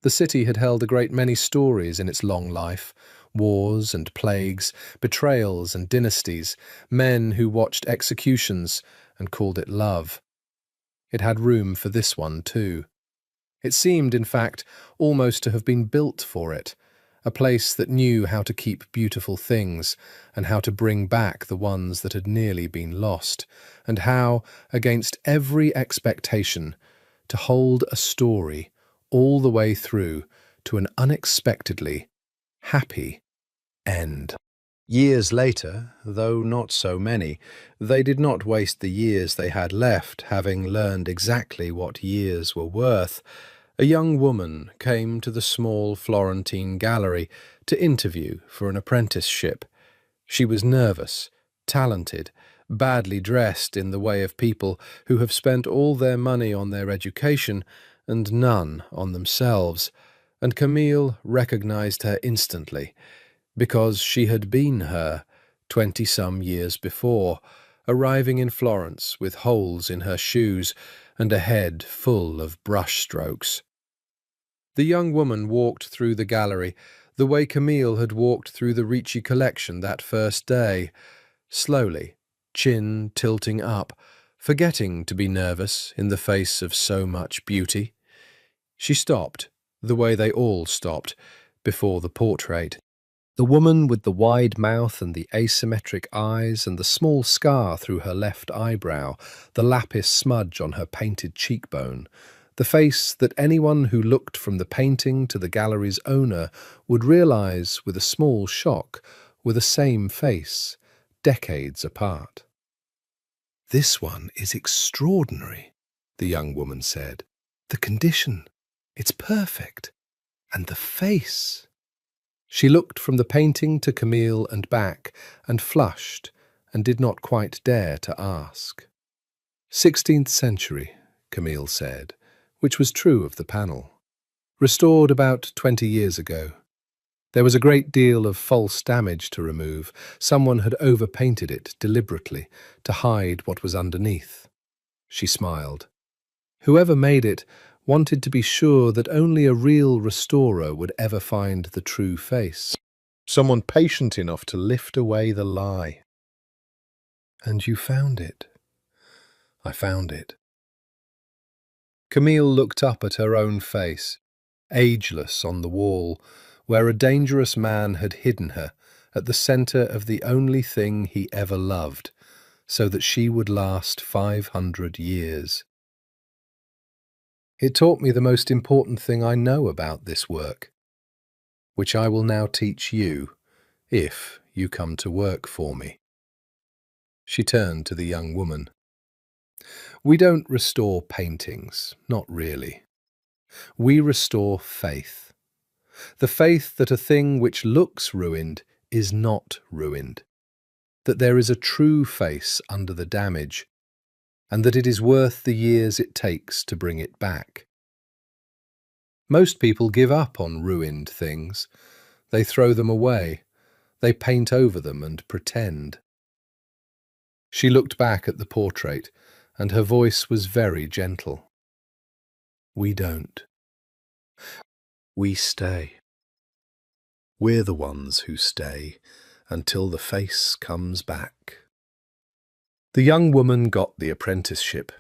The city had held a great many stories in its long life, wars and plagues, betrayals and dynasties, men who watched executions and called it love. It had room for this one too. It seemed, in fact, almost to have been built for it, a place that knew how to keep beautiful things, and how to bring back the ones that had nearly been lost, and how, against every expectation, to hold a story all the way through to an unexpectedly happy end. Years later, though not so many, they did not waste the years they had left, having learned exactly what years were worth. A young woman came to the small Florentine gallery to interview for an apprenticeship. She was nervous, talented, badly dressed in the way of people who have spent all their money on their education and none on themselves, and Camille recognized her instantly, because she had been her 20-some years before, arriving in Florence with holes in her shoes and a head full of brush-strokes. The young woman walked through the gallery the way Camille had walked through the Ricci collection that first day, slowly, chin tilting up, forgetting to be nervous in the face of so much beauty. She stopped, the way they all stopped, before the portrait. The woman with the wide mouth and the asymmetric eyes and the small scar through her left eyebrow, the lapis smudge on her painted cheekbone, the face that anyone who looked from the painting to the gallery's owner would realize with a small shock were the same face, decades apart. "This one is extraordinary," the young woman said. "The condition, it's perfect. And the face." She looked from the painting to Camille and back, and flushed, and did not quite dare to ask. 16th century, Camille said, which was true of the panel. Restored about 20 years ago. There was a great deal of false damage to remove. Someone had overpainted it deliberately to hide what was underneath. She smiled. Whoever made it wanted to be sure that only a real restorer would ever find the true face. Someone patient enough to lift away the lie. "And you found it." "I found it." Camille looked up at her own face, ageless on the wall, where a dangerous man had hidden her at the centre of the only thing he ever loved, so that she would last 500 years. It taught me the most important thing I know about this work, which I will now teach you, if you come to work for me. She turned to the young woman. We don't restore paintings, not really. We restore faith. The faith that a thing which looks ruined is not ruined, that there is a true face under the damage, and that it is worth the years it takes to bring it back. Most people give up on ruined things. They throw them away. They paint over them and pretend. She looked back at the portrait, and her voice was very gentle. We don't. We stay. We're the ones who stay until the face comes back. The young woman got the apprenticeship.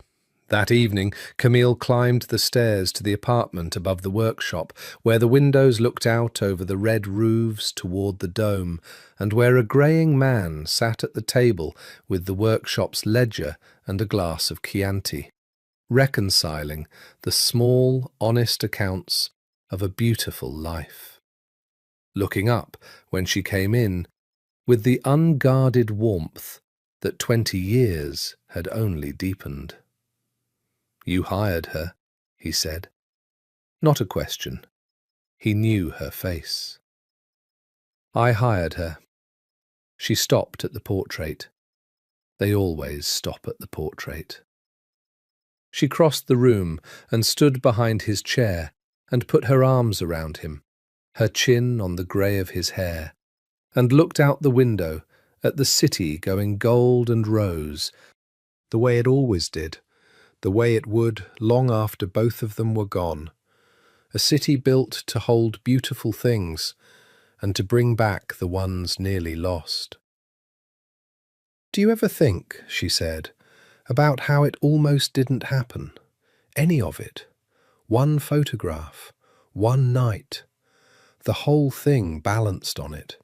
That evening, Camille climbed the stairs to the apartment above the workshop, where the windows looked out over the red roofs toward the dome, and where a greying man sat at the table with the workshop's ledger and a glass of Chianti, reconciling the small, honest accounts of a beautiful life. Looking up when she came in, with the unguarded warmth that 20 years had only deepened. You hired her, he said. Not a question. He knew her face. I hired her. She stopped at the portrait. They always stop at the portrait. She crossed the room and stood behind his chair and put her arms around him, her chin on the grey of his hair, and looked out the window at the city going gold and rose, the way it always did, the way it would long after both of them were gone. A city built to hold beautiful things and to bring back the ones nearly lost. Do you ever think, she said, about how it almost didn't happen? Any of it. One photograph, one night, the whole thing balanced on it.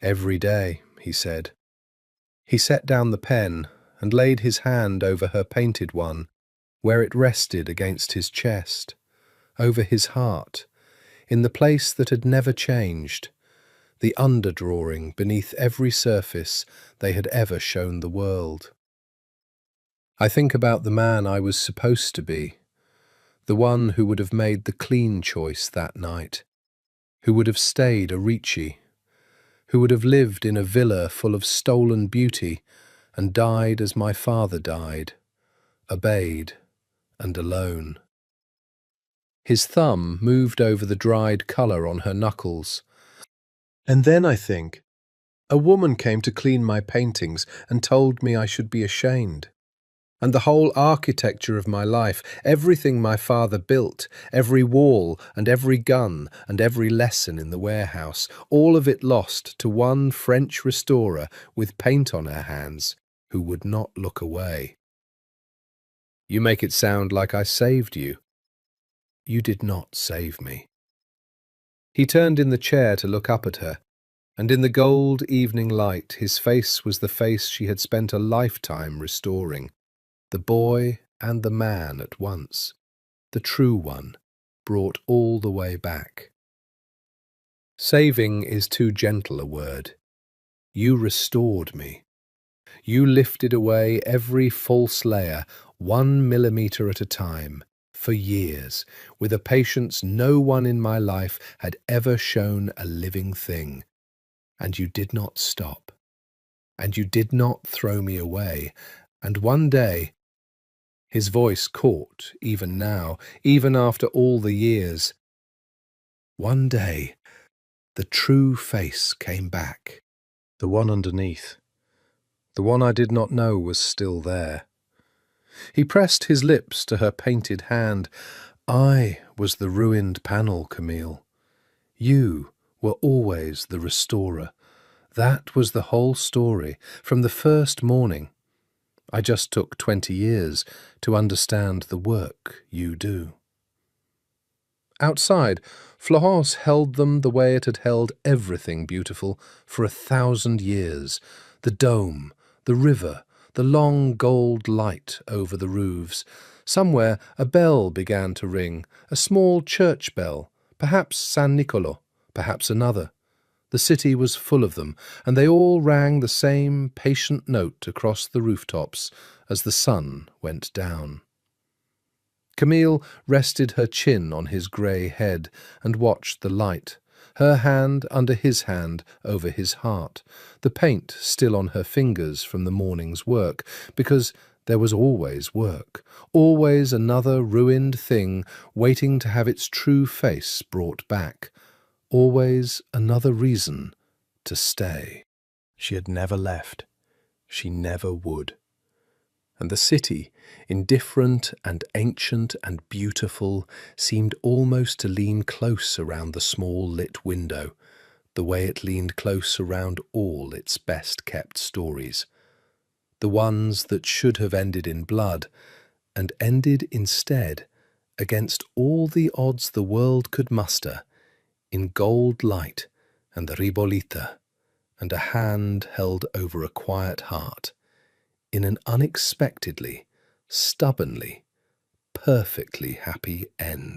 Every day, he said. He set down the pen and laid his hand over her painted one, where it rested against his chest, over his heart, in the place that had never changed, the underdrawing beneath every surface they had ever shown the world. I think about the man I was supposed to be, the one who would have made the clean choice that night, who would have stayed a Ricci, who would have lived in a villa full of stolen beauty, and died as my father died, obeyed and alone. His thumb moved over the dried colour on her knuckles. And then, I think, a woman came to clean my paintings and told me I should be ashamed. And the whole architecture of my life, everything my father built, every wall and every gun and every lesson in the warehouse, all of it lost to one French restorer with paint on her hands, who would not look away. You make it sound like I saved you. You did not save me. He turned in the chair to look up at her, and in the gold evening light his face was the face she had spent a lifetime restoring. The boy and the man at once, the true one, brought all the way back. Saving is too gentle a word. You restored me. You lifted away every false layer, 1 millimetre at a time, for years, with a patience no one in my life had ever shown a living thing. And you did not stop. And you did not throw me away. And one day, his voice caught, even now, even after all the years. One day, the true face came back, the one underneath. The one I did not know was still there. He pressed his lips to her painted hand. I was the ruined panel, Camille. You were always the restorer. That was the whole story, from the first morning. I just took 20 years to understand the work you do. Outside, Florence held them the way it had held everything beautiful for 1,000 years. The dome, the river, the long gold light over the roofs. Somewhere a bell began to ring, a small church bell, perhaps San Nicolo, perhaps another. The city was full of them, and they all rang the same patient note across the rooftops as the sun went down. Camille rested her chin on his grey head and watched the light, her hand under his hand over his heart, the paint still on her fingers from the morning's work, because there was always work, always another ruined thing waiting to have its true face brought back, always another reason to stay. She had never left. She never would. And the city, indifferent and ancient and beautiful, seemed almost to lean close around the small lit window, the way it leaned close around all its best-kept stories. The ones that should have ended in blood, and ended instead, against all the odds the world could muster, in gold light and the ribolita, and a hand held over a quiet heart, in an unexpectedly, stubbornly, perfectly happy end.